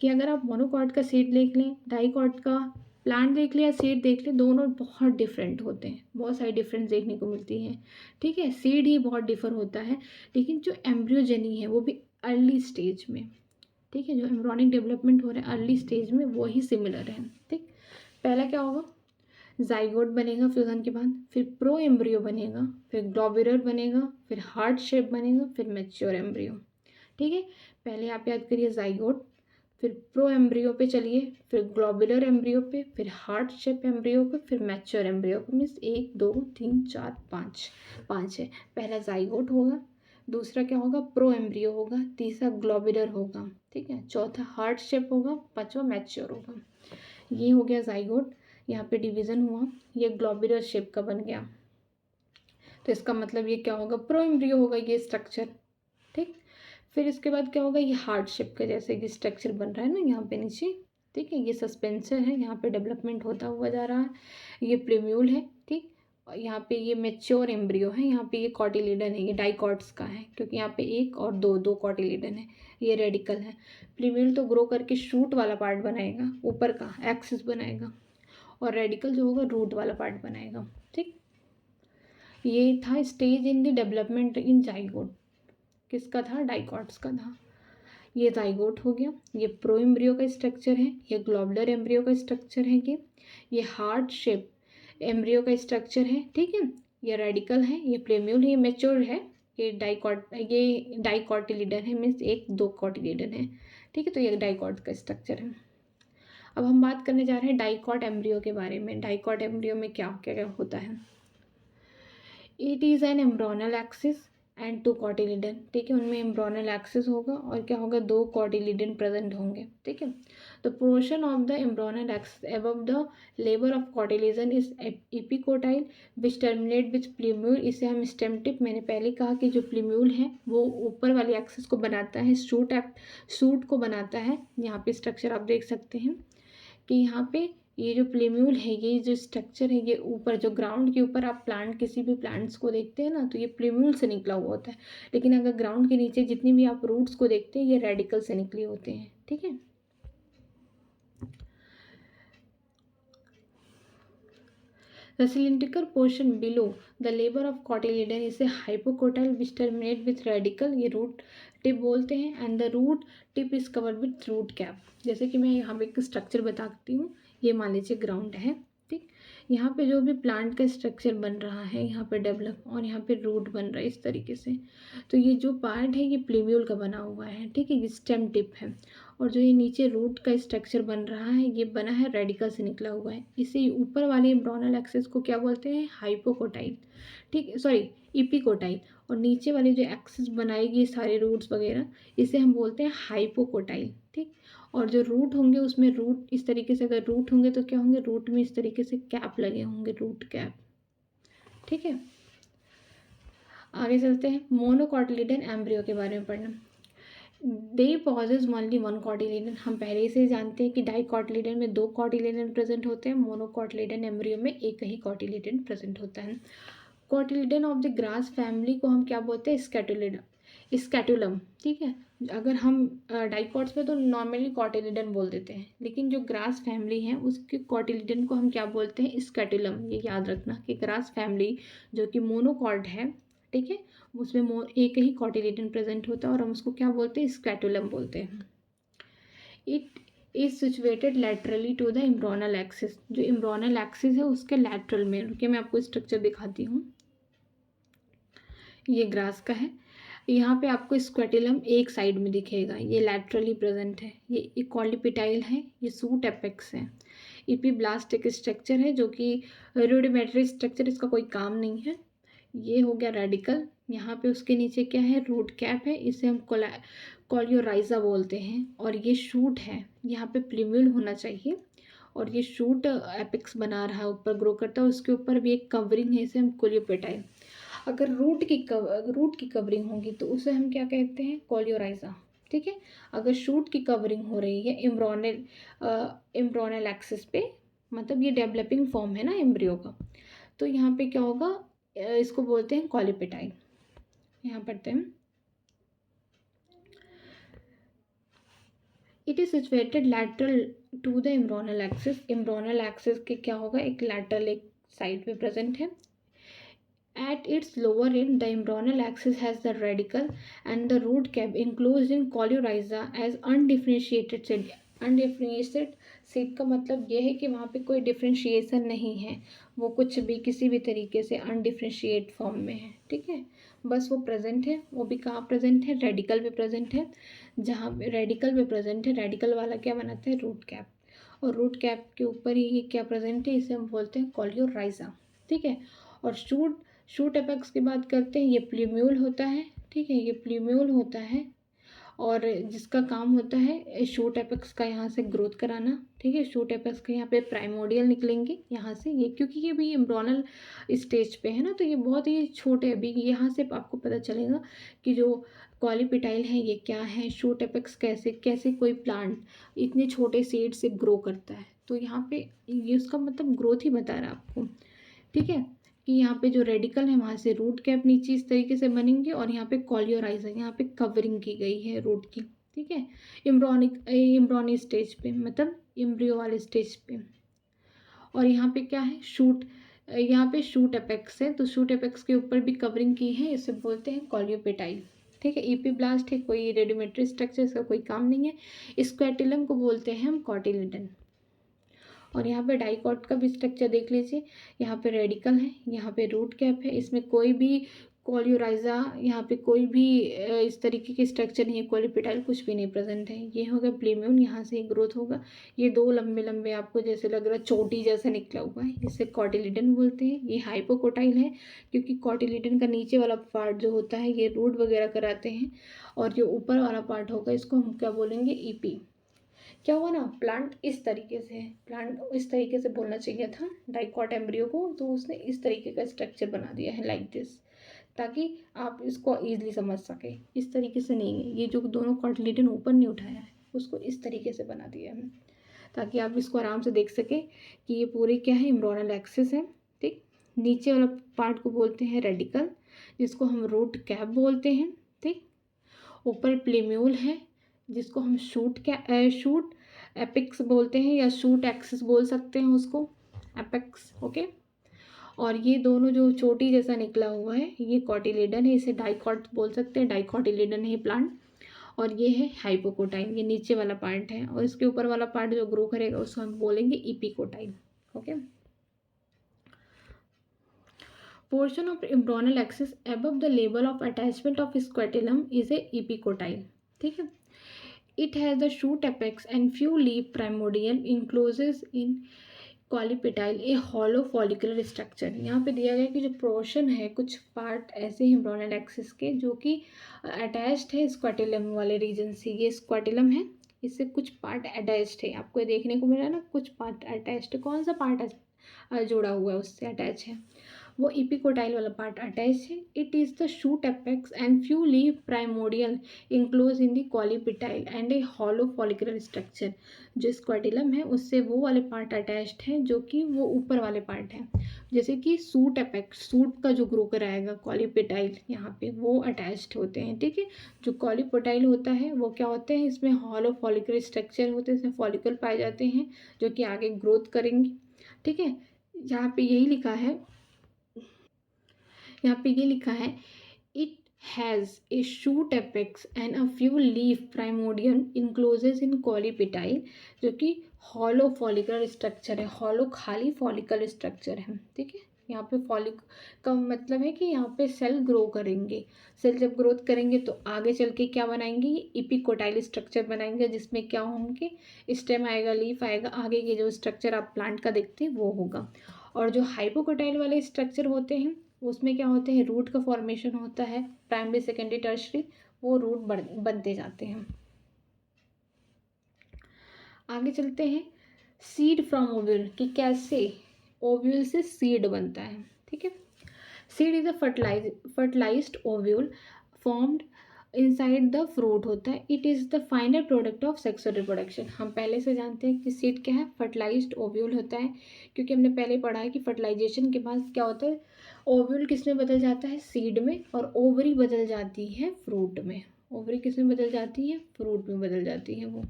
कि अगर आप मोनोकॉट का सीड देख लें, डाइकॉट का प्लांट देख लें या सीड देख लें, दोनों बहुत डिफरेंट होते हैं, बहुत सारी डिफरेंस देखने को मिलती है, ठीक है। सीड ही बहुत डिफर होता है, लेकिन जो एम्ब्रियोजेनी है वो भी अर्ली स्टेज में, ठीक है। जो एम्ब्रॉनिक डेवलपमेंट हो रहा है अर्ली स्टेज में वो ही सिमिलर है, ठीक। पहला क्या होगा, जाइगोट बनेगा फ्यूजन के बाद, फिर प्रो एम्ब्रियो बनेगा, फिर ग्लोब्यूलर बनेगा, फिर हार्ट शेप बनेगा, फिर मैच्योर एम्ब्रियो, ठीक है। पहले आप याद करिए जाइगोट, फिर प्रो एम्ब्रियो पे चलिए, फिर ग्लोबुलर एम्ब्रियो पे, फिर हार्ट शेप एम्ब्रियो पे, फिर मैच्योर एम्ब्रियो पे। मीन्स 1 2 3 4 5, 5 है। पहला जाइगोट होगा, दूसरा क्या होगा, प्रो एम्ब्रियो होगा, तीसरा ग्लोबुलर होगा, ठीक है, चौथा हार्ट शेप होगा, पांचवा मैच्योर होगा। ये हो गया जाइगोट, यहाँ पे डिवीज़न हुआ, ये ग्लोबुलर शेप का बन गया। तो इसका मतलब ये क्या होगा, प्रो एम्ब्रियो होगा ये स्ट्रक्चर, ठीक। फिर इसके बाद क्या होगा, ये हार्ट शेप का जैसे कि स्ट्रक्चर बन रहा है ना यहाँ पे नीचे, ठीक है। ये सस्पेंसर है, यहाँ पे डेवलपमेंट होता हुआ जा रहा है। ये प्रीम्यूल है, ठीक। और यहाँ पे ये मेच्योर एम्ब्रियो है, यहाँ पे ये कॉटिलीडन है, ये डाइकॉट्स का है क्योंकि यहाँ पे एक और दो दो कॉटिलीडन है। ये रेडिकल है। प्रीम्यूल तो ग्रो करके शूट वाला पार्ट बनाएगा, ऊपर का एक्सिस बनाएगा, और रेडिकल जो होगा रूट वाला पार्ट बनाएगा, ठीक। ये था stage in the development in zygote, किसका था, डाइकॉट्स का था। ये जाइगोट हो गया, ये प्रो एम्ब्रियो का स्ट्रक्चर है, ये ग्लोबुलर एम्ब्रियो का स्ट्रक्चर है, ये हार्ट शेप एम्ब्रियो का स्ट्रक्चर है, ठीक है। ये रेडिकल है, ये प्रेम्यूल है, ये मेच्योर है, ये डाइकॉटिलीडन है, मीन्स 1 2 कॉटिलीडन है, ठीक है। तो ये डाइकॉट का स्ट्रक्चर है। अब हम बात करने जा रहे हैं डाइकॉट एम्ब्रियो के बारे में। डाइकॉट एम्ब्रियो में क्या क्या होता है। It is an embryonal axis and 2 cotyledon, ठीक है। उनमें एम्ब्रोनल एक्सिस होगा और क्या होगा, 2 कॉटिलीडन प्रेजेंट होंगे, ठीक है। The portion of the embryonal axis above the लेबर of cotyledon is epicotyl which terminate with plumule. इसे हम स्टेम टिप, मैंने पहले कहा कि जो प्लीम्यूल है वो ऊपर वाली एक्सिस को बनाता है, सूट को बनाता है। यहाँ पे स्ट्रक्चर आप देख सकते हैं कि यहाँ पे ये जो प्लेम्यूल है, ये जो स्ट्रक्चर है, ये ऊपर जो ग्राउंड के ऊपर आप प्लांट, किसी भी प्लांट्स को देखते हैं ना, तो ये प्लेम्यूल से निकला हुआ होता है। लेकिन अगर ग्राउंड के नीचे जितनी भी आप रूट्स को देखते हैं, ये रेडिकल से निकले होते हैं, ठीक है। The cylindrical portion below the labor of cotyledon is a hypocotyl which terminate with radical, ये रूट टिप बोलते हैं, and the root tip is covered with root cap. जैसे कि मैं यहाँ पे एक स्ट्रक्चर बताती हूँ, ये मान लीजिए ग्राउंड है, ठीक। यहाँ पे जो भी प्लांट का स्ट्रक्चर बन रहा है, यहाँ पे डेवलप, और यहाँ पे रूट बन रहा है इस तरीके से। तो ये जो पार्ट है ये प्लीम्यूल का बना हुआ है, ठीक है, ये स्टेम टिप है। और जो ये नीचे रूट का स्ट्रक्चर बन रहा है, ये बना है रेडिकल से निकला हुआ है। इसे ऊपर वाले एम्ब्रोनल एक्सिस को क्या बोलते हैं, हाइपोकोटाइल, ठीक, सॉरी इपिकोटाइल। और नीचे वाली जो एक्सिस बनाएगी सारे रूट्स वगैरह, इसे हम बोलते हैं हाइपोकोटाइल, ठीक। और जो रूट होंगे उसमें रूट इस तरीके से, अगर रूट होंगे तो क्या होंगे, रूट में इस तरीके से कैप लगे होंगे, रूट कैप, ठीक है। आगे चलते हैं, मोनोकॉटिलीडन एम्ब्रियो के बारे में पढ़ना। They possess only 1 cotyledon. हम पहले से जानते हैं कि डाइकॉटिलीडन में 2 कॉटिलीडन प्रेजेंट होते हैं, मोनोकॉटिलीडन एम्ब्रियो में एक ही कॉटिलीडन प्रेजेंट होता है। Cotyledon of the grass family को हम क्या बोलते हैं, स्कैटुलम, ठीक है। अगर हम डाइकॉट्स में तो नॉर्मली कॉटिलीडन बोल देते हैं, लेकिन जो ग्रास फैमिली है उसके कॉटिलीडन को हम क्या बोलते हैं, स्कैटुलम। ये याद रखना कि ग्रास फैमिली जो कि मोनोकॉट है, ठीक है, उसमें एक ही कॉटिलीडन प्रेजेंट होता है और हम उसको क्या बोलते हैं, स्कैटुलम बोलते हैं। It is situated laterally to the embryonal axis. जो एम्ब्रोनल एक्सिस है उसके लैटरल में, रुकिए मैं आपको स्ट्रक्चर दिखाती हूँ। ये ग्रास का है, यहाँ पे आपको स्क्वेटिलम एक साइड में दिखेगा, ये लैटरली प्रेजेंट है। ये कॉलिपिटाइल है, ये सूट एपेक्स है। इपीब्लास्ट एक स्ट्रक्चर है जो कि रूडिमेंट्री स्ट्रक्चर, इसका कोई काम नहीं है। ये हो गया रेडिकल, यहाँ पे उसके नीचे क्या है, रूट कैप है, इसे हम कॉलियोराइजा बोलते हैं। और ये शूट है, यहाँ पे प्लीम्यूल होना चाहिए, और ये शूट एपेक्स बना रहा है, ऊपर ग्रो करता है, उसके ऊपर भी एक कवरिंग है, इसे हम कोलियोपेटाइल। अगर रूट की कवरिंग होगी तो उसे हम क्या कहते हैं, कॉलियोराइजा, ठीक है। अगर शूट की कवरिंग हो रही है एम्ब्रोनल एक्सिस पे, मतलब ये डेवलपिंग फॉर्म है ना एम्ब्रियो का, तो यहाँ पे क्या होगा, इसको बोलते हैं कॉलिपेटाइल। यहाँ पढ़ते हैं, it is situated lateral to the embryonal axis. Embryonal axis के क्या होगा, एक लैटरल एक साइड पे प्रेजेंट है। At its lower end, the embryonal axis has the radicle and the root cap enclosed in coleorhiza as undifferentiated seed. Undifferentiated seed का मतलब ये है कि वहाँ पे कोई डिफ्रेंशिएशन नहीं है, वो कुछ भी किसी भी तरीके से अनडिफ्रेंशिएट फॉर्म में है, ठीक है। बस वो प्रेजेंट है, वो भी कहाँ प्रेजेंट है, रेडिकल पे प्रेजेंट है। जहाँ पे रेडिकल पे प्रेजेंट है, रेडिकल वाला क्या बनाते हैं, रूट कैप, और रूट कैप के ऊपर ही ये क्या प्रेजेंट है, इसे हम बोलते हैं कॉलियोराइजा। ठीक है। और शूट शूट एपेक्स की बात करते हैं, ये प्ल्यूम्यूल होता है। ठीक है, ये प्ल्यूम्यूल होता है और जिसका काम होता है शूट एपेक्स का यहाँ से ग्रोथ कराना। ठीक है, शूट एपेक्स के यहाँ पे प्राइमोडियल निकलेंगे यहाँ से, ये क्योंकि ये भी एम्ब्रॉनल स्टेज पे है ना, तो ये बहुत ही छोटे अभी, यहाँ से आपको पता चलेगा कि जो कॉलीपिटाइल है ये क्या है, शूट एपेक्स कैसे कैसे कोई प्लांट इतने छोटे सीड से ग्रो करता है। तो यहाँ पे ये उसका मतलब ग्रोथ ही बता रहा है आपको। ठीक है, कि यहाँ पे जो रेडिकल है वहाँ से रूट कैप नीचे इस तरीके से बनेंगे और यहाँ पे कॉलियोराइज है, यहाँ पे कवरिंग की गई है रूट की। ठीक है, एम्ब्रॉनिक स्टेज पे, मतलब एम्ब्रियो वाले स्टेज पे। और यहाँ पे क्या है, शूट, यहाँ पे शूट एपेक्स है, तो शूट एपेक्स के ऊपर भी कवरिंग की है, इसे बोलते हैं कॉलियोपेटाइल। ठीक है, ईपीब्लास्ट है, कोई रेडिमेट्री स्ट्रक्चर, इसका कोई काम नहीं है। स्क्वेटिलम को बोलते हैं हम कॉटिलिडन। और यहाँ पे डाइकॉट का भी स्ट्रक्चर देख लीजिए, यहाँ पे रेडिकल है, यहाँ पे रूट कैप है, इसमें कोई भी कॉलियोराइजा, यहाँ पे कोई भी इस तरीके के स्ट्रक्चर नहीं है, कॉलिपिटाइल कुछ भी नहीं प्रेजेंट है। ये होगा प्लेम्यून, यहाँ से ग्रोथ होगा। ये दो लंबे लंबे आपको जैसे लग रहा है चोटी जैसा निकला हुआ है, इसे कॉटिलिडन बोलते हैं। ये हाइपोकोटाइल है, क्योंकि कॉटिलिडन का नीचे वाला पार्ट जो होता है ये रूट वगैरह कराते हैं, और जो ऊपर वाला पार्ट होगा इसको हम क्या बोलेंगे, ईपी। क्या हुआ ना, प्लांट इस तरीके से है, प्लांट इस तरीके से बोलना चाहिए था डाइकॉट एम्ब्रियो को, तो उसने इस तरीके का स्ट्रक्चर बना दिया है लाइक दिस, ताकि आप इसको ईजिली समझ सके। इस तरीके से नहीं है, ये जो दोनों कॉटिलिडन ऊपर नहीं उठाया है उसको इस तरीके से बना दिया है, ताकि आप इसको आराम से देख सके कि ये पूरे क्या है, एम्ब्रॉनल एक्सिस है। ठीक, नीचे वाला पार्ट को बोलते हैं रेडिकल, जिसको हम रूट कैप बोलते हैं। ठीक, ऊपर प्लेम्यूल है, जिसको हम शूट एपिक्स बोलते हैं, या शूट एक्सिस बोल सकते हैं उसको, एपेक्स। ओके, और ये दोनों जो चोटी जैसा निकला हुआ है ये कॉटिलिडन है, इसे डाइकॉट बोल सकते हैं, डाइकॉटिलिडन है प्लांट। और ये है हाइपोकोटाइन, ये नीचे वाला पार्ट है, और इसके ऊपर वाला पार्ट जो ग्रो करेगा उसको हम बोलेंगे epicotyl. Okay, portion of embryonal axis above the label of attachment of scutellum is a epicotyle. ठीक है, it has the shoot apex and few leaf primordial encloses in coleoptile a hollow follicular structure. यहाँ पे दिया गया कि जो portion है, कुछ पार्ट ऐसे हैं एम्ब्रॉनल एक्सिस के जो कि अटैच्ड है स्क्वाटिलम वाले रीजन से। ये स्क्वाटिलम है, इससे कुछ पार्ट अटैच्ड है, आपको ये देखने को मिल रहा है ना, कुछ पार्ट अटैच्ड। कौन सा पार्ट जुड़ा हुआ है उससे अटैच है, वो इपिकोटाइल वाला पार्ट अटैच है। It is the shoot apex and few leaf primordial enclose in the coleoptile and a hollow follicular structure. जो स्क्वाटिलम है उससे वो वाले पार्ट अटैच्ड है जो कि वो ऊपर वाले पार्ट है, जैसे कि सूट एपेक्स, सूट का जो ग्रो कराएगा कॉलीपिटाइल यहाँ पे वो अटैच्ड होते हैं। ठीक है, जो कॉलीपिटाइल होता है वो क्या होते हैं, इसमें हॉलो फॉलिकुलर स्ट्रक्चर होते हैं, इसमें फॉलिकल पाए जाते हैं जो कि आगे ग्रोथ करेंगे। ठीक है, यहाँ पे यही लिखा है, यहाँ पे ये लिखा है, it has a shoot apex and a few leaf primordium encloses in coleoptile, जो कि हॉलो फॉलिकल स्ट्रक्चर है, हॉलो खाली फॉलिकल स्ट्रक्चर है। ठीक है, यहाँ पे फॉलिक का मतलब है कि यहाँ पे सेल ग्रो करेंगे, सेल जब ग्रोथ करेंगे तो आगे चल के क्या बनाएंगे, ये इपिकोटाइल स्ट्रक्चर बनाएंगे, जिसमें क्या होंगे, स्टेम आएगा, लीफ आएगा, आगे के जो स्ट्रक्चर आप प्लांट का देखते हैं वो होगा। और जो हाइपोकोटाइल वाले स्ट्रक्चर होते हैं उसमें क्या होते हैं, रूट का फॉर्मेशन होता है, प्राइमरी सेकेंडरी टर्शरी, वो रूट बनते जाते हैं। आगे चलते हैं, सीड फ्रॉम ओव्यूल, कि कैसे ओव्यूल से सीड बनता है। ठीक है, seed is a fertilized ovule formed inside the fruit होता है। It is the final product of sexual reproduction. हम पहले से जानते हैं कि सीड क्या है, फर्टिलाइज्ड ओव्यूल होता है, क्योंकि हमने पहले पढ़ा है कि फर्टिलाइजेशन के बाद क्या होता है, ओव्यूल किस में बदल जाता है, सीड में, और ओवरी बदल जाती है फ्रूट में। ओवरी किस में बदल जाती है, फ्रूट में बदल जाती है वो।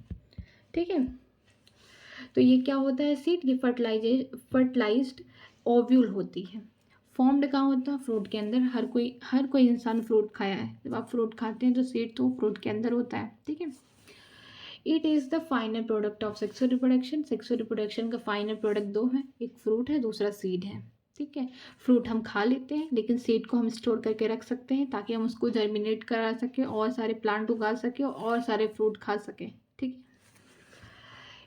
ठीक है, तो ये क्या होता है, सीड की फर्टिलाइज्ड ओव्यूल होती है। फॉर्म्ड कहाँ होता है, फ्रूट के अंदर। हर कोई इंसान फ्रूट खाया है, जब आप फ्रूट खाते हैं तो सीड तो फ्रूट के अंदर होता है। ठीक है, it is the final product of sexual reproduction. Sexual reproduction का फाइनल प्रोडक्ट दो है, एक फ्रूट है, दूसरा सीड है। ठीक है। फ्रूट हम खा लेते हैं लेकिन सीड को हम स्टोर करके रख सकते हैं ताकि हम उसको जर्मिनेट करा सकें और सारे प्लांट उगा सकें और सारे फ्रूट खा सकें। ठीक है।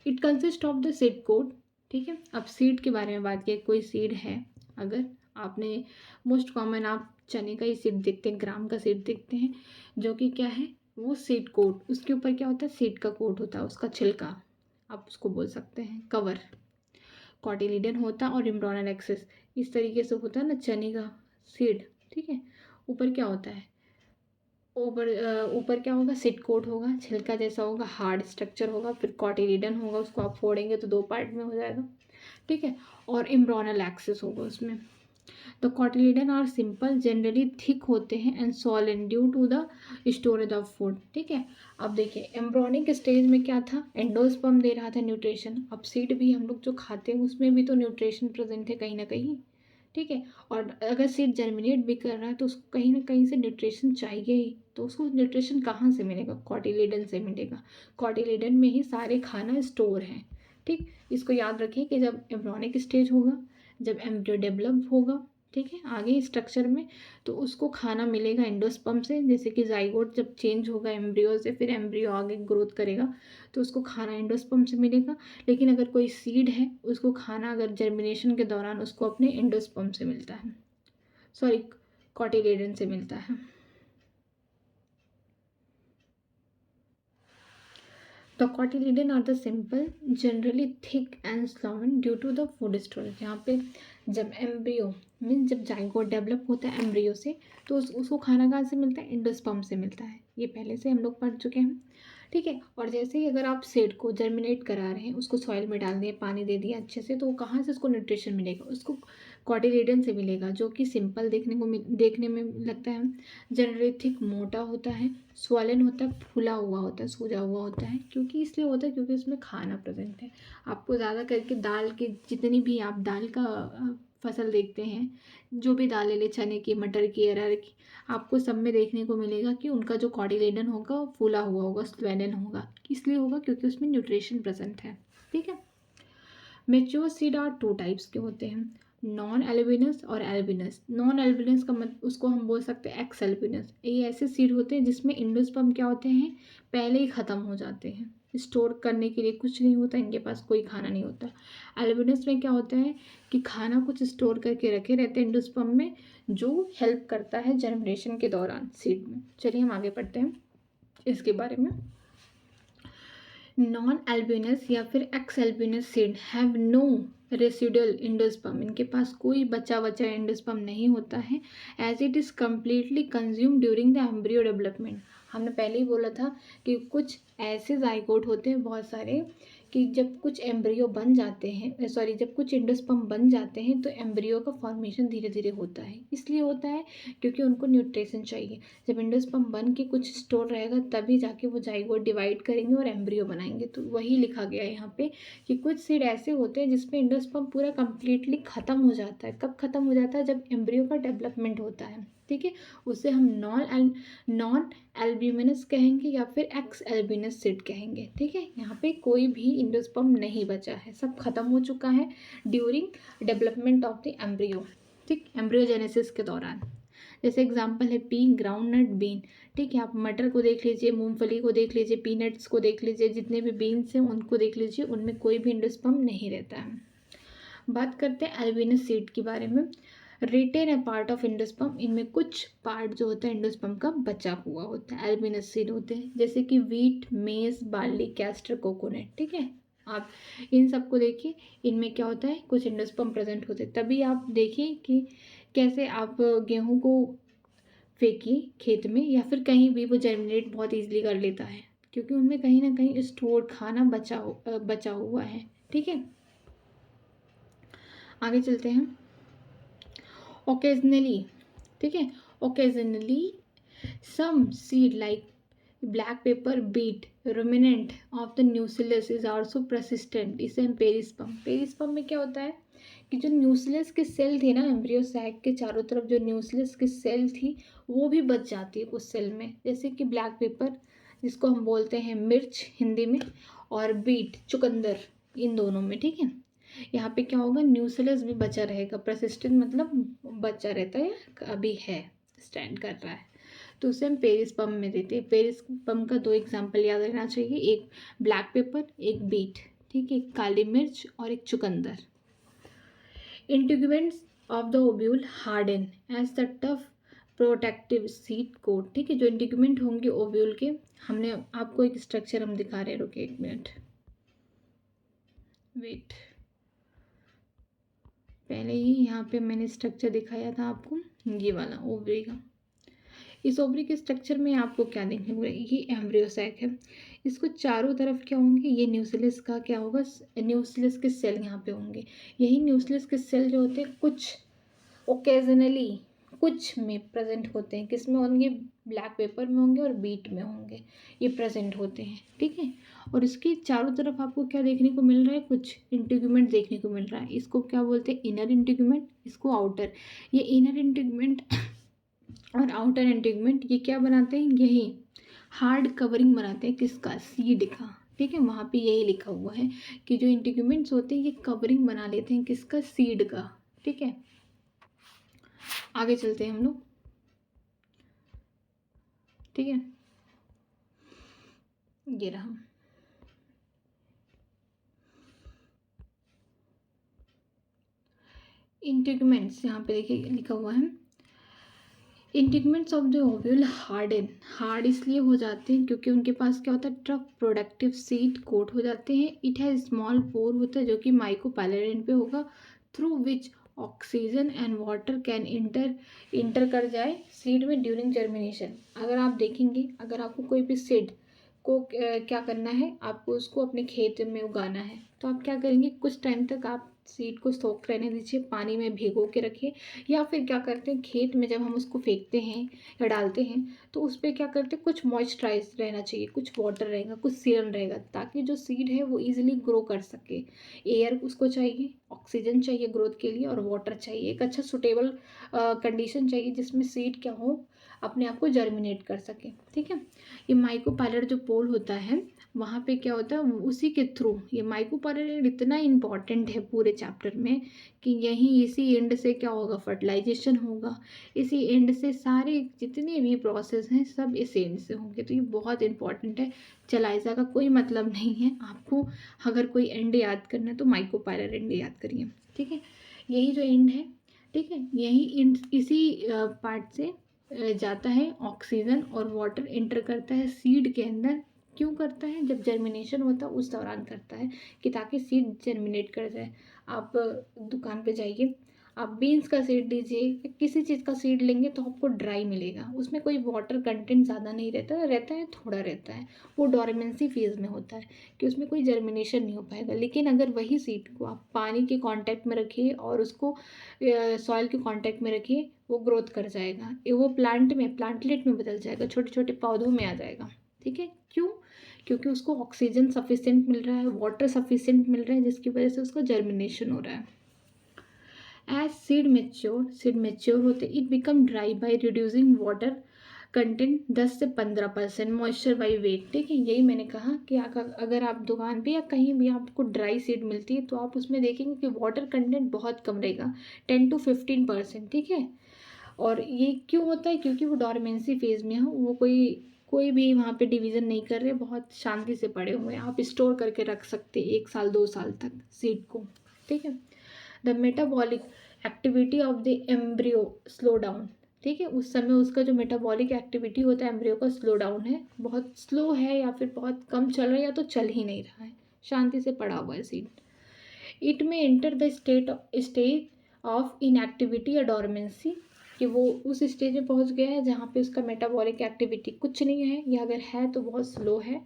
It consist of the seed code. ठीक है। अब सीड के बारे में बात किया, कोई सीड है, अगर आपने मोस्ट कॉमन आप चने का ही सीड देखते हैं, ग्राम का सीड देखते हैं, जो कि क्या है, वो सीड कोट, उसके ऊपर क्या होता है, सीड का कोट होता है, उसका छिलका आप उसको बोल सकते हैं कवर। कॉटिलीडन होता है और एम्ब्रॉयनल एक्सेस, इस तरीके से होता है ना चने का सीड। ठीक है। ऊपर क्या होता है, ऊपर क्या होगा, सीड कोट होगा, छिलका जैसा होगा, हार्ड स्ट्रक्चर होगा, फिर कॉटिलीडन होगा, उसको आप फोड़ेंगे तो 2 पार्ट में हो जाएगा। ठीक है। और एम्ब्रॉयनल एक्सेस होगा उसमें। The cotyledon are simple, generally thick होते हैं and solid due to the storage of food. ठीक है। अब देखिए एम्ब्रॉनिक स्टेज में क्या था, एंडोस्पर्म दे रहा था न्यूट्रिशन। अब सीड भी हम लोग जो खाते हैं उसमें भी तो न्यूट्रिशन प्रेजेंट है कहीं ना कहीं। ठीक है। और अगर सीड जर्मिनेट भी कर रहा है तो उसको कहीं ना कहीं से न्यूट्रिशन चाहिए ही, तो उसको न्यूट्रिशन कहाँ से मिलेगा, कॉटिलीडन से मिलेगा। कॉटिलीडन में ही सारे खाना स्टोर हैं। ठीक। इसको याद रखिए कि जब एम्ब्रॉनिक स्टेज होगा, जब एम्ब्रियो डेवलप होगा, ठीक है, आगे स्ट्रक्चर में, तो उसको खाना मिलेगा एंडोस्पर्म से। जैसे कि जाइगोट जब चेंज होगा एम्ब्रियो से, फिर एम्ब्रियो आगे ग्रोथ करेगा तो उसको खाना एंडोस्पर्म से मिलेगा। लेकिन अगर कोई सीड है उसको खाना अगर जर्मिनेशन के दौरान उसको अपने एंडोस्पर्म से मिलता है, सॉरी कॉटिलेडन से मिलता है। The cotyledon are the simple, generally thick and slowing due to the food storage। यहाँ पे जब एम्ब्रियो मीन्स जब जाइगोट डेवलप होता है एम्ब्रियो से, तो उसको खाना कहाँ से मिलता है, एंडोस्पर्म से मिलता है। ये पहले से हम लोग पढ़ चुके हैं। ठीक है। और जैसे ही अगर आप सीड को जर्मिनेट करा रहे हैं, उसको सॉइल में डाल दिए, पानी दे दिया अच्छे से, तो वो कहाँ से उसको न्यूट्रिशन मिलेगा, उसको कॉटिलीडन से मिलेगा, जो कि सिंपल देखने में लगता है, जनरली थिक मोटा होता है, स्वॉलन होता है, फूला हुआ होता है, सूजा हुआ होता है। क्योंकि इसलिए होता है क्योंकि उसमें खाना प्रेजेंट है। आपको ज़्यादा करके दाल के, जितनी भी आप दाल का फसल देखते हैं, जो भी दालें ले, चने की, मटर की, अरहर की, आपको सब में देखने को मिलेगा कि उनका जो कॉटिलेडन होगा वो फूला हुआ होगा, स्वेलन होगा। इसलिए होगा क्योंकि उसमें न्यूट्रिशन प्रेजेंट है। ठीक है। मेच्योर सीड आर 2 टाइप्स के होते हैं, नॉन एल्बिनस और एल्बिनस। नॉन एल्बिनस का मत उसको हम बोल सकते हैं एक्स एल्बिनस। ये ऐसे सीड होते हैं जिसमें एंडोस्पर्म क्या होते हैं, पहले ही ख़त्म हो जाते हैं, स्टोर करने के लिए कुछ नहीं होता, इनके पास कोई खाना नहीं होता। एल्बिनस में क्या होता है कि खाना कुछ स्टोर करके रखे रहते हैं एंडोस्पर्म में, जो हेल्प करता है जर्मिनेशन के दौरान सीड में। चलिए हम आगे पढ़ते हैं इसके बारे में। नॉन एल्बिनस या फिर ex albuminous seed have no residual endosperm, इनके पास कोई बचा एंडोस्पर्म नहीं होता है, as it is completely consume during the embryo development. हमने पहले ही बोला था कि कुछ ऐसे जाइगोट होते हैं बहुत सारे कि जब कुछ एम्ब्रियो बन जाते हैं, सॉरी जब कुछ एंडोस्पर्म बन जाते हैं तो एम्ब्रियो का फॉर्मेशन धीरे धीरे होता है। इसलिए होता है क्योंकि उनको न्यूट्रिशन चाहिए। जब एंडोस्पर्म बन के कुछ स्टोर रहेगा तभी जाके वो जाइगोट डिवाइड करेंगे और एम्ब्रियो बनाएंगे। तो वही लिखा गया है यहाँ पे कि कुछ सीड ऐसे होते हैं जिसमें एंडोस्पर्म पूरा कंप्लीटली ख़त्म हो जाता है। कब ख़त्म हो जाता है, जब एम्ब्रियो का डेवलपमेंट होता है। ठीक है। उसे हम नॉन एल्ब्यूमिनस कहेंगे या फिर एक्स एल्बिनस सीड कहेंगे। ठीक है। यहाँ पे कोई भी एंडोस्पर्म नहीं बचा है, सब खत्म हो चुका है during development of the embryo. ठीक, एम्ब्रियोजेनेसिस के दौरान। जैसे एग्जांपल है पी, ग्राउंडनट, बीन। ठीक है। आप मटर को देख लीजिए, मूंगफली को देख लीजिए, पीनट्स को देख लीजिए, जितने भी बीन्स हैं उनको देख लीजिए, उनमें कोई भी एंडोस्पर्म नहीं रहता है। बात करते हैं एल्बिनस सीड के बारे में। Retain a part of endosperm, इनमें कुछ पार्ट जो होता है एंडोस्पर्म का बचा हुआ होता है, एल्बिनस सीड होते हैं। जैसे कि वीट, मेज, बार्ली, कैस्टर, कोकोनट। ठीक है। आप इन सबको देखिए, इनमें क्या होता है, कुछ एंडोस्पर्म प्रेजेंट होते हैं। तभी आप देखिए कि कैसे आप गेहूं को फेंकिए खेत में या फिर कहीं भी, वो जर्मिनेट बहुत ईजिली कर लेता है क्योंकि उनमें कहीं ना कहीं स्टोर खाना बचा हुआ है। ठीक है। आगे चलते हैं। ओकेजनली, ठीक है, occasionally some seed like black pepper, beet, remnant of the nucellus is also persistent. इसे हम पेरिस्पर्म। पेरिस्पर्म में क्या होता है कि जो न्यूसिलस की सेल थी ना, एम्ब्रियो सैक के चारों तरफ जो न्यूसिलस की सेल थी वो भी बच जाती है उस सेल में। जैसे कि ब्लैक पेपर, जिसको हम बोलते हैं मिर्च हिंदी में, और बीट, चुकंदर, इन दोनों में। ठीक है। यहाँ पे क्या होगा, न्यूक्लियस भी बचा रहेगा, परसिस्टेंट मतलब बचा रहता है, अभी है, स्टैंड कर रहा है। तो उसे हम पेरिस पम में देते हैं। पेरिस पम का 2 एग्जाम्पल याद रहना चाहिए, एक ब्लैक पेपर, एक बीट, ठीक है, काली मिर्च और एक चुकंदर। Integuments of the ovule harden as the tough protective seed coat, ठीक है, जो इंटीग्यूमेंट होंगे ओव्यूल के, हमने आपको एक स्ट्रक्चर हम दिखा रहे हैं, रुके 1 मिनट, वेट, पहले ही यहाँ पे मैंने स्ट्रक्चर दिखाया था आपको, ये वाला ओवरी का। इस ओवरी के स्ट्रक्चर में आपको क्या देखने को मिलेगा, ये एम्ब्रियो सैक है, इसको चारों तरफ क्या होंगे, ये न्यूक्लियस का क्या होगा, न्यूक्लियस के सेल यहाँ पे होंगे। यही न्यूक्लियस के सेल जो होते हैं कुछ ओकेजनली कुछ में प्रेजेंट होते हैं, किस में होंगे, ब्लैक पेपर में होंगे और बीट में होंगे, ये प्रेजेंट होते हैं, ठीक है। और इसके चारों तरफ आपको क्या देखने को मिल रहा है, कुछ इंटीग्यूमेंट देखने को मिल रहा है। इसको क्या बोलते हैं, इनर इंटीग्यूमेंट, इसको आउटर। ये इनर इंटीग्यूमेंट और आउटर इंटीग्यूमेंट ये क्या बनाते हैं, यही हार्ड कवरिंग बनाते हैं, किसका, सीड का, ठीक है। वहाँ पे यही लिखा हुआ है कि जो इंटीग्यूमेंट्स होते हैं ये कवरिंग बना लेते हैं, किसका, सीड का, ठीक है। आगे चलते हैं हम लोग, ठीक है, ये रहा। इंटीग्यूमेंट्स यहाँ पे देखिए लिखा हुआ है, integuments of the ovule harden, hard इसलिए हो जाते हैं क्योंकि उनके पास क्या होता है, टफ प्रोडक्टिव सीड कोट हो जाते हैं। इट हैज स्मॉल पोर होता है जो कि माइकोपैलेरिन पे होगा, through which oxygen and water can inter कर जाए सीड में ड्यूरिंग जर्मिनेशन। अगर आप देखेंगे, अगर आपको कोई भी सीड को क्या करना है, आपको उसको अपने खेत में उगाना है, तो आप क्या करेंगे, कुछ टाइम तक आप सीड को सोक रहने दीजिए, पानी में भिगो के रखिए, या फिर क्या करते हैं, खेत में जब हम उसको फेंकते हैं या डालते हैं तो उस पर क्या करते हैं, कुछ मॉइस्चराइज रहना चाहिए, कुछ वाटर रहेगा, कुछ सीरम रहेगा, ताकि जो सीड है वो इजीली ग्रो कर सके। एयर उसको चाहिए, ऑक्सीजन चाहिए ग्रोथ के लिए, और वाटर चाहिए, एक अच्छा सुटेबल कंडीशन चाहिए जिसमें सीड क्या हो, अपने आप को जर्मिनेट कर सके, ठीक है। ये माइकोपाइलर जो पोल होता है वहाँ पे क्या होता है, उसी के थ्रू, ये माइकोपाइलर इतना इम्पॉर्टेंट है पूरे चैप्टर में कि यहीं इसी एंड से क्या होगा, फर्टिलाइजेशन होगा, इसी एंड से सारे जितने भी प्रोसेस हैं सब इस एंड से होंगे। तो ये बहुत इंपॉर्टेंट है, चलाइजा का कोई मतलब नहीं है आपको, अगर कोई एंड याद करना है तो माइकोपाइलर एंड याद करिए, ठीक है। यही जो एंड है, ठीक है, यही इसी पार्ट से जाता है ऑक्सीजन और वाटर इंटर करता है सीड के अंदर। क्यों करता है, जब जर्मिनेशन होता है उस दौरान करता है, कि ताकि सीड जर्मिनेट कर जाए। आप दुकान पे जाइए, आप बीन्स का सीड लीजिए, किसी चीज़ का सीड लेंगे तो आपको ड्राई मिलेगा, उसमें कोई वाटर कंटेंट ज़्यादा नहीं रहता, रहता है थोड़ा रहता है, वो डोरमेंसी फेज में होता है कि उसमें कोई जर्मिनेशन नहीं हो पाएगा। लेकिन अगर वही सीड को आप पानी के कांटेक्ट में रखिए और उसको सॉइल के कांटेक्ट में रखिए, वो ग्रोथ कर जाएगा, वो प्लांट में, प्लांटलेट में बदल जाएगा, छोटे छोटे पौधों में आ जाएगा, ठीक है। क्यों, क्योंकि उसको ऑक्सीजन सफिशिएंट मिल रहा है, वाटर सफिशिएंट मिल रहा है, जिसकी वजह से उसका जर्मिनेशन हो रहा है। एज सीड मेच्योर होते it become dry by reducing water content 10 से 15% मॉइस्चर बाई वेट, ठीक है। यही मैंने कहा कि अगर आप दुकान पे या कहीं भी आपको ड्राई सीड मिलती है तो आप उसमें देखेंगे कि वाटर कंटेंट बहुत कम रहेगा, 10 to 15%, ठीक है। और ये क्यों होता है, क्योंकि वो डोरमेंसी फेज में हो, वो कोई भी वहाँ पे डिवीज़न नहीं कर रहे, बहुत शांति से पड़े हुए हैं, आप स्टोर करके रख सकते 1 साल 2 साल तक सीड को, ठीक है। The metabolic activity of the embryo slow down, ठीक है, उस समय उसका जो मेटाबॉलिक एक्टिविटी होता है एम्ब्रियो का, स्लो डाउन है, बहुत स्लो है या फिर बहुत कम चल रहा है या तो चल ही नहीं रहा है, शांति से पड़ा हुआ है सीड। इट में enter the stage of inactivity या डोरमेंसी, कि वो उस स्टेज में पहुंच गया है जहाँ पे उसका मेटाबॉलिक एक्टिविटी कुछ नहीं है, या अगर है तो बहुत स्लो है,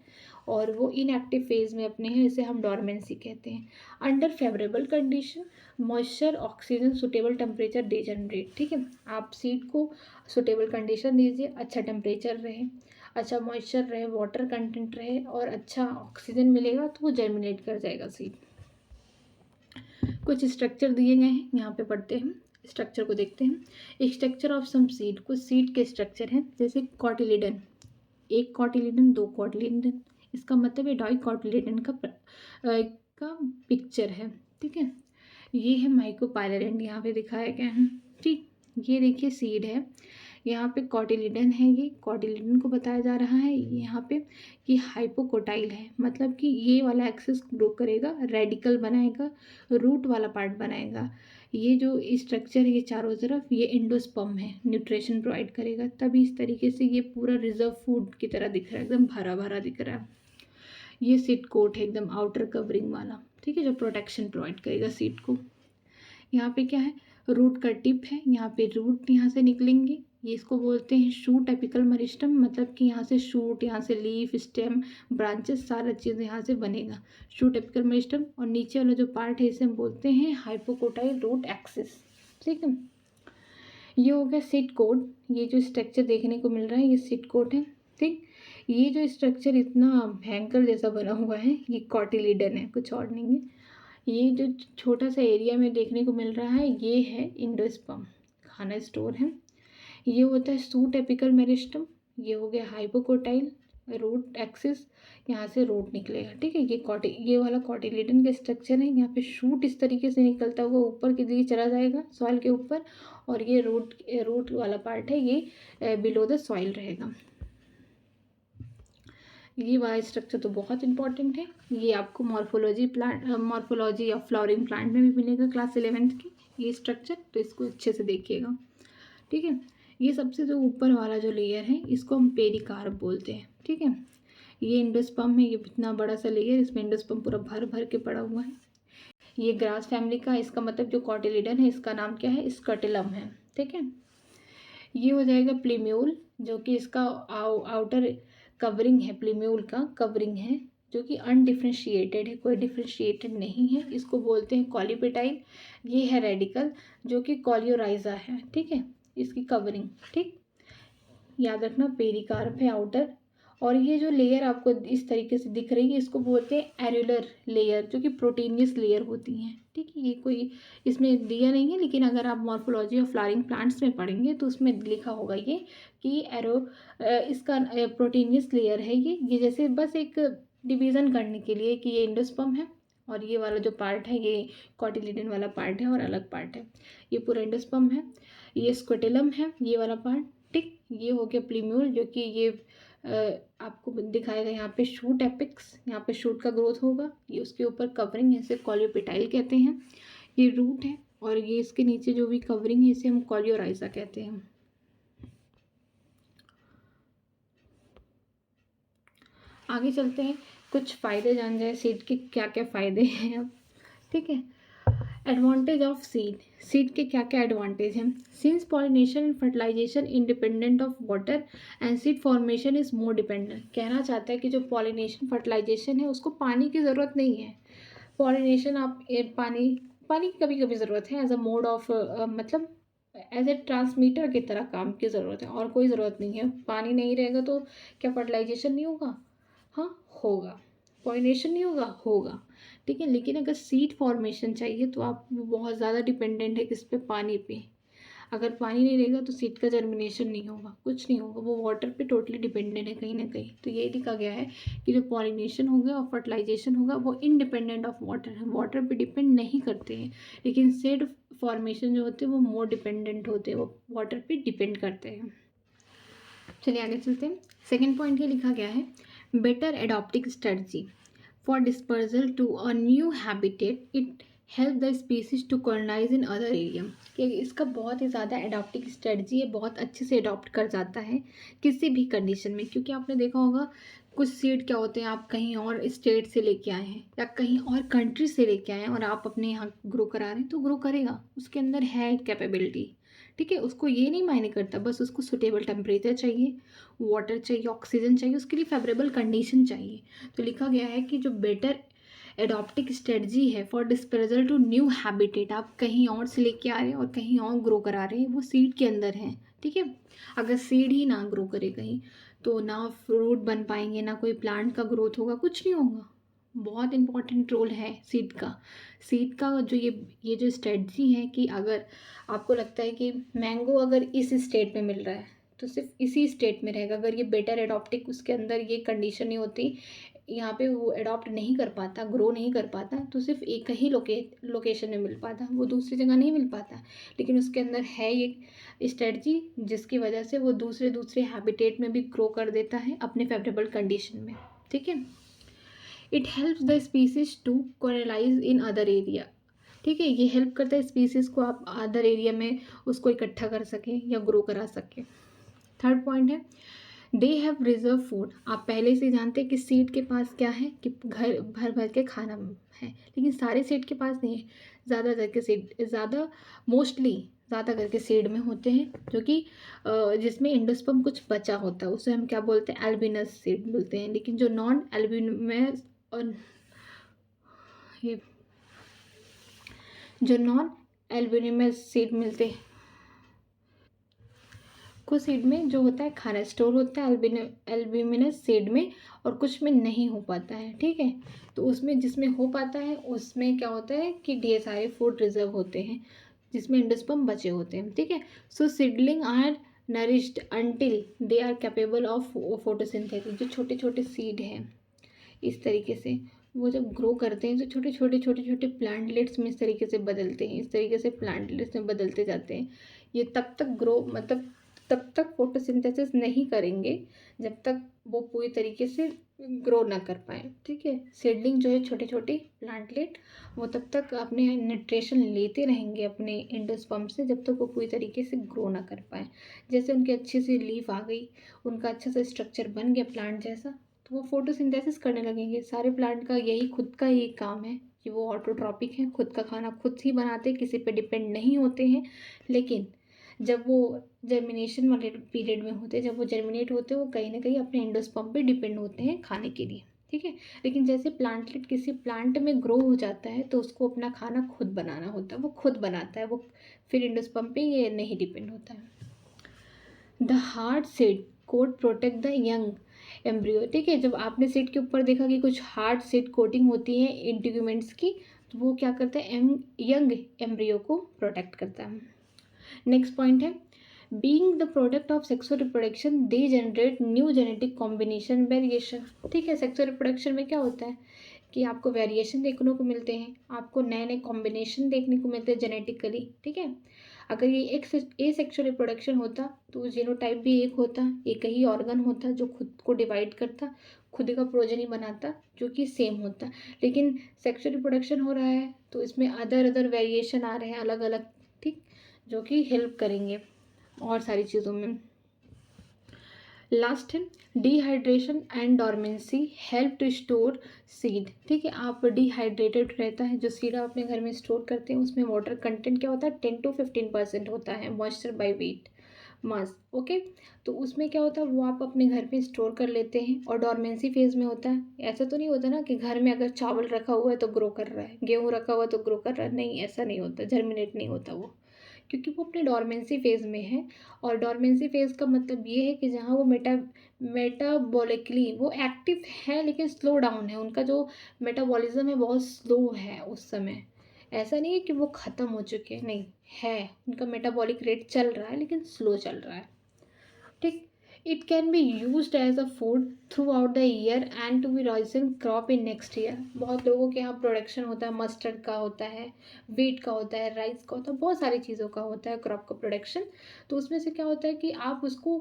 और वो इनएक्टिव फेज में अपने हैं, इसे हम डोरमेंसी कहते हैं। Under favourable condition moisture oxygen suitable temperature they generate, ठीक है। आप सीड को सुटेबल कंडीशन दीजिए, अच्छा टेम्परेचर रहे, अच्छा मॉइस्चर रहे, वाटर कंटेंट रहे और अच्छा ऑक्सीजन मिलेगा तो वो जर्मिनेट कर जाएगा सीड। कुछ स्ट्रक्चर दिए गए हैं, यहाँ पे पढ़ते हैं, स्ट्रक्चर को देखते हैं। स्ट्रक्चर ऑफ सम सीड, कुछ सीड के स्ट्रक्चर हैं, जैसे कॉटिलिडन, एक कॉटिलिडन, दो कॉटिलिडन, इसका मतलब ये डाई कॉटिलिडन का पिक्चर है, ठीक है। ये है माइकोपाइलरेंट, यहाँ पे दिखाया गया है। ठीक, ये देखिए सीड है, यहाँ पे कॉटिलिडन है, ये कॉटिलिडन को बताया जा रहा है। यहाँ पे ये हाइपोकोटाइल है, मतलब कि ये वाला एक्सिस ग्रो करेगा, रेडिकल बनाएगा, रूट वाला पार्ट बनाएगा। ये जो स्ट्रक्चर है ये चारों तरफ, ये एंडोस्पर्म है, न्यूट्रिशन प्रोवाइड करेगा। तभी इस तरीके से ये पूरा रिजर्व फूड की तरह दिख रहा है, एकदम भरा भरा दिख रहा है। ये सीड कोट है एकदम आउटर कवरिंग वाला, ठीक है, जो प्रोटेक्शन प्रोवाइड करेगा सीड को। यहाँ पे क्या है, रूट का टिप है, यहाँ पे रूट यहाँ से निकलेंगे, ये इसको बोलते हैं शूट एपिकल मेरिस्टम, मतलब कि यहाँ से शूट, यहाँ से लीफ, स्टेम, ब्रांचेस, सारा चीज़ यहाँ से बनेगा, शूट एपिकल मेरिस्टम। और नीचे वाला जो पार्ट है इसे हम बोलते हैं हाइपोकोटाइल रूट एक्सिस, ठीक है। ये हो गया सीड कोट, ये जो स्ट्रक्चर देखने को मिल रहा है ये सीड कोट है, ठीक। ये जो स्ट्रक्चर इतना भयंकर जैसा बना हुआ है ये कॉटिलिडन है, कुछ और नहीं है। ये जो छोटा सा एरिया में देखने को मिल रहा है ये है एंडोस्पर्म, खाना स्टोर है। ये होता है शूट एपिकल मेरिस्टम, ये हो गया हाइपोकोटाइल रूट एक्सिस, यहाँ से रूट निकलेगा, ठीक है। ये वाला कॉटिलिडन का स्ट्रक्चर है, यहाँ पे शूट इस तरीके से निकलता हुआ ऊपर की दिखे चला जाएगा सॉइल के ऊपर, और ये रूट वाला पार्ट है ये बिलो द सॉइल रहेगा। ये वाला स्ट्रक्चर तो बहुत इंपॉर्टेंट है, ये आपको मॉर्फोलॉजी या फ्लावरिंग प्लांट में भी मिलेगा क्लास 11th की ये स्ट्रक्चर, तो इसको अच्छे से देखिएगा, ठीक है। ये सबसे जो ऊपर वाला जो लेयर है इसको हम पेरिकार्प बोलते हैं, ठीक है। ये एंडोस्पर्म है, ये इतना बड़ा सा लेयर, इसमें एंडोस्पर्म पूरा भर भर के पड़ा हुआ है। ये ग्रास फैमिली का, इसका मतलब जो कॉटिलिडन है इसका नाम क्या है, स्कटेलम है, ठीक है। ये हो जाएगा प्लीम्यूल, जो कि इसका आउटर कवरिंग है, प्लीम्यूल का कवरिंग है, जो कि अनडिफ्रेंशिएटेड है, कोई डिफ्रेंशिएटेड नहीं है, इसको बोलते हैं कॉलीपेटाइल। ये है रेडिकल, जो कि कॉलियोराइजा है, ठीक है, इसकी कवरिंग, ठीक। याद रखना पेरिकार्प है आउटर। और ये जो लेयर आपको इस तरीके से दिख रही है इसको बोलते हैं एरुलर लेयर, जो कि प्रोटीनियस लेयर होती हैं, ठीक है। ये कोई इसमें दिया नहीं है, लेकिन अगर आप मॉर्फोलॉजी ऑफ फ्लावरिंग प्लांट्स में पढ़ेंगे तो उसमें लिखा होगा ये कि इसका प्रोटीनियस लेयर है ये जैसे बस एक डिवीज़न करने के लिए कि ये एंडोस्पर्म है और ये वाला जो पार्ट है ये कॉटिलिडन वाला पार्ट है और अलग पार्ट है। ये पूरा एंडोस्पर्म है, ये स्क्रोटेलम है ये वाला पार्ट, ठीक। ये हो गया प्लीम्यूल, जो कि ये आपको दिखाएगा यहाँ पे शूट एपिक्स, यहाँ पे शूट का ग्रोथ होगा, ये उसके ऊपर कवरिंग है, इसे कॉलियोपेटाइल कहते हैं। ये रूट है और ये इसके नीचे जो भी कवरिंग है इसे हम कॉलियोराइजा कहते हैं। आगे चलते हैं, कुछ फ़ायदे जान जाए सीड के, क्या क्या फ़ायदे हैं अब, ठीक है। एडवांटेज ऑफ सीड, सीड के क्या क्या एडवांटेज हैं। Since pollination and fertilization independent of water and seed formation is more dependent, कहना चाहता है कि जो पॉलिनेशन फर्टिलाइजेशन है उसको पानी की ज़रूरत नहीं है। पॉलिनेशन आप पानी की कभी कभी ज़रूरत है एज अ मोड ऑफ मतलब एज ए ट्रांसमीटर की तरह काम की ज़रूरत है, और कोई ज़रूरत नहीं है। पानी नहीं रहेगा तो क्या फर्टिलाइजेशन नहीं होगा, हाँ होगा। पॉलिनेशन नहीं होगा, होगा, ठीक है। लेकिन अगर सीड फॉर्मेशन चाहिए तो आप बहुत ज़्यादा डिपेंडेंट है किस पे, पानी पे। अगर पानी नहीं रहेगा तो सीड का जर्मिनेशन नहीं होगा, कुछ नहीं होगा, वो वाटर पे टोटली डिपेंडेंट है कहीं ना कहीं। तो ये लिखा गया है कि जो पॉलिनेशन होगा और फर्टिलाइजेशन होगा वो इंडिपेंडेंट ऑफ वाटर है, वाटर पे डिपेंड नहीं करते हैं। लेकिन सीड फॉर्मेशन जो होते हैं वो मोर डिपेंडेंट होते हैं, वो वाटर पे डिपेंड करते हैं। चलिए आगे चलते हैं। सेकेंड पॉइंट ये लिखा गया है, better adopting strategy for dispersal to a new habitat, it help the species to colonize in other area. कि इसका बहुत ही ज़्यादा एडॉप्टिंग स्ट्रेटजी है, बहुत अच्छे से अडॉप्ट कर जाता है किसी भी कंडीशन में। क्योंकि आपने देखा होगा कुछ सीड क्या होते हैं, आप कहीं और स्टेट से लेके आए हैं या कहीं और कंट्री से लेके आए हैं और आप अपने यहाँ ग्रो करा रहे हैं, तो ग्रो करेगा, उसके अंदर है कैपेबिलिटी, ठीक है। उसको ये नहीं मायने करता, बस उसको सुटेबल टेम्परेचर चाहिए, वाटर चाहिए, ऑक्सीजन चाहिए, उसके लिए फेवरेबल कंडीशन चाहिए। तो लिखा गया है कि जो बेटर एडॉप्टिंग स्ट्रेटजी है for dispersal to new habitat, आप कहीं और से लेके आ रहे हैं और कहीं और ग्रो करा रहे हैं, वो सीड के अंदर है, ठीक है। अगर सीड ही ना ग्रो करे कहीं तो ना फ्रूट बन पाएंगे, ना कोई प्लांट का ग्रोथ होगा, कुछ नहीं होगा। बहुत इंपॉर्टेंट रोल है सीड का। सीड का जो ये जो स्ट्रेटजी है कि अगर आपको लगता है कि मैंगो अगर इस स्टेट में मिल रहा है तो सिर्फ इसी स्टेट में रहेगा। अगर ये बेटर एडॉप्टिक उसके अंदर ये कंडीशन नहीं होती, यहाँ पे वो अडॉप्ट नहीं कर पाता, ग्रो नहीं कर पाता, तो सिर्फ एक ही लोकेशन में मिल पाता, वो दूसरी जगह नहीं मिल पाता। लेकिन उसके अंदर है ये स्ट्रेटजी जिसकी वजह से वो दूसरे दूसरे हैबिटेट में भी ग्रो कर देता है अपने फेवरेबल कंडीशन में। ठीक है, it helps the species to colonize in other area. ठीक है, ये हेल्प करता है स्पीसीज को आप अदर एरिया में उसको इकट्ठा कर सकें या ग्रो करा सकें। थर्ड पॉइंट है दे हैव रिजर्व फूड। आप पहले से जानते हैं कि सीड के पास क्या है कि घर भर भर के खाना है, लेकिन सारे सीड के पास नहीं है। मोस्टली ज़्यादा करके सीड में होते हैं जो कि जिसमें एंडोस्पर्म कुछ बचा होता है, उसे हम क्या बोलते हैं, एल्बिनस सीड बोलते हैं। लेकिन जो नॉन एल्बिनस और ये जो नॉन एल्बिनिमस सीड मिलते हैं, कुछ सीड में जो होता है खाना स्टोर होता है एल्ब्यूमिनस सीड में, और कुछ में नहीं हो पाता है। ठीक है, तो उसमें जिसमें हो पाता है उसमें क्या होता है कि ढेर सारे फूड रिजर्व होते हैं जिसमें एंडोस्पर्म बचे होते हैं। ठीक है, so seedling are nourished until they are capable of photosynthesis. जो छोटे छोटे सीड हैं इस तरीके से वो जब ग्रो करते हैं तो छोटे छोटे प्लांटलेट्स में इस तरीके से बदलते हैं, इस तरीके से प्लांटलेट्स में बदलते जाते हैं। ये तब तक ग्रो मतलब तब तक फोटोसिंथेसिस नहीं करेंगे जब तक वो पूरी तरीके से ग्रो ना कर पाए। ठीक है, सीडलिंग जो है छोटे छोटे प्लांटलेट वो तब तक अपने न्यूट्रिशन लेते रहेंगे अपने एंडोस्पर्म से जब तक वो पूरी तरीके से ग्रो ना कर पाए। जैसे उनकी अच्छी सी लीफ आ गई, उनका अच्छा सा स्ट्रक्चर बन गया प्लांट जैसा, तो वो फोटोसिंथेसिस करने लगेंगे। सारे प्लांट का यही खुद का ही काम है कि वो ऑटोट्रॉपिक हैं, खुद का खाना खुद ही बनाते हैं, किसी पे डिपेंड नहीं होते हैं। लेकिन जब वो जर्मिनेशन वाले पीरियड में होते हैं, जब वो जर्मिनेट होते हैं, वो कहीं ना कहीं अपने एंडोस्पर्म पे डिपेंड होते हैं खाने के लिए। ठीक है, लेकिन जैसे प्लांटलेट किसी प्लांट में ग्रो हो जाता है तो उसको अपना खाना खुद बनाना होता है, वो खुद बनाता है, वो फिर एंडोस्पर्म पे ये नहीं डिपेंड होता है। The hard seed coat protect the young embryo. ठीक है, जब आपने सीड के ऊपर देखा कि कुछ हार्ड सीड कोटिंग होती है इंटीग्यूमेंट्स की, तो वो क्या करता है, यंग एम्ब्रियो को प्रोटेक्ट करता है। नेक्स्ट पॉइंट है being the product of sexual reproduction they generate new genetic combination variation. ठीक है, सेक्सुअल रिप्रोडक्शन में क्या होता है कि आपको वेरिएशन देखने को मिलते हैं, आपको नए नए कॉम्बिनेशन देखने को मिलते हैं जेनेटिकली। ठीक है, अगर ये एक ए सेक्सुअल रिप्रोडक्शन होता तो जीनोटाइप भी एक होता, एक ही ऑर्गन होता जो खुद को डिवाइड करता, खुद का प्रोजेनी बनाता जो कि सेम होता। लेकिन सेक्सुअल रिप्रोडक्शन हो रहा है तो इसमें अदर अदर वेरिएशन आ रहे हैं अलग अलग, ठीक, जो कि हेल्प करेंगे और सारी चीज़ों में। लास्ट है dehydration and dormancy help to store seed. ठीक है, आप डिहाइड्रेटेड रहता है जो सीड आप अपने घर में स्टोर करते हैं उसमें वाटर कंटेंट क्या होता है 10 to 15% होता है moisture by weight mass. Okay, तो उसमें क्या होता है वो आप अपने घर पे स्टोर कर लेते हैं और डॉर्मेंसी फेज में होता है। ऐसा तो नहीं होता ना कि घर में अगर चावल रखा हुआ है तो ग्रो कर रहा है, गेहूँ रखा हुआ है तो ग्रो कर रहा है, नहीं ऐसा नहीं होता, जर्मिनेट नहीं होता वो, क्योंकि वो अपने डॉर्मेंसी फेज में है। और डॉर्मेंसी फेज का मतलब ये है कि जहाँ वो मेटाबॉलिकली वो एक्टिव है लेकिन स्लो डाउन है, उनका जो मेटाबॉलिज्म है बहुत स्लो है उस समय। ऐसा नहीं है कि वो ख़त्म हो चुके हैं, नहीं है, उनका मेटाबॉलिक रेट चल रहा है लेकिन स्लो चल रहा है। ठीक, it can be use as a food throughout the year and to be risen crop in next year. बहुत लोगों के यहाँ प्रोडक्शन होता है, मस्टर्ड का होता है, वीट का होता है, राइस का होता है, बहुत सारी चीज़ों का होता है क्रॉप का प्रोडक्शन। तो उसमें से क्या होता है कि आप उसको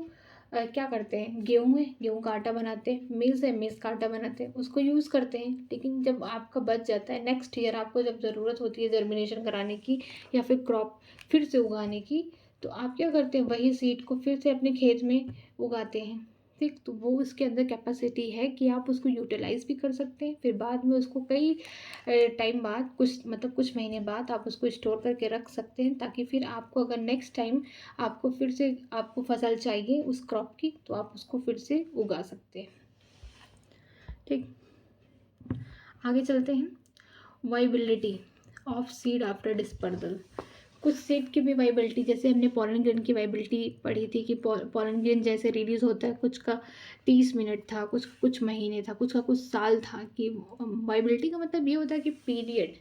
क्या करते हैं, गेहूँ है, गेहूँ का आटा बनाते हैं, मेज़ है, मेज़ का आटा बनाते हैं, उसको यूज़ करते हैं। लेकिन जब आपका बच जाता है नेक्स्ट ईयर, आपको जब ज़रूरत होती है जर्मिनेशन कराने की या फिर क्रॉप फिर से उगाने की, तो आप क्या करते हैं वही सीड को फिर से अपने खेत में उगाते हैं। ठीक, तो वो उसके अंदर कैपेसिटी है कि आप उसको यूटिलाइज़ भी कर सकते हैं, फिर बाद में उसको कई टाइम बाद कुछ महीने बाद आप उसको स्टोर करके रख सकते हैं, ताकि फिर आपको अगर नेक्स्ट टाइम आपको फिर से आपको फसल चाहिए उस क्रॉप की तो आप उसको फिर से उगा सकते हैं। ठीक, आगे चलते हैं viability of seed after dispersal. कुछ सीड की भी वाइबिलिटी, जैसे हमने पोलन ग्रेन की वाइबिलिटी पढ़ी थी कि पोलन ग्रेन जैसे रिलीज होता है, कुछ का 30 मिनट था, कुछ महीने था, कुछ का कुछ साल था। कि वाइबिलिटी का मतलब ये होता है कि पीरियड,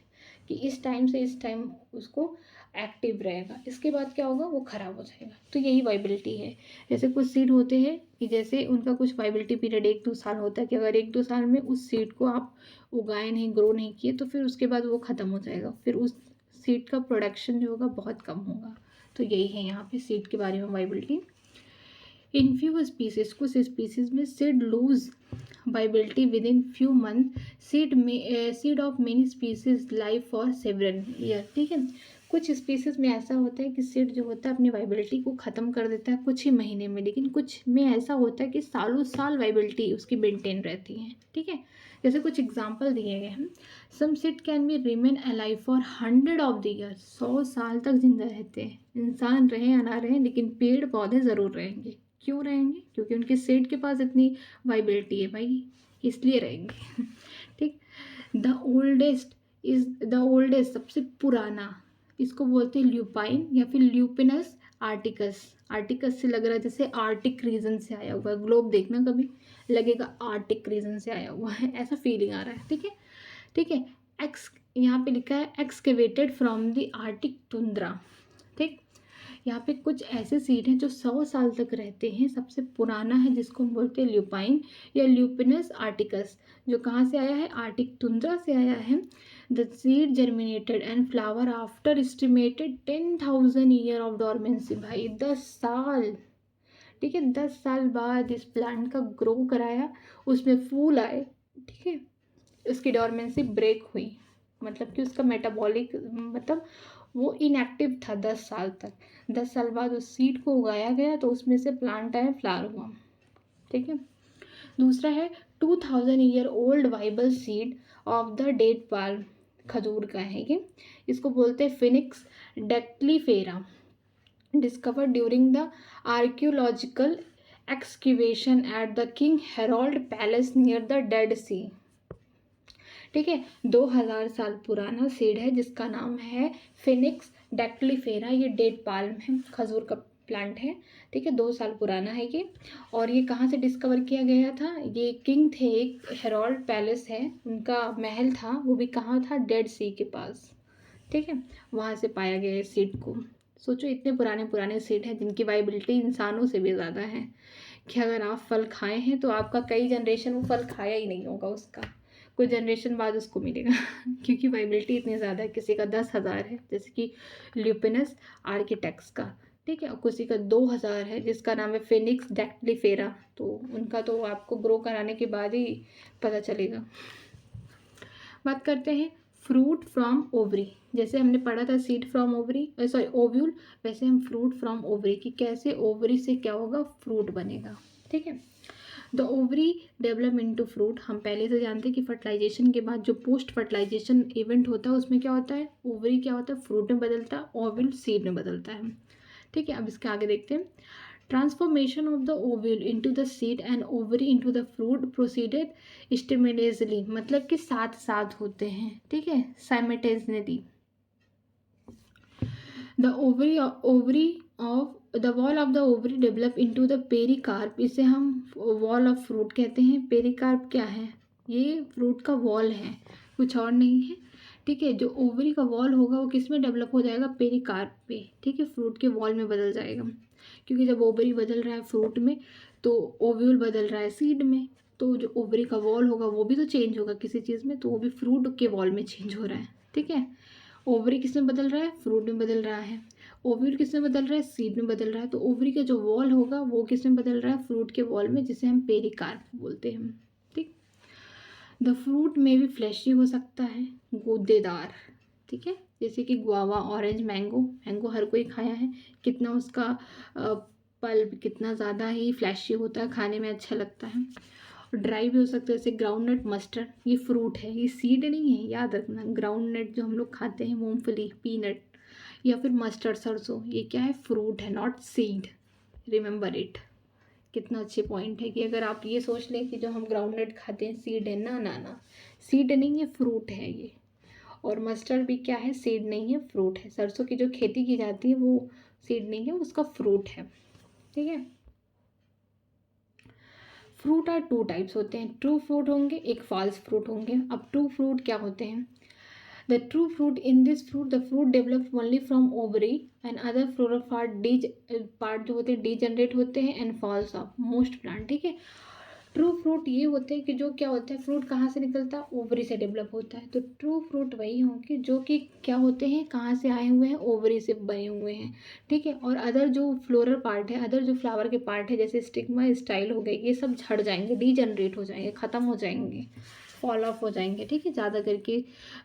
कि इस टाइम से इस टाइम उसको एक्टिव रहेगा, इसके बाद क्या होगा, वो ख़राब हो जाएगा। तो यही वाइबिलिटी है। जैसे कुछ सीड होते हैं कि जैसे उनका कुछ वाइबिलिटी पीरियड 1-2 साल होता है कि अगर 1-2 साल में उस सीड को आप उगाए नहीं, ग्रो नहीं किए, तो फिर उसके बाद वो ख़त्म हो जाएगा, फिर उस सीड का प्रोडक्शन जो होगा बहुत कम होगा। तो यही है यहाँ पे सीड के बारे में वाइबिलिटी। इन फ्यू स्पीसीज, कुछ स्पीसीज में seed lose viability within few month. Seed of many species live for several year. ठीक है, कुछ स्पीसीज में ऐसा होता है कि सीड जो होता है अपनी वाइबिलिटी को ख़त्म कर देता है कुछ ही महीने में, लेकिन कुछ में ऐसा होता है कि सालों साल वाइबिलिटी उसकी मेंटेन रहती है। ठीक है, जैसे कुछ एग्जाम्पल दिए गए हैं। Some seed can be remain alive for 100 of the year. 100 साल तक जिंदा रहते हैं, इंसान रहे या ना रहे, लेकिन पेड़ पौधे ज़रूर रहेंगे। क्यों रहेंगे? क्योंकि उनके सीड के पास इतनी वाइबिलिटी है भाई, इसलिए रहेंगे। ठीक। द ओल्डेस्ट सबसे पुराना, इसको बोलते हैं ल्यूपाइन या फिर ल्यूपिनस आर्टिकस। आर्टिकस से लग रहा है जैसे आर्टिक रीजन से आया हुआ है। ग्लोब देखना कभी, लगेगा आर्टिक रीजन से आया हुआ है, ऐसा फीलिंग आ रहा है। ठीक है, ठीक है। एक्स यहाँ पे लिखा है excavated from the Arctic tundra. ठीक, यहाँ पे कुछ ऐसे सीड हैं जो 100 साल तक रहते हैं। सबसे पुराना है जिसको हम बोलते हैं ल्यूपाइन या ल्यूपिनस आर्टिकस, जो कहाँ से आया है, आर्टिक टुंड्रा से आया है। The seed germinated and flower after estimated 10,000 year of dormancy. भाई 10 साल, ठीक है, 10 साल बाद इस प्लांट का ग्रो कराया, उसमें फूल आए। ठीक है, उसकी डॉर्मेंसी ब्रेक हुई, मतलब कि उसका मेटाबॉलिक, मतलब वो इनएक्टिव था 10 साल तक। 10 साल बाद उस सीड को उगाया गया तो उसमें से प्लांट आया, फ्लावर हुआ। ठीक है, दूसरा है 2000 year old viable seed of the date palm. खजूर का है ये, इसको बोलते हैं Phoenix dactylifera. discovered during the archaeological excavation at the King Harold Palace near the Dead Sea। ठीक है, 2000 साल पुराना सीड है जिसका नाम है फिनिक्स डेक्लीफेरा। ये डेट पाल्म है, खजूर का प्लांट है। ठीक है, 2 साल पुराना है ये। और ये कहाँ से डिस्कवर किया गया था? ये किंग थे, एक हेरोल्ड पैलेस है, उनका महल था, वो भी कहाँ था? डेड सी के पास। ठीक है, वहाँ से पाया गया है सीड को। सोचो इतने पुराने पुराने सीड हैं जिनकी वाइबिलिटी इंसानों से भी ज़्यादा है, कि अगर आप फल खाए हैं तो आपका कई जनरेशन वो फल खाया ही नहीं होगा, उसका कुछ जनरेशन बाद उसको मिलेगा। क्योंकि वाइबिलिटी इतनी ज़्यादा है। किसी का 10,000 है जैसे कि ल्यूपिनस आर्किटेक्ट्स का, ठीक है, और किसी का 2,000 है जिसका नाम है फिनिक्स डेक्लीफेरा। तो उनका तो आपको ग्रो कराने के बाद ही पता चलेगा। बात करते हैं फ्रूट फ्रॉम ओवरी। जैसे हमने पढ़ा था seed from ovary, sorry ovule, वैसे हम फ्रूट फ्रॉम ओवरी की कैसे ओवरी से क्या होगा, फ्रूट बनेगा। ठीक है, the ovary develop into fruit. हम पहले से जानते हैं कि फर्टिलाइजेशन के बाद जो पोस्ट फर्टिलाइजेशन इवेंट होता है उसमें क्या होता है, ओवरी क्या होता है, फ्रूट में बदलता है, ओव्यूल सीड में बदलता है। ठीक है, अब इसके आगे देखते हैं। Transformation of the ovule into the seed and ovary into the fruit proceeded simultaneously, मतलब कि साथ साथ होते हैं। ठीक है, simultaneously. The ovary of the wall of the ovary develop into the pericarp. इसे हम वॉल ऑफ फ्रूट कहते हैं। पेरिकार्प क्या है? ये फ्रूट का वॉल है, कुछ और नहीं है। ठीक है, जो ओवरी का वॉल होगा वो किस में डेवलप हो जाएगा, पेरिकार्प पे। ठीक है, फ्रूट के वॉल में बदल जाएगा, क्योंकि जब ओवरी बदल रहा है फ्रूट में तो ओव्यूल बदल रहा है सीड में, तो जो ओवरी का वॉल होगा वो भी तो चेंज होगा किसी चीज़ में, तो वो भी फ्रूट के वॉल में चेंज हो रहा है। ठीक है, ओवरी किस में बदल रहा है, फ्रूट में बदल रहा है। ओव्यूल किस में बदल रहा है, सीड में बदल रहा है। तो ओवरी का जो वॉल होगा वो किस में बदल रहा है, फ्रूट के वॉल में, जिसे हम पेरिकार्प बोलते हैं। ठीक, द फ्रूट में भी फ्लैशी हो सकता है, गूदेदार। ठीक है, जैसे कि गुआवा, ऑरेंज, मैंगो। मैंगो हर कोई खाया है, कितना उसका पल्प कितना ज़्यादा ही फ्लैशी होता है, खाने में अच्छा लगता है। ड्राई भी हो सकता है, जैसे ग्राउंड नट, मस्टर्ड। ये फ्रूट है, ये सीड नहीं है, याद रखना। ग्राउंड नट जो हम लोग खाते हैं, मूंगफली, पीनट, या फिर मस्टर्ड, सरसों, ये क्या है, फ्रूट है, नॉट सीड। Remember it. कितना अच्छे पॉइंट है कि अगर आप ये सोच लें कि जो हम ग्राउंड नट खाते हैं सीड है, ना ना ना, सीड नहीं है, फ्रूट है ये। और मस्टर्ड भी क्या है, सीड नहीं है, फ्रूट है। सरसों की जो खेती की जाती है वो सीड नहीं है, उसका फ्रूट है। ठीक है, फ्रूट आर 2 टाइप्स होते हैं, ट्रू फ्रूट होंगे, एक फॉल्स फ्रूट होंगे। अब ट्रू फ्रूट क्या होते हैं? The true fruit, in this fruit, the fruit develops only from ovary and other floral part जो होते हैं degenerate होते हैं and falls off most plant, ठीक है। ट्रू फ्रूट ये होते हैं कि जो क्या होता है, फ्रूट कहाँ से निकलता है, ओवरी से डेवलप होता है। तो ट्रू फ्रूट वही होंगे जो कि क्या होते हैं, कहाँ से आए हुए हैं, ओवरी से बने हुए हैं, ठीक है। और अदर जो फ्लोरल पार्ट है, अदर जो फ्लावर के पार्ट है जैसे स्टिग्मा, स्टाइल हो गए, ये सब झड़ जाएंगे, डीजनरेट हो जाएंगे, ख़त्म हो जाएंगे, फॉल ऑफ हो जाएंगे, ठीक है। ज़्यादा करके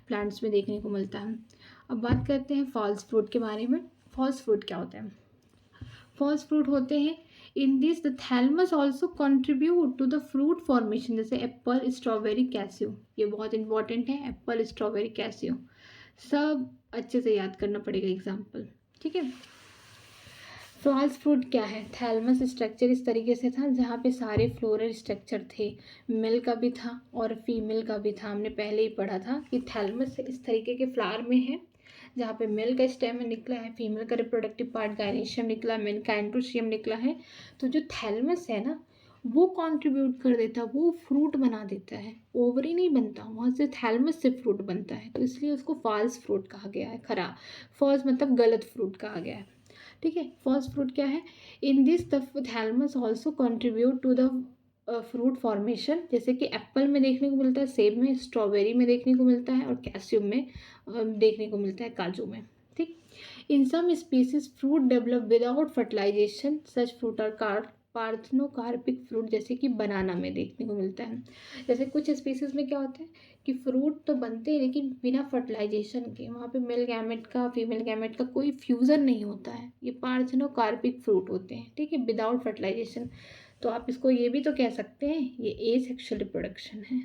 प्लांट्स में देखने को मिलता है। अब बात करते हैं फॉल्स फ्रूट के बारे में। फॉल्स फ्रूट क्या होता है? फॉल्स फ्रूट होते हैं, in this the thalamus also contribute to the fruit formation, जैसे एप्पल, स्ट्रॉबेरी, कैस्यू, ये बहुत इंपॉर्टेंट है। एप्पल, स्ट्रॉबेरी, कैस्यू सब अच्छे से याद करना पड़ेगा एग्जाम्पल, ठीक है। फॉल्स फ्रूट क्या है? थैलमस स्ट्रक्चर इस तरीके से था जहाँ पे सारे फ्लोरल स्ट्रक्चर थे, मेल का भी था और फीमेल का भी था। हमने पहले ही पढ़ा था कि थैलमस इस तरीके के फ्लावर में है जहाँ पे मेल का स्टेम निकला है, फीमेल का रिप्रोडक्टिव पार्ट गायनेशियम निकला, मेन का एंड्रोशियम निकला है। तो जो थैलमस है ना, वो कंट्रीब्यूट कर देता है, वो फ्रूट बना देता है, ओवरी नहीं बनता, वहाँ से थैलमस से फ्रूट बनता है। तो इसलिए उसको फॉल्स फ्रूट कहा गया है, खरा फॉल्स मतलब गलत फ्रूट कहा गया है, ठीक है। फॉल्स फ्रूट क्या है? In this the thalamus also contribute to the fruit formation, जैसे कि एप्पल में देखने को मिलता है, सेब में, स्ट्रॉबेरी में देखने को मिलता है और कैल्शियम में देखने को मिलता है, काजू में, ठीक। In some species fruit develop without fertilization, such fruit are parthenocarpic fruit, जैसे कि बनाना में देखने को मिलता है। जैसे कुछ स्पीसीज में क्या होता है कि फ्रूट तो बनते हैं लेकिन बिना फर्टिलाइजेशन के, वहाँ पे मेल गैमेट का फीमेल गैमेट का कोई फ्यूज़न नहीं होता है, ये पार्थेनोकार्पिक फ्रूट होते हैं, ठीक है, विदाउट फर्टिलाइजेशन। तो आप इसको ये भी तो कह सकते हैं ये एसेक्सुअल रिप्रोडक्शन है,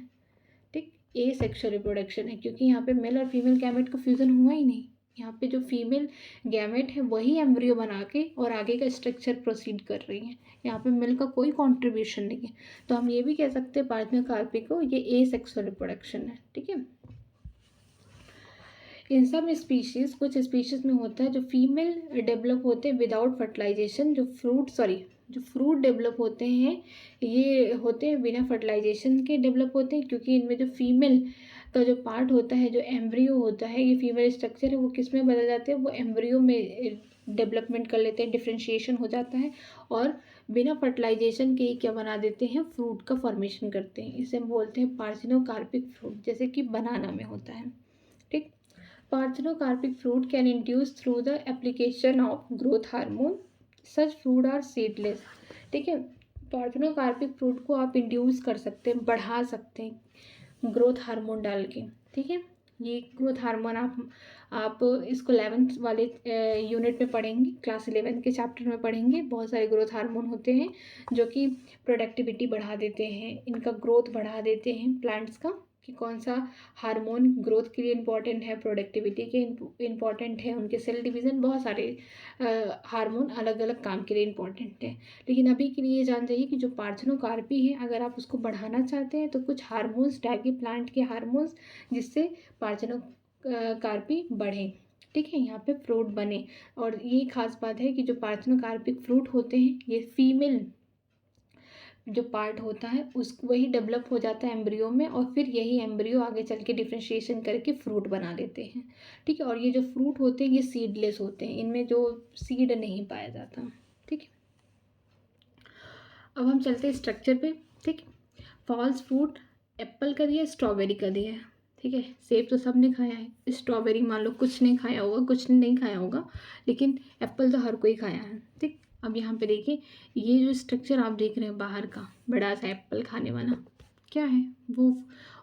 ठीक, एसेक्सुअल रिप्रोडक्शन है, क्योंकि यहाँ पे मेल और फीमेल गैमेट का फ्यूज़न हुआ ही नहीं। यहाँ पे जो फीमेल गैमेट है वही एम्ब्रियो बना के और आगे का स्ट्रक्चर प्रोसीड कर रही हैं, यहाँ पे मेल का कोई कंट्रीब्यूशन नहीं है। तो हम ये भी कह सकते हैं पार्थेनोकार्पिक को ये एसेक्सुअल रिप्रोडक्शन है, ठीक है। इन सब स्पीशीज़, कुछ स्पीशीज़ में होता है जो फीमेल डेवलप होते हैं विदाउट फर्टिलाइजेशन, जो फ्रूट डेवलप होते हैं ये होते हैं बिना फर्टिलाइजेशन के डेवलप होते हैं, क्योंकि इनमें जो फीमेल का जो पार्ट होता है, जो एम्ब्रियो होता है, ये फीमेल स्ट्रक्चर है, वो किस में बदल जाते हैं, वो एम्ब्रियो में डेवलपमेंट कर लेते हैं, डिफ्रेंशिएशन हो जाता है और बिना फर्टिलाइजेशन के ही क्या बना देते हैं, फ्रूट का फॉर्मेशन करते हैं। इसे हम बोलते हैं पार्थेनोकार्पिक फ्रूट, जैसे कि बनाना में होता है, ठीक। Parthenocarpic fruit can induce through the application of growth hormone. Such fruit are seedless. ठीक है, पार्थेनोकार्पिक फ्रूट को आप इंड्यूस कर सकते हैं, बढ़ा सकते हैं ग्रोथ हार्मोन डाल के, ठीक है। ये ग्रोथ हार्मोन आप इसको 11th वाले यूनिट में पढ़ेंगे, क्लास 11 के चैप्टर में पढ़ेंगे। बहुत सारे ग्रोथ हार्मोन होते हैं जो कि प्रोडक्टिविटी बढ़ा देते हैं, इनका ग्रोथ बढ़ा देते हैं प्लांट्स का। कि कौन सा हार्मोन ग्रोथ के लिए इम्पॉर्टेंट है, प्रोडक्टिविटी के इम्पॉर्टेंट है, उनके सेल डिवीज़न, बहुत सारे हार्मोन अलग अलग काम के लिए इम्पॉर्टेंट है। लेकिन अभी के लिए ये जान जाइए कि जो पार्थेनोकार्पी है, अगर आप उसको बढ़ाना चाहते हैं तो कुछ हार्मोन्स, डायगी प्लांट के हार्मोन्स, जिससे पार्थेनोकार्पी बढ़े, ठीक है, यहाँ पे फ्रूट बने। और ये खास बात है कि जो पार्थेनोकार्पिक फ्रूट होते हैं ये फीमेल जो पार्ट होता है उस वही डेवलप हो जाता है एम्ब्रियो में, और फिर यही एम्ब्रियो आगे चल के डिफ्रेंशिएशन करके फ्रूट बना देते हैं, ठीक है। और ये जो फ्रूट होते हैं ये सीडलेस होते हैं, इनमें जो सीड नहीं पाया जाता, ठीक है। अब हम चलते हैं स्ट्रक्चर पे, ठीक है। फॉल्स फ्रूट एप्पल का दिया, स्ट्रॉबेरी का दिया है, ठीक है। सेब तो सब ने खाया है, स्ट्रॉबेरी मान लो कुछ ने खाया होगा, कुछ ने नहीं खाया होगा, लेकिन एप्पल तो हर कोई खाया है, ठीक। अब यहाँ पे देखिए, ये जो स्ट्रक्चर आप देख रहे हैं बाहर का बड़ा सा एप्पल खाने वाला, क्या है वो?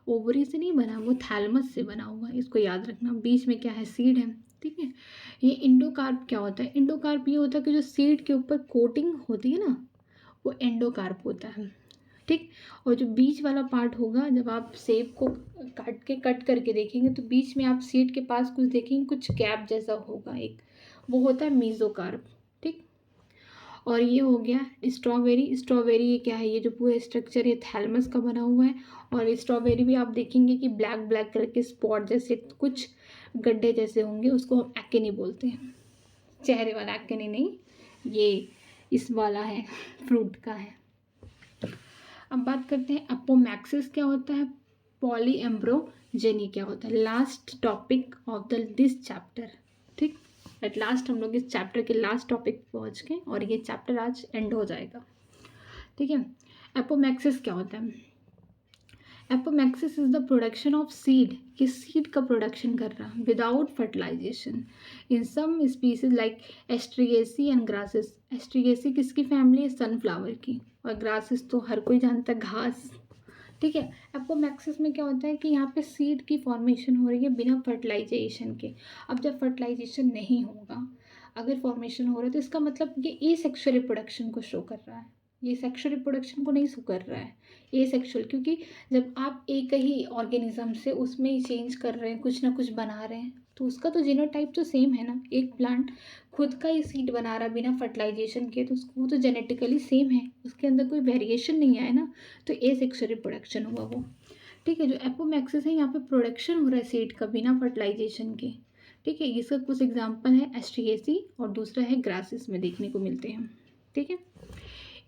ओवरी से नहीं बना, वो थैलमस से बना हुआ है, इसको याद रखना। बीच में क्या है? सीड है, ठीक है। ये इंडोकार्प क्या होता है? इंडोकार्प ये होता है कि जो सीड के ऊपर कोटिंग होती है ना, वो एंडोकार्प होता है, ठीक। और जो बीच वाला पार्ट होगा, जब आप सेब को कट करके देखेंगे तो बीच में आप सीड के पास कुछ देखेंगे, कुछ गैप जैसा होगा एक, वो होता है मीजोकार्प, ठीक। और ये हो गया स्ट्रॉबेरी। स्ट्रॉबेरी ये क्या है? ये जो पूरा स्ट्रक्चर ये थैलमस का बना हुआ है। और स्ट्रॉबेरी भी आप देखेंगे कि ब्लैक ब्लैक कलर के स्पॉट जैसे कुछ गड्ढे जैसे होंगे, उसको हम एक्ने बोलते हैं। चेहरे वाला एक्ने नहीं, ये इस वाला है, फ्रूट का है। अब बात करते हैं अपोमैक्सिस क्या होता है? पॉलीएम्ब्रो जेनी क्या होता है, last topic of the this chapter. ठीक, एट लास्ट हम लोग इस चैप्टर के लास्ट टॉपिक पहुंच गए और ये चैप्टर आज एंड हो जाएगा। ठीक है, एपोमैक्सिस क्या होता है? Apomixis is the production of seed, कि सीड का प्रोडक्शन कर रहा without fertilization in some species like asteraceae and grasses. Asteraceae किसकी फैमिली है? सनफ्लावर की। और ग्रासेस तो हर कोई जानता है, घास। ठीक है, एपोमैक्सिस में क्या होता है कि यहाँ पे सीड की फॉर्मेशन हो रही है बिना फर्टिलाइजेशन के। अब जब फर्टिलाइजेशन नहीं होगा, अगर फॉर्मेशन हो रहा है तो इसका मतलब ये एसेक्सुअल रिप्रोडक्शन को शो कर रहा है, ये सेक्सुअल रिप्रोडक्शन को नहीं शो कर रहा है, एसेक्सुअल। क्योंकि जब आप एक ही ऑर्गेनिज्म से उसमें ही चेंज कर रहे हैं, कुछ ना कुछ बना रहे हैं, तो उसका तो जीनोटाइप तो सेम है ना। एक प्लांट खुद का ही सीड बना रहा बिना फर्टिलाइजेशन के, तो उसको वो तो जेनेटिकली सेम है, उसके अंदर कोई वेरिएशन नहीं आया ना, तो एसेक्सुअल रिप्रोडक्शन हुआ वो। ठीक है, जो एपोमैक्सिस है यहाँ पे प्रोडक्शन हो रहा है सीड का बिना फर्टिलाइजेशन के। ठीक है, इसका कुछ एग्जाम्पल है एस्ट्रिगेसी और दूसरा है ग्रासिस में देखने को मिलते हैं। ठीक है,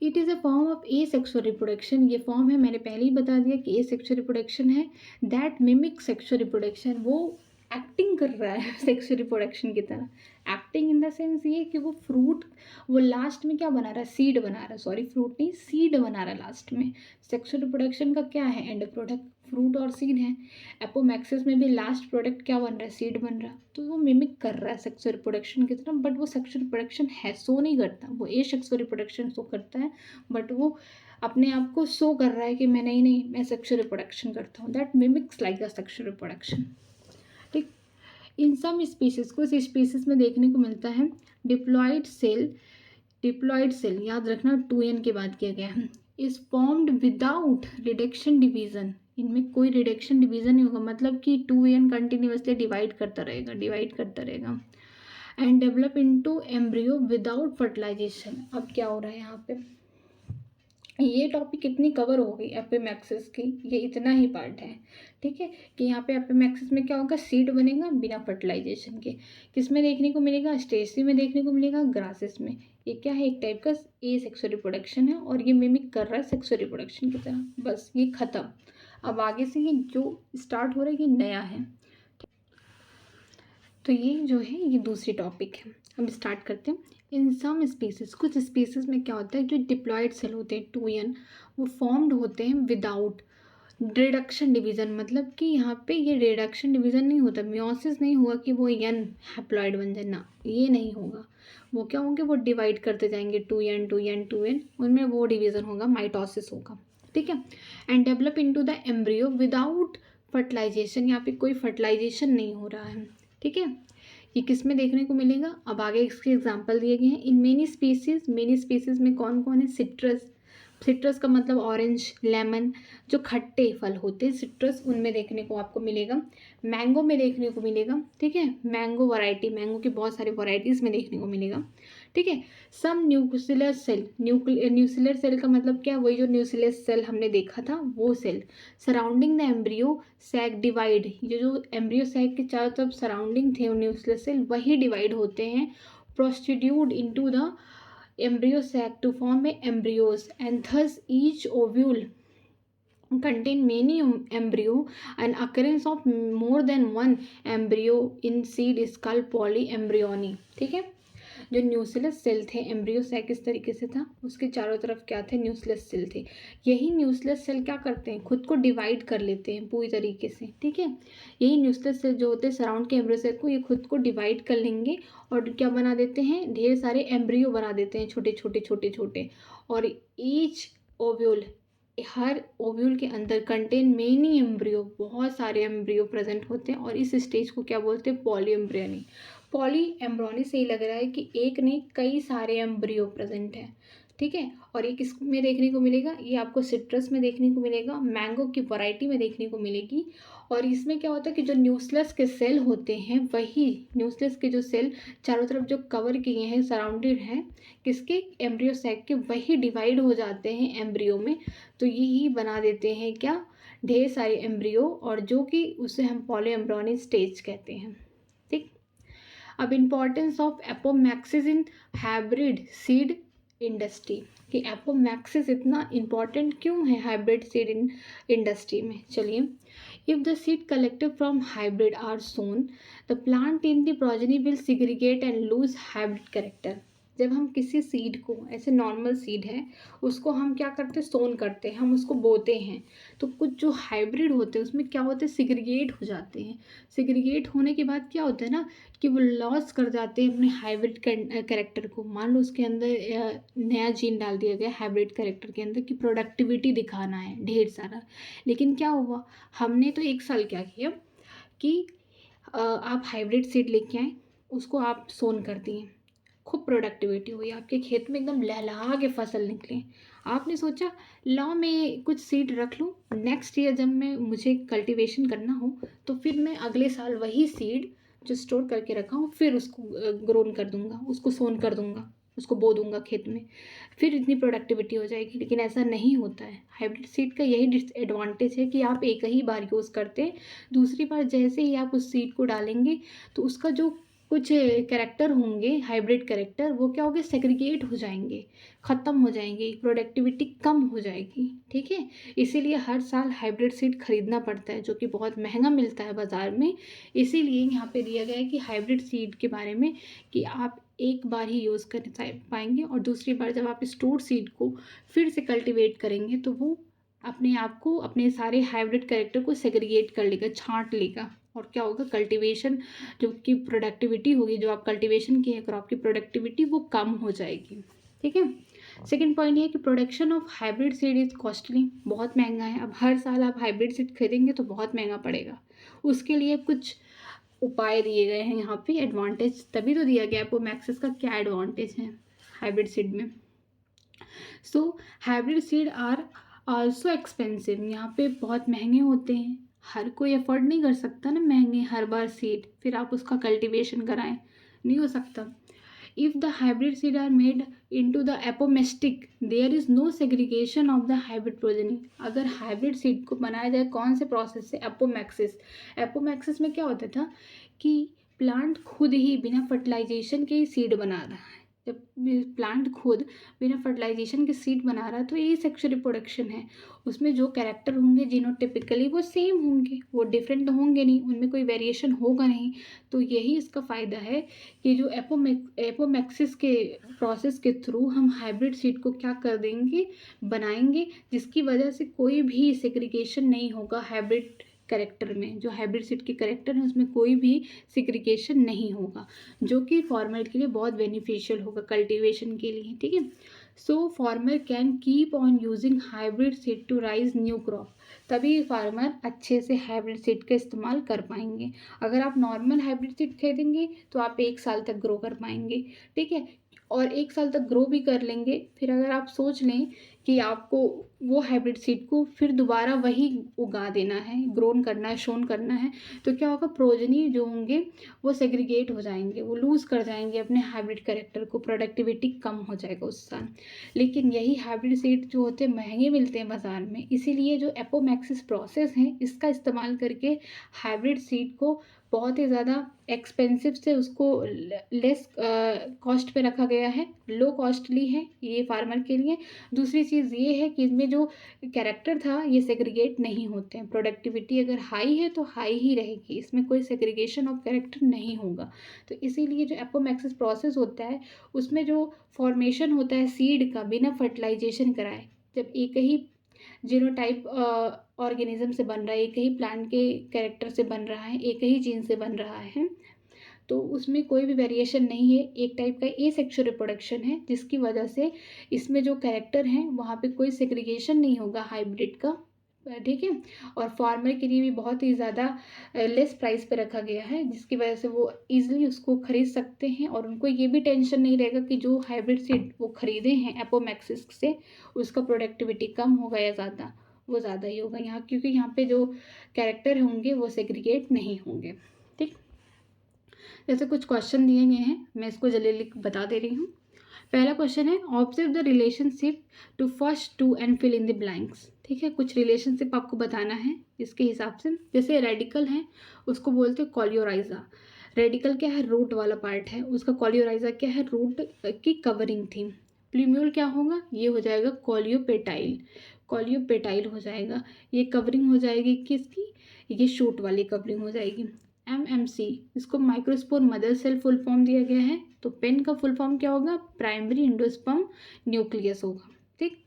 it is a form of A sexual reproduction, ये फॉर्म है, मैंने पहले ही बता दिया कि ए सेक्सुअल रिप्रोडक्शन है दैट मिमिक सेक्सुअल रिप्रोडक्शन, वो एक्टिंग कर रहा है सेक्सुअल रिप्रोडक्शन की तरह। एक्टिंग इन द सेंस ये कि वो फ्रूट, वो लास्ट में क्या बना रहा है? सीड बना रहा है, सॉरी फ्रूट नहीं, सीड बना रहा है लास्ट में। सेक्सुअल रिप्रोडक्शन का क्या है? एंड प्रोडक्ट फ्रूट और सीड है। एपोमैक्सिस में भी लास्ट प्रोडक्ट क्या बन रहा है? सीड बन रहा है। तो वो मिमिक कर रहा है सेक्सुअल रिप्रोडक्शन की तरह, बट वो सेक्सुअल रिप्रोडक्शन है सो नहीं करता, वो ए सेक्सुअल रिप्रोडक्शन शो करता है, बट वो अपने आप को शो कर रहा है कि मैं नहीं, मैं सेक्सुअल रिप्रोडक्शन करता हूँ। That mimics like the sexual reproduction. ठीक, इन सम स्पीसीज, कुछ स्पीसीज में देखने को मिलता है डिप्लॉयड सेल। डिप्लॉयड सेल याद रखना 2n की बात किया गया है, is formed without reduction division. इनमें कोई रिडक्शन डिवीजन नहीं होगा, मतलब कि 2n कंटिन्यूसली डिवाइड करता रहेगा, डिवाइड करता रहेगा। And develop into embryo without fertilisation. अब क्या हो रहा है यहाँ पे, ये टॉपिक इतनी कवर हो गई एपिमैक्सिस की, ये इतना ही पार्ट है। ठीक है, कि यहाँ पे एपिमैक्सिस में क्या होगा? सीड बनेगा बिना फर्टिलाइजेशन के। किस में देखने को मिलेगा? स्टेसी में देखने को मिलेगा, ग्रासेस में। ये क्या है? एक टाइप का ए सेक्सुअल रिप्रोडक्शन है और ये मिमिक कर रहा है सेक्सुअल रिप्रोडक्शन की तरह। बस ये खत्म। अब आगे से ये जो स्टार्ट हो रहा है ये नया है। तो ये जो है ये दूसरी टॉपिक है। हम स्टार्ट करते हैं। इन सम स्पीसीज, कुछ स्पीसीज में क्या होता है, जो डिप्लॉयड सेल होते हैं 2n, वो फॉर्म्ड होते हैं विदाउट रिडक्शन डिवीजन। मतलब कि यहाँ पे ये रिडक्शन डिवीजन नहीं होता, मियोसिस नहीं हुआ कि वो n हैप्लॉइड बन जाए ना, ये नहीं होगा। वो क्या होंगे? वो डिवाइड करते जाएंगे 2n 2n 2n, उनमें वो डिवीजन होगा, माइटोसिस होगा। ठीक है, and develop into the embryo without fertilisation. यहाँ पे कोई फर्टिलाइजेशन नहीं हो रहा है। ठीक है, ये किस में देखने को मिलेगा? अब आगे इसके एग्जांपल दिए गए हैं। In many species, many species में कौन कौन है? सिट्रस, सिट्रस का मतलब ऑरेंज, लेमन, जो खट्टे फल होते हैं सिट्रस, उनमें देखने को आपको मिलेगा। मैंगो में देखने को मिलेगा। ठीक है, मैंगो वैरायटी, मैंगो की बहुत सारी वैरायटीज़ में देखने को मिलेगा। ठीक है, सम न्यूक्लियर सेल, न्यूक्लियर सेल का मतलब क्या? वही जो न्यूक्लियर सेल हमने देखा था वो cell surrounding the embryo sac divide. ये जो एम्ब्रियो सैक के चारों तरफ सराउंडिंग थे न्यूक्लियर सेल, वही डिवाइड होते हैं, prostitute into the embryo sac to form a embryos, and thus each ovule contain many embryo. An occurrence of more than one embryo in seed is called polyembryony. ठीक है, जो nucleus cell थे, embryo sac इस तरीके से था, उसके चारों तरफ क्या थे? न्यूक्लियस सेल थे। यही न्यूक्लियस सेल क्या करते हैं? खुद को डिवाइड कर लेते हैं पूरी तरीके से। ठीक है, यही न्यूक्लियस सेल जो होते हैं सराउंड के एम्ब्रियो सेल को, ये खुद को डिवाइड कर लेंगे और क्या बना देते हैं? ढेर सारे एम्ब्रियो बना देते हैं, छोटे छोटे छोटे छोटे। और ईच ओव्यूल, हर ओव्यूल के अंदर कंटेन मेनी एम्ब्रियो, बहुत सारे एम्ब्रियो प्रेजेंट होते हैं, और इस स्टेज को क्या बोलते हैं? पॉलीएम्ब्रियनी। पॉली एम्ब्रोनी से ही लग रहा है कि एक नहीं कई सारे एम्ब्रियो प्रेजेंट हैं। ठीक है, और ये किस में देखने को मिलेगा? ये आपको सिट्रस में देखने को मिलेगा, मैंगो की वैरायटी में देखने को मिलेगी। और इसमें क्या होता है कि जो न्यूक्लियस के सेल होते हैं, वही न्यूक्लियस के जो सेल चारों तरफ जो कवर किए हैं, सराउंडेड हैं किसके? एम्ब्रियो सैक के, वही डिवाइड हो जाते हैं एम्ब्रियो में। तो यही बना देते हैं क्या? ढेर सारे एम्ब्रियो, और जो कि उसे हम पॉलीएम्ब्रोनी स्टेज कहते हैं। ठीक, अब importance of apomixis in hybrid seed industry, कि एपोमैक्सिस इतना इम्पॉर्टेंट क्यों है हाइब्रिड सीड इन इंडस्ट्री में। चलिए, If the seed collected from hybrid are sown, the plant in the progeny will segregate and lose hybrid character. जब हम किसी seed को, ऐसे नॉर्मल सीड है, उसको हम क्या करते हैं, सोन करते हैं, हम उसको बोते हैं, तो कुछ जो हाइब्रिड होते हैं उसमें क्या होते हैं, सिग्रीगेट हो जाते हैं. सिग्रीगेट होने के बाद क्या होता है ना कि वो लॉस कर जाते हैं अपने हाइब्रिड कैरेक्टर को. मान लो उसके अंदर नया जीन डाल दिया गया हाइब्रिड कैरेक्टर के अंदर कि प्रोडक्टिविटी दिखाना है ढेर सारा, लेकिन क्या हुआ, हमने तो एक साल क्या किया कि आप हाइब्रिड सीड लेके आए, उसको आप सोन कर दिए, खूब प्रोडक्टिविटी हुई, आपके खेत में एकदम लहलहा के फसल निकले. आपने सोचा लाओ मैं कुछ सीड रख लूँ, नेक्स्ट ईयर जब मैं मुझे कल्टीवेशन करना हो तो फिर मैं अगले साल वही सीड जो स्टोर करके रखा हूँ फिर उसको ग्रोन कर दूंगा, उसको सोन कर दूंगा, उसको बो दूंगा खेत में, फिर इतनी प्रोडक्टिविटी हो जाएगी. लेकिन ऐसा नहीं होता है. हाइब्रिड सीड का यही डिसएडवांटेज है कि आप एक ही बार यूज़ करते हैं, दूसरी बार जैसे ही आप उस सीड को डालेंगे तो उसका जो कुछ कैरेक्टर होंगे हाइब्रिड कैरेक्टर, वो क्या होंगे, सेग्रीगेट हो जाएंगे, ख़त्म हो जाएंगे, प्रोडक्टिविटी कम हो जाएगी. ठीक है, इसीलिए हर साल हाइब्रिड सीड खरीदना पड़ता है जो कि बहुत महंगा मिलता है बाज़ार में. इसीलिए यहाँ पे दिया गया है कि हाइब्रिड सीड के बारे में कि आप एक बार ही यूज़ कर पाएंगे और दूसरी बार जब आप स्टोर सीड को फिर से कल्टिवेट करेंगे तो वो अपने आप को, अपने सारे हाइब्रिड कैरेक्टर को सेग्रीगेट कर लेगा, छांट लेगा. और क्या होगा, कल्टीवेशन जो की प्रोडक्टिविटी होगी, जो आप कल्टीवेशन की है क्रॉप की प्रोडक्टिविटी, वो कम हो जाएगी. ठीक है. सेकेंड पॉइंट ये है कि production of hybrid seed is costly, बहुत महंगा है. अब हर साल आप हाइब्रिड सीड खरीदेंगे तो बहुत महंगा पड़ेगा. उसके लिए कुछ उपाय दिए गए हैं यहाँ पे. एडवांटेज तभी तो दिया गया है. एपोमैक्सिस का क्या एडवांटेज है हाइब्रिड सीड में. So hybrid seed are also expensive, यहाँ पे बहुत महंगे होते हैं. हर कोई अफोर्ड नहीं कर सकता ना महंगे हर बार सीड, फिर आप उसका कल्टीवेशन कराएं, नहीं हो सकता. If the hybrid seed are made into the apomictic there is no segregation of the hybrid progeny. अगर हाइब्रिड सीड को बनाया जाए कौन से प्रोसेस से, एपोमैक्सिस. एपोमैक्सिस में क्या होता था कि प्लांट खुद ही बिना फर्टिलाइजेशन के ही सीड बना रहा है. जब प्लांट खुद बिना फर्टिलाइजेशन के सीड बना रहा है तो ये सेक्सुअल रिप्रोडक्शन है. उसमें जो कैरेक्टर होंगे जीनोटिपिकली वो सेम होंगे, वो डिफरेंट तो होंगे नहीं, उनमें कोई वेरिएशन होगा नहीं. तो यही इसका फ़ायदा है कि जो एपोमैक्सिस के प्रोसेस के थ्रू हम हाइब्रिड सीड को क्या कर देंगे, बनाएंगे, जिसकी वजह से कोई भी सेग्रीगेशन नहीं होगा हाइब्रिड कैरेक्टर में. जो हाइब्रिड सीड के कैरेक्टर हैं उसमें कोई भी सेग्रीगेशन नहीं होगा, जो कि फार्मर के लिए बहुत बेनिफिशियल होगा कल्टीवेशन के लिए. ठीक है. So farmer can keep on using hybrid seed to raise new crop. तभी फार्मर अच्छे से हाइब्रिड सीड का इस्तेमाल कर पाएंगे. अगर आप नॉर्मल हाइब्रिड सीड खरीदेंगे तो आप एक साल तक ग्रो कर पाएंगे. ठीक है, और एक साल तक ग्रो भी कर लेंगे. फिर अगर आप सोच लें कि आपको वो हाइब्रिड सीड को फिर दोबारा वही उगा देना है, ग्रोन करना है, शोन करना है, तो क्या होगा, प्रोजनी जो होंगे वो सेग्रीगेट हो जाएंगे, वो लूज़ कर जाएंगे अपने हाइब्रिड कैरेक्टर को, प्रोडक्टिविटी कम हो जाएगा उस साल. लेकिन यही हाइब्रिड सीड जो होते हैं महंगे मिलते हैं बाज़ार में. इसीलिए जो एपोमैक्सिस प्रोसेस है इसका इस्तेमाल करके हाइब्रिड सीड को बहुत ही ज़्यादा एक्सपेंसिव से उसको लेस कॉस्ट पे रखा गया है, लो कॉस्टली है ये फार्मर के लिए. दूसरी चीज़ ये है कि इसमें जो कैरेक्टर था ये सेग्रीगेट नहीं होते हैं. प्रोडक्टिविटी अगर हाई है तो हाई ही रहेगी, इसमें कोई सेग्रीगेशन ऑफ कैरेक्टर नहीं होगा. तो इसीलिए जो एपोमैक्सिस प्रोसेस होता है उसमें जो फॉर्मेशन होता है सीड का बिना फर्टिलाइजेशन कराए, जब एक ही जीनोटाइप ऑर्गेनिज्म से बन रहा है, एक ही प्लांट के कैरेक्टर से बन रहा है, एक ही जीन से बन रहा है, तो उसमें कोई भी वेरिएशन नहीं है. एक टाइप का एसेक्सुअल रिप्रोडक्शन है जिसकी वजह से इसमें जो कैरेक्टर हैं वहाँ पे कोई सेग्रीगेशन नहीं होगा हाइब्रिड का. ठीक है, और फार्मर के लिए भी बहुत ही ज़्यादा लेस प्राइस पे रखा गया है जिसकी वजह से वो ईजिली उसको ख़रीद सकते हैं. और उनको ये भी टेंशन नहीं रहेगा कि जो हाइब्रिड सीड वो ख़रीदे हैं एपोमैक्सिस से उसका प्रोडक्टिविटी कम होगा या ज़्यादा, वो ज़्यादा ही होगा यहाँ, क्योंकि यहाँ पे जो कैरेक्टर होंगे वो सेग्रीगेट नहीं होंगे. ठीक, जैसे कुछ क्वेश्चन दिए गए हैं, मैं इसको जल्दी बता दे रही हूँ. पहला क्वेश्चन है observe the relationship to first two and fill in the blanks. ठीक है, कुछ रिलेशनशिप आपको बताना है इसके हिसाब से. जैसे रेडिकल है उसको बोलते हैं कॉलियोराइजा. रेडिकल क्या है, रूट वाला पार्ट है उसका. कॉलियोराइजा क्या है, रूट की कवरिंग थी. प्ल्यूम्यूल क्या होगा, ये हो जाएगा कॉलियोपेटाइल. कॉलियोपेटाइल हो जाएगा। ये कवरिंग हो जाएगी किसकी, ये शूट वाली कवरिंग हो जाएगी। MMC, इसको microspore mother cell full form दिया गया है, तो पेन का फुल फॉर्म क्या होगा, प्राइमरी एंडोस्पर्म न्यूक्लियस होगा। ठीक,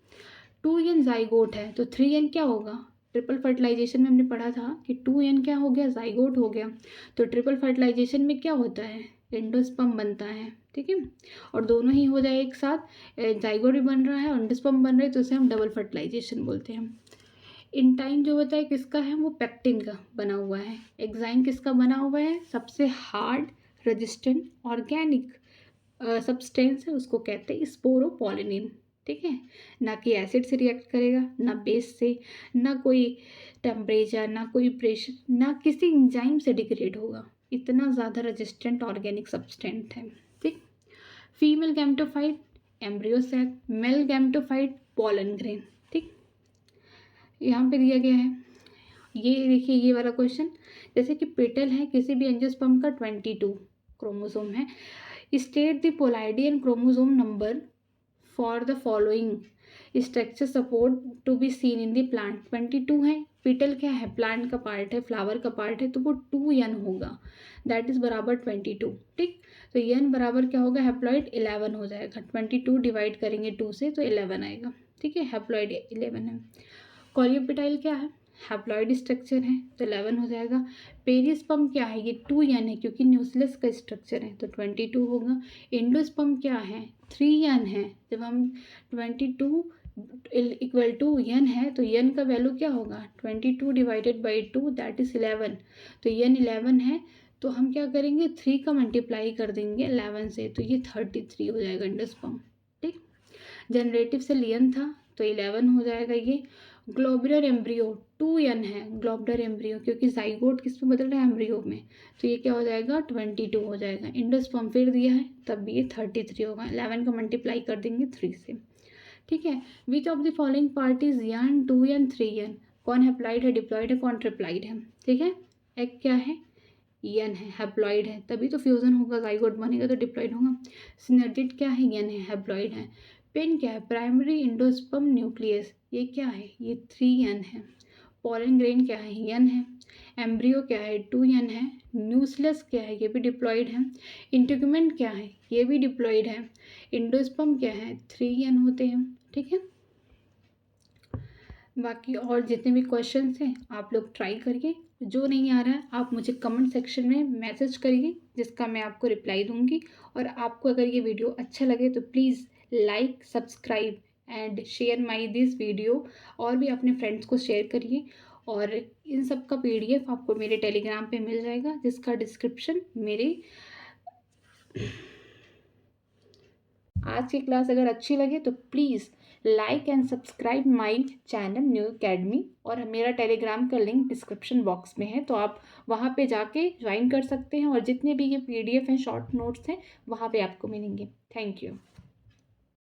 2n जाइगोट है तो 3n क्या होगा, ट्रिपल फर्टिलाइजेशन में हमने पढ़ा था कि 2n क्या हो गया, जाइगोट हो गया। तो ट्रिपल फर्टिलाइजेशन में क्या होता है, एंडोस्पर्म बनता है। ठीक है, और दोनों ही हो जाए एक साथ, जाइगोट भी बन रहा है और एंडोस्पर्म बन रहे हैं, तो उसे हम डबल फर्टिलाइजेशन बोलते हैं। इंटाइन जो होता है किसका है, वो पेक्टिन का बना हुआ है। एक्साइन किसका बना हुआ है, सबसे हार्ड रेजिस्टेंट ऑर्गेनिक सब्सटेंस है, उसको कहते हैं स्पोरोपोलिनिन। ठीक है, ना कि एसिड से रिएक्ट करेगा, ना बेस से, ना कोई टेम्परेचर, ना कोई प्रेशर, ना किसी एंजाइम से डिग्रेड होगा, इतना ज़्यादा रेजिस्टेंट ऑर्गेनिक सब्सटेंट है। ठीक, female gametophyte embryo sac, male gametophyte pollen grain. ठीक, यहाँ पे दिया गया है, ये देखिए ये वाला क्वेश्चन, जैसे कि पेटल है किसी भी एंजियोस्पर्म का 22 क्रोमोसोम है, state the ploidy and chromosome number for the following structure supposed to be seen in the plant. 22 है, पेटल क्या है, प्लांट का पार्ट है, फ्लावर का पार्ट है, तो वो 2n होगा, दैट इज बराबर 22। ठीक, तो n बराबर क्या होगा, हैप्लॉइड 11 हो जाएगा, 22 डिवाइड करेंगे 2 से तो 11 आएगा। ठीक है, हैप्लॉइड 11 है। कॉलियोपेटाइल क्या है, हैप्लॉइड स्ट्रक्चर है, तो 11 हो जाएगा। पेरिस्पर्म क्या है, ये 2n है क्योंकि न्यूक्लियस का स्ट्रक्चर है, तो 22 होगा। एंडोस्पर्म क्या है, 3n है, जब हम 22 इक्वल टू n है तो n का वैल्यू क्या होगा, 22 डिवाइडेड बाई 2 दैट इज 11, तो n 11 है, तो हम क्या करेंगे 3 का मल्टीप्लाई कर देंगे 11 से, तो ये 33 हो जाएगा एंडोस्पर्म। ठीक, जनरेटिव सेल n था तो 11 हो जाएगा ये। ग्लोबुलर एम्ब्रियो 2n है, ग्लोबुलर एम्ब्रियो क्योंकि जाइगोट किस में बदल रहा है, एम्ब्रियो में, तो ये क्या हो जाएगा 22 हो जाएगा। एंडोस्पर्म फिर दिया है तब भी ये 33 होगा, 11 का मल्टीप्लाई कर देंगे 3 से। ठीक है, which of the following part is n 2n 3n, कौन हैप्लॉइड है, डिप्लॉइड है, कौन ट्रिप्लॉइड है। ठीक है, एक क्या है, n है, हैप्लॉइड है, तभी तो फ्यूजन होगा, जाइगोट बनेगा तो डिप्लॉइड होगा। सिनर्जिड क्या है, n है, हैप्लॉइड है। पेन क्या है, प्राइमरी एंडोस्पर्म न्यूक्लियस, ये क्या है, ये 3n है। पोलन ग्रेन क्या है, n है। एम्ब्रियो क्या है, 2n है। न्यूक्लियस क्या है, ये भी डिप्लॉइड है। इंटीग्यूमेंट क्या है, ये भी डिप्लॉइड है। एंडोस्पर्म क्या है, 3n होते हैं। ठीक है, बाकी और जितने भी क्वेश्चंस हैं आप लोग ट्राई करिए, जो नहीं आ रहा है आप मुझे कमेंट सेक्शन में मैसेज करिए, जिसका मैं आपको रिप्लाई दूंगी। और आपको अगर ये वीडियो अच्छा लगे तो please like, subscribe and share my this video, और भी अपने फ्रेंड्स को शेयर करिए। और इन सब का PDF आपको मेरे टेलीग्राम पे मिल जाएगा, जिसका डिस्क्रिप्शन मेरे आज की क्लास अगर अच्छी लगे तो please like and subscribe my channel new academy, और मेरा टेलीग्राम का लिंक डिस्क्रिप्शन बॉक्स में है, तो आप वहाँ पे जाके ज्वाइन कर सकते हैं, और जितने भी ये PDF हैं, शॉर्ट नोट्स हैं, वहाँ पे आपको मिलेंगे। Thank you.